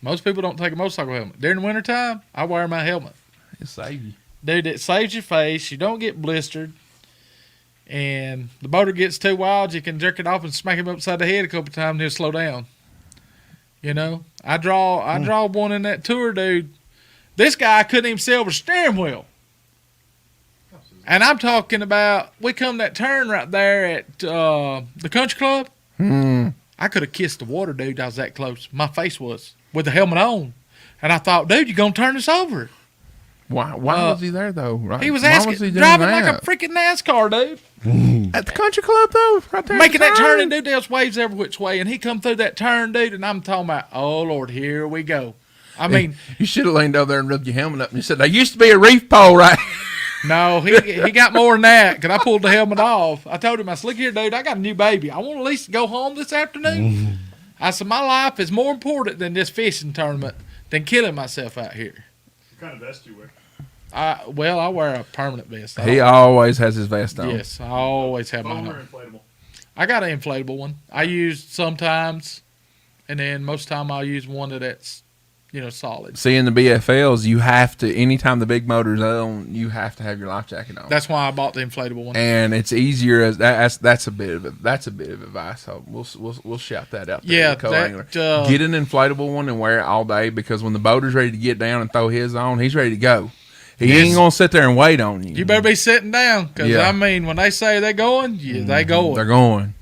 Most people don't take a motorcycle helmet. During the wintertime, I wear my helmet. It saved you. Dude, it saves your face. You don't get blistered. And the boater gets too wild, you can jerk it off and smack him upside the head a couple times and he'll slow down. You know? I draw one in that tour, dude. This guy couldn't even see over the steering wheel. And I'm talking about, we come that turn right there at the country club. I could have kissed the water, dude. I was that close. My face was with the helmet on. And I thought, dude, you're going to turn us over. Why was he there, though? Right? He was Why asking, was he doing driving that? like a freaking NASCAR, dude. At the country club, though? Right there. Making that turn and dude. dude, there's waves every which way. And he come through that turn, dude, and I'm talking about, oh, Lord, here we go. I mean, You should have leaned over there and rubbed your helmet up and you said, there used to be a reef pole, right? no, he got more than that because I pulled the helmet off. I told him, I said, look here, dude, I got a new baby. I want to at least go home this afternoon. I said, my life is more important than this fishing tournament than killing myself out here. What kind of vest you wear? I wear a permanent vest. He always has his vest on. Yes, I always have mine Foam or on. inflatable? I got an inflatable one. I use sometimes, and then most of the time I'll use one that's, solid. See, in the BFLs, you have to, anytime the big motor's on, you have to have your life jacket on. That's why I bought the inflatable one. And it's easier as that's a bit of advice. So we'll shout that out there. Yeah, to the co-angler. that, Get an inflatable one and wear it all day because when the boater's ready to get down and throw his on, he's ready to go. He ain't gonna sit there and wait on you. You better be sitting down because, Yeah. when they say they're going, they going. They're going.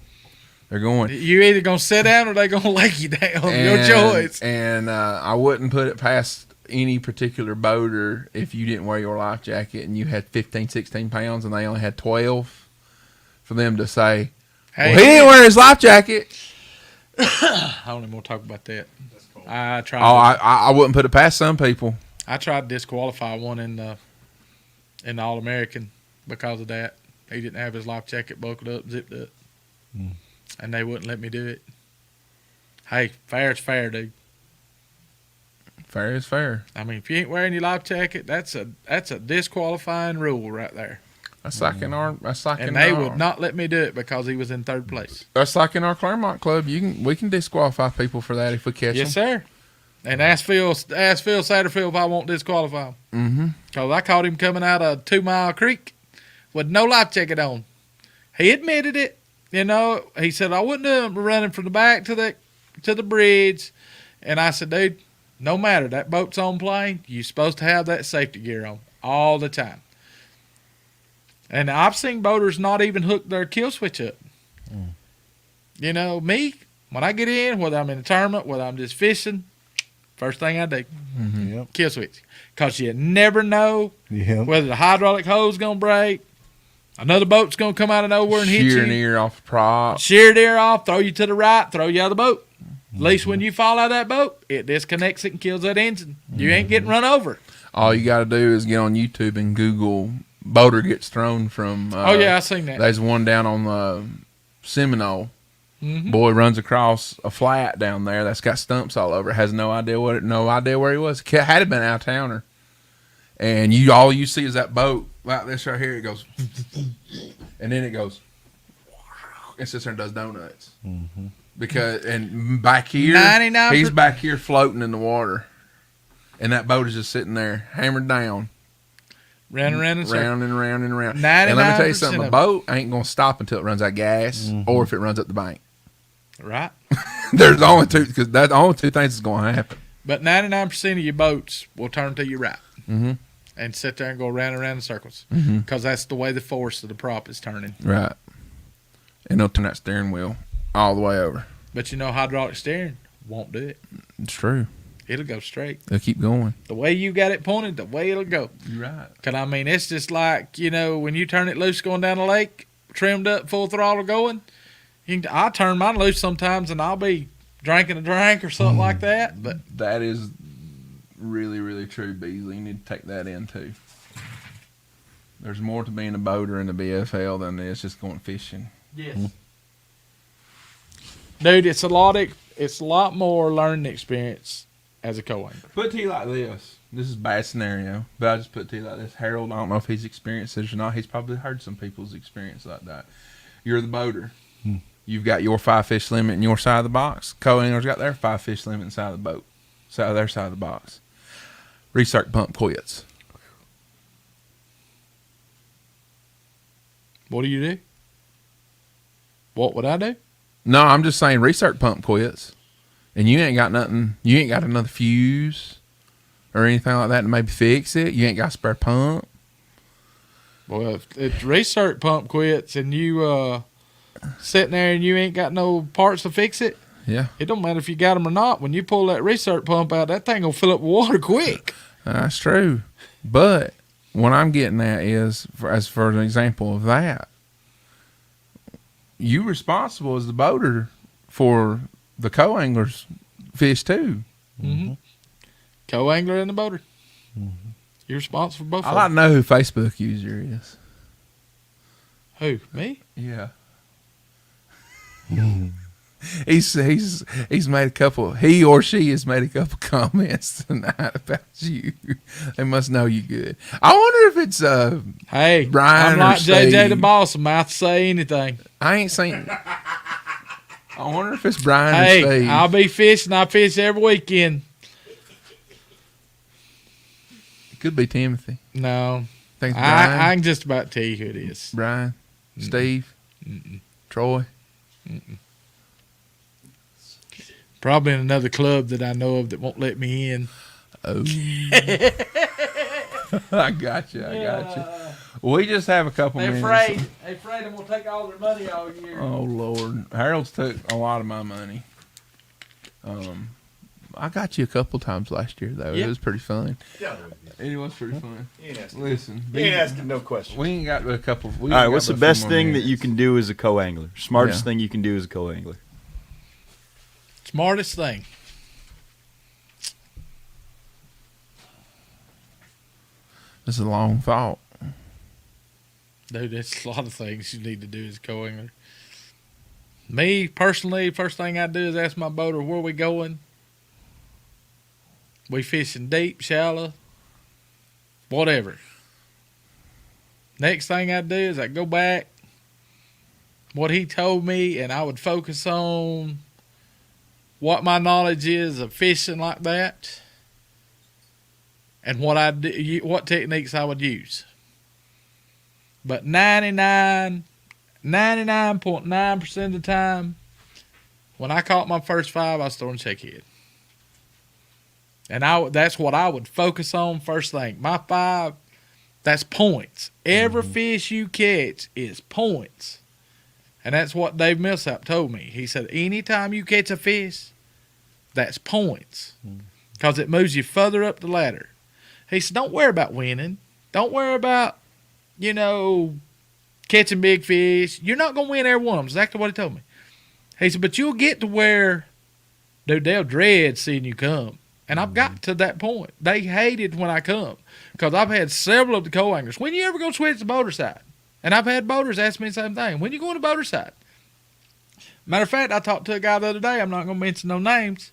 They're going. You either going to sit down or they going to lay you down. Your choice. And I wouldn't put it past any particular boater if you didn't wear your life jacket and you had 15, 16 pounds and they only had 12 for them to say, Hey, well, he didn't wear his life jacket. I don't even want to talk about that. That's cool. I tried. Oh, I wouldn't put it past some people. I tried to disqualify one in the in the All-American because of that. He didn't have his life jacket buckled up, zipped up. And they wouldn't let me do it. Hey, fair is fair, dude. Fair is fair. I mean, if you ain't wearing your life jacket, that's a disqualifying rule right there. That's like in our. And they would not let me do it because he was in third place. That's like in our Claremont club. We can disqualify people for that if we catch Yes, them. sir. And ask Phil Satterfield if I won't disqualify him. Mm-hmm. Because I caught him coming out of 2 Mile Creek with no life jacket on. He admitted it. You know, he said, I wouldn't have running from the back to the bridge. And I said, dude, no matter. That boat's on plane. You're supposed to have that safety gear on all the time. And I've seen boaters not even hook their kill switch up. You know, me, when I get in, whether I'm in a tournament, whether I'm just fishing, first thing I do, Yep. kill switch. Because you never know Yep. whether the hydraulic hose is going to break, another boat's going to come out of nowhere and hit you. Shear an ear off the prop. Shear the ear off, throw you to the right, throw you out of the boat. At least when you fall out of that boat, it disconnects it and kills that engine. You ain't getting run over. All you got to do is get on YouTube and Google boater gets thrown from. Oh, yeah, I seen that. There's one down on Seminole. Mhm. Boy runs across a flat down there that's got stumps all over it. Has no idea where he was. Had it been out of towner, and all you see is that boat like this right here. It goes, and then it goes, and sits there and does donuts. Because and back here, 99%. he's back here floating in the water, and that boat is just sitting there hammered down. Round and round and circle. Round and round and round. 99% And let me tell you something, a of boat ain't going to stop until it runs out of gas or if it runs up the bank. Right? There's only two, because that's the only two things that's going to happen. But 99% of your boats will turn to your right Mm-hmm. and sit there and go round and round in circles Mm-hmm. because that's the way the force of the prop is turning. Right. And they'll turn that steering wheel all the way over. But you know, hydraulic steering won't do it. It's true. It'll go straight. They'll keep going. The way you got it pointed, the way it'll go. You're right. Because, I mean, it's just like, you know, when you turn it loose going down the lake, trimmed up, full throttle going, I turn mine loose sometimes and I'll be drinking a drink or something like that. But That is really, really true, Beasley. You need to take that in, too. There's more to being a boater in the BFL than there is just going fishing. yes. Dude, it's a lot more learning experience as a co-angler. Put it to you like this. This is a bad scenario, but I just put it to you like this. Harold, I don't know if he's experienced this or not. He's probably heard some people's experience like that. You're the boater. You've got your 5 fish limit in your side of the box. Co-angler's got their 5 fish limit inside of the boat, their side of the box. Recirc pump quits. What do you do? What would I do? No, I'm just saying recirc pump quits, and you ain't got nothing. You ain't got another fuse or anything like that to maybe fix it. You ain't got a spare pump. Well, if recirc pump quits and you sitting there and you ain't got no parts to fix it, Yeah, it don't matter if you got them or not. When you pull that recirc pump out, that thing will fill up with water quick. that's true. But what I'm getting at is, as for an example of that, you responsible as the boater for the co-angler's fish too. Mm-hmm. Co-angler and the boater. You're responsible for both I of like them. to know who Facebook user is. Who? Me? Yeah. He's made a couple. He or she has made a couple comments tonight about you. They must know you good. I wonder if it's Hey, Brian I'm or like JJ the Steve. boss. I'm out to say anything. I ain't seen. I wonder if it's Brian or Hey, Steve. I'll be fishing. I fish every weekend. It could be Timothy. No, Think it's Brian. I can just about tell you who it is. Brian, Steve, Troy. Probably in another club that I know of that won't let me in. Oh, I got you. We just have a couple They're minutes. afraid. They're afraid I'm gonna take all their money all year. Oh Lord, Harold's took a lot of my money. I got you a couple times last year though. Yeah. It was pretty fun. Yeah, It was pretty fun. you ain't asking, Listen, you ain't asking no questions. we ain't got but a couple. All right, what's the best thing that you can do as a co-angler? Smartest Yeah. thing you can do as a co-angler? Smartest thing. This is a long thought. Dude, there's a lot of things you need to do as a co-angler. Me, personally, first thing I do is ask my boater, where we going? We fishing deep, shallow, whatever. Next thing I do is I go back, what he told me, and I would focus on what my knowledge is of fishing like that and what techniques I would use. But 99.9% of the time, when I caught my first 5, I was throwing shakehead. And that's what I would focus on first thing. My 5, that's points. Every fish you catch is points. And that's what Dave Millsap told me. He said, anytime you catch a fish, that's points. Because it moves you further up the ladder. He said, don't worry about winning. Don't worry about, catching big fish. You're not going to win every one of them. Exactly what he told me. He said, but you'll get to where, dude, they'll dread seeing you come. And I've got to that point. They hated when I come. Because I've had several of the co-anglers. When you ever go switch the boater side? And I've had boaters ask me the same thing. When you going to boater side? Matter of fact, I talked to a guy the other day. I'm not going to mention no names.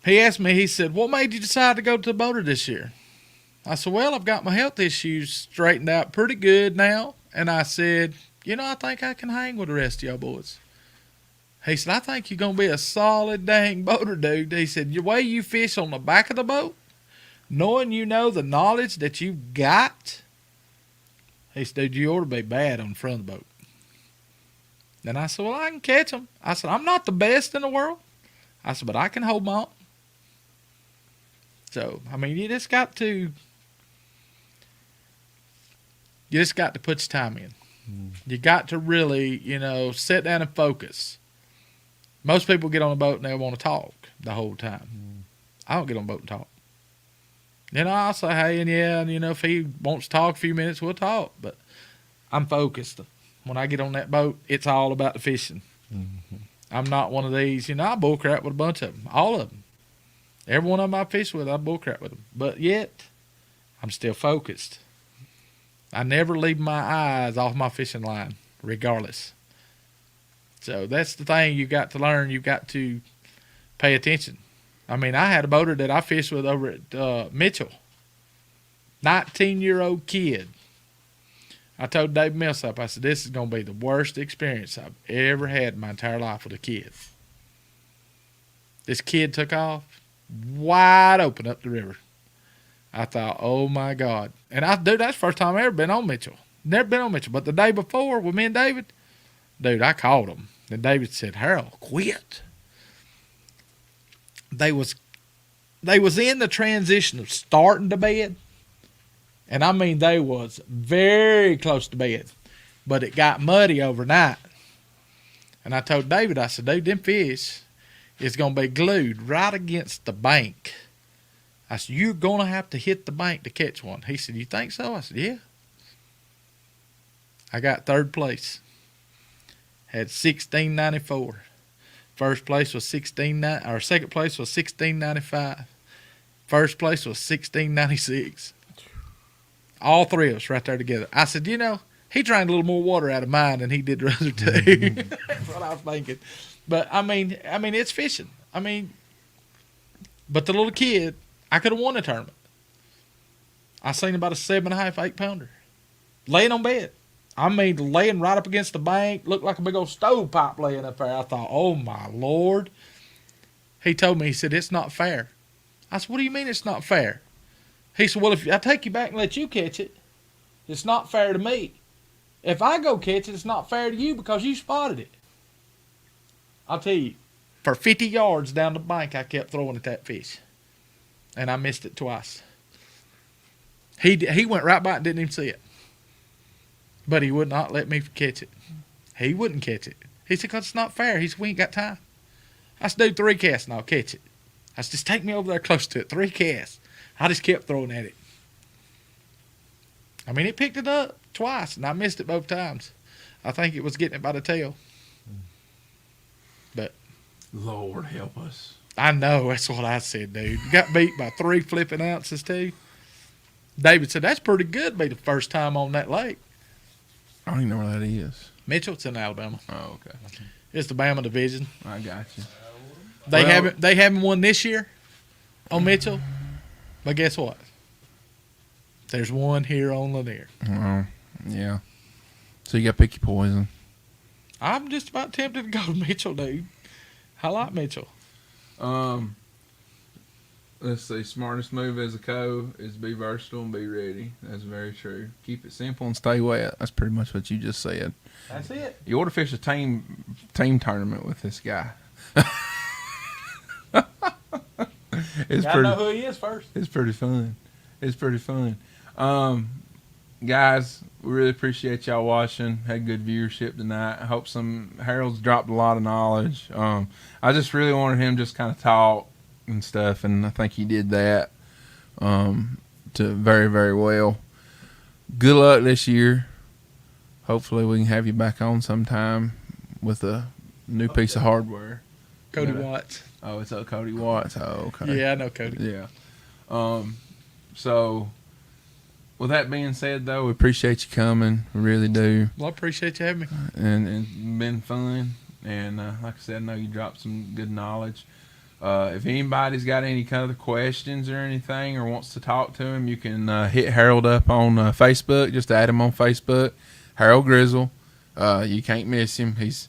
He asked me, he said, what made you decide to go to the boater this year? I said, well, I've got my health issues straightened out pretty good now. And I said, I think I can hang with the rest of y'all boys. He said, I think you're going to be a solid dang boater, dude. He said, the way you fish on the back of the boat, knowing the knowledge that you got, he said, dude, you ought to be bad on the front of the boat. And I said, well, I can catch them. I said, I'm not the best in the world. I said, but I can hold my own. So, you just got to put your time in. You got to really, sit down and focus. Most people get on a boat and they want to talk the whole time. I don't get on a boat and talk. I'll say, hey, and if he wants to talk a few minutes, we'll talk. But I'm focused. When I get on that boat, it's all about the fishing. I'm not one of these, I bullcrap with a bunch of them. All of them. Every one of them I fish with, I bullcrap with them. But yet, I'm still focused. I never leave my eyes off my fishing line, regardless. So that's the thing you got to learn. You got to pay attention. I had a boater that I fished with over at Mitchell. 19-year-old kid. I told Dave Millsap, I said, this is going to be the worst experience I've ever had in my entire life with a kid. This kid took off wide open up the river. I thought, oh, my God. And that's the first time I ever been on Mitchell. Never been on Mitchell. But the day before with me and David, dude, I called him. And David said, Harold, quit. They was in the transition of starting to bed. And they was very close to bed. But it got muddy overnight. And I told David, I said, dude, them fish is going to be glued right against the bank. I said, you're going to have to hit the bank to catch one. He said, you think so? I said, yeah. I got third place. Had $16.94. First place was second place was $16.95. First place was $16.96. All three of us right there together. I said, he drank a little more water out of mine than he did the other two. That's what I was thinking. But it's fishing. But the little kid, I could have won the tournament. I seen about a 7.5, 8 pounder. Laying on bed. Laying right up against the bank. Looked like a big old stovepipe laying up there. I thought, oh my Lord. He told me, he said, it's not fair. I said, what do you mean it's not fair? He said, well, if I take you back and let you catch it, it's not fair to me. If I go catch it, it's not fair to you because you spotted it. I'll tell you, for 50 yards down the bank, I kept throwing at that fish. And I missed it twice. He went right by it and didn't even see it. But he would not let me catch it. He wouldn't catch it. He said, because it's not fair. He said, we ain't got time. I said, do 3 casts and I'll catch it. I said, just take me over there close to it. 3 casts. I just kept throwing at it. It picked it up twice, and I missed it both times. I think it was getting it by the tail. But Lord help us. I know, that's what I said, dude. You got beat by 3 flipping ounces, too. David said, that's pretty good to be the first time on that lake. I don't even know where that is. Mitchell, it's in Alabama. Oh, okay. It's the Bama division. I got you. They haven't won this year on Mitchell, but guess what? There's one here on Lanier. Well, yeah. So you got to pick your poison. I'm just about tempted to go to Mitchell, dude. I like Mitchell. Let's see. Smartest move as a co is be versatile and be ready. That's very true. Keep it simple and stay wet. That's pretty much what you just said. That's it. You ought to fish a team tournament with this guy. It's Gotta know who he is first. It's pretty fun. It's pretty fun. Guys, we really appreciate y'all watching. Had good viewership tonight. I hope Harold's dropped a lot of knowledge. I just really wanted him just kind of talk and stuff, and I think he did that to very, very well. Good luck this year. Hopefully we can have you back on sometime with a new piece of hardware. Cody Watts. Oh, it's Cody Watts. Oh, okay. Yeah, I know Cody. Yeah. So, with that being said, though, we appreciate you coming. We really do. Well, I appreciate you having me. And it's been fun. And like I said, I know you dropped some good knowledge. If anybody's got any kind of questions or anything or wants to talk to him, you can hit Harold up on Facebook. Just add him on Facebook. Harold Grizzle. You can't miss him. He's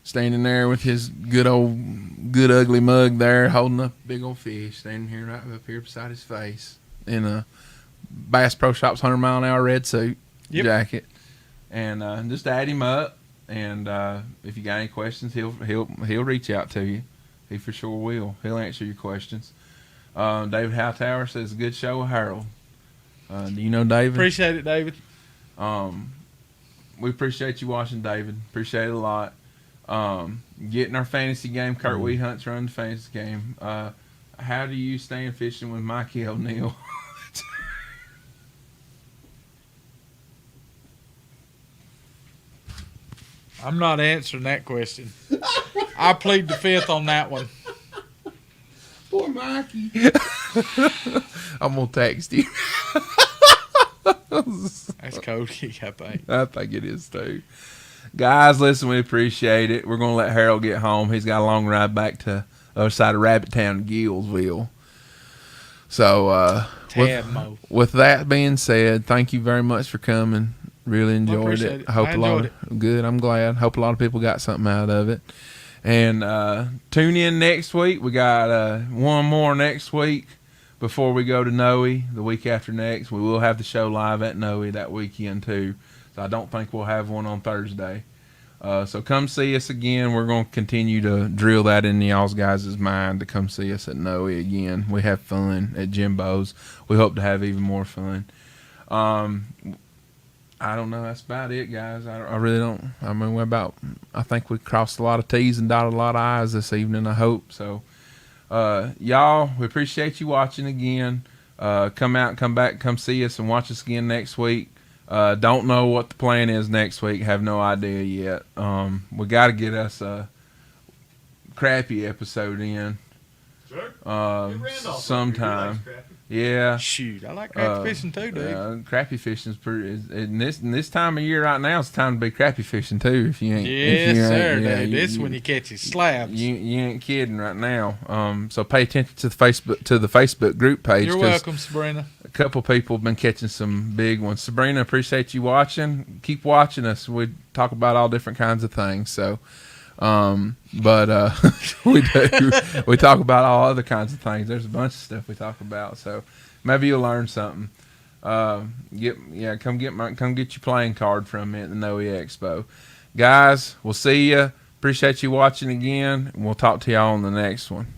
standing there with his good ugly mug there, holding up a big old fish, standing here right up here beside his face in a Bass Pro Shops 100-mile-an-hour red suit jacket. And just add him up. And if you got any questions, he'll reach out to you. He for sure will. He'll answer your questions. David Hightower says, good show with Harold. Do you know David? Appreciate it, David. We appreciate you watching, David. Appreciate it a lot. Getting our fantasy game. Kurt Wehunt's running the fantasy game. How do you stand fishing with Mikey O'Neill? I'm not answering that question. I plead the fifth on that one. Poor Mikey. I'm going to text you. That's Cody, I think. I think it is too. Guys, listen, we appreciate it. We're going to let Harold get home. He's got a long ride back to the other side of Rabbit Town, Gillsville. So, with that being said, thank you very much for coming. Really enjoyed it. I enjoyed it. Good. I'm glad. Hope a lot of people got something out of it. And tune in next week. We got one more next week before we go to Noe the week after next. We will have the show live at Noe that weekend too. So I don't think we'll have one on Thursday. So come see us again. We're going to continue to drill that into y'all's guys' mind to come see us at Noe again. We have fun at Jimbo's. We hope to have even more fun. I don't know. That's about it, guys. I really don't. I mean, I think we crossed a lot of T's and dotted a lot of I's this evening, I hope. So, y'all, we appreciate you watching again. Come out, come back, come see us and watch us again next week. Don't know what the plan is next week. Have no idea yet. We got to get us a crappie episode in. Sure. Sometime. Yeah. Shoot, I like crappie fishing too, dude. Crappie fishing is pretty. In this time of year right now, it's time to be crappie fishing too. If you ain't, Yes, sir, yeah, dude. This is when you catch your slabs. You ain't kidding right now. So pay attention to the Facebook group page. You're welcome, Sabrina. A couple people have been catching some big ones. Sabrina, appreciate you watching. Keep watching us. We talk about all different kinds of things. So. But we do. We talk about all other kinds of things. There's a bunch of stuff we talk about. So maybe you'll learn something. Come get your playing card from me at the Noe Expo, guys. We'll see you. Appreciate you watching again, and we'll talk to y'all on the next one.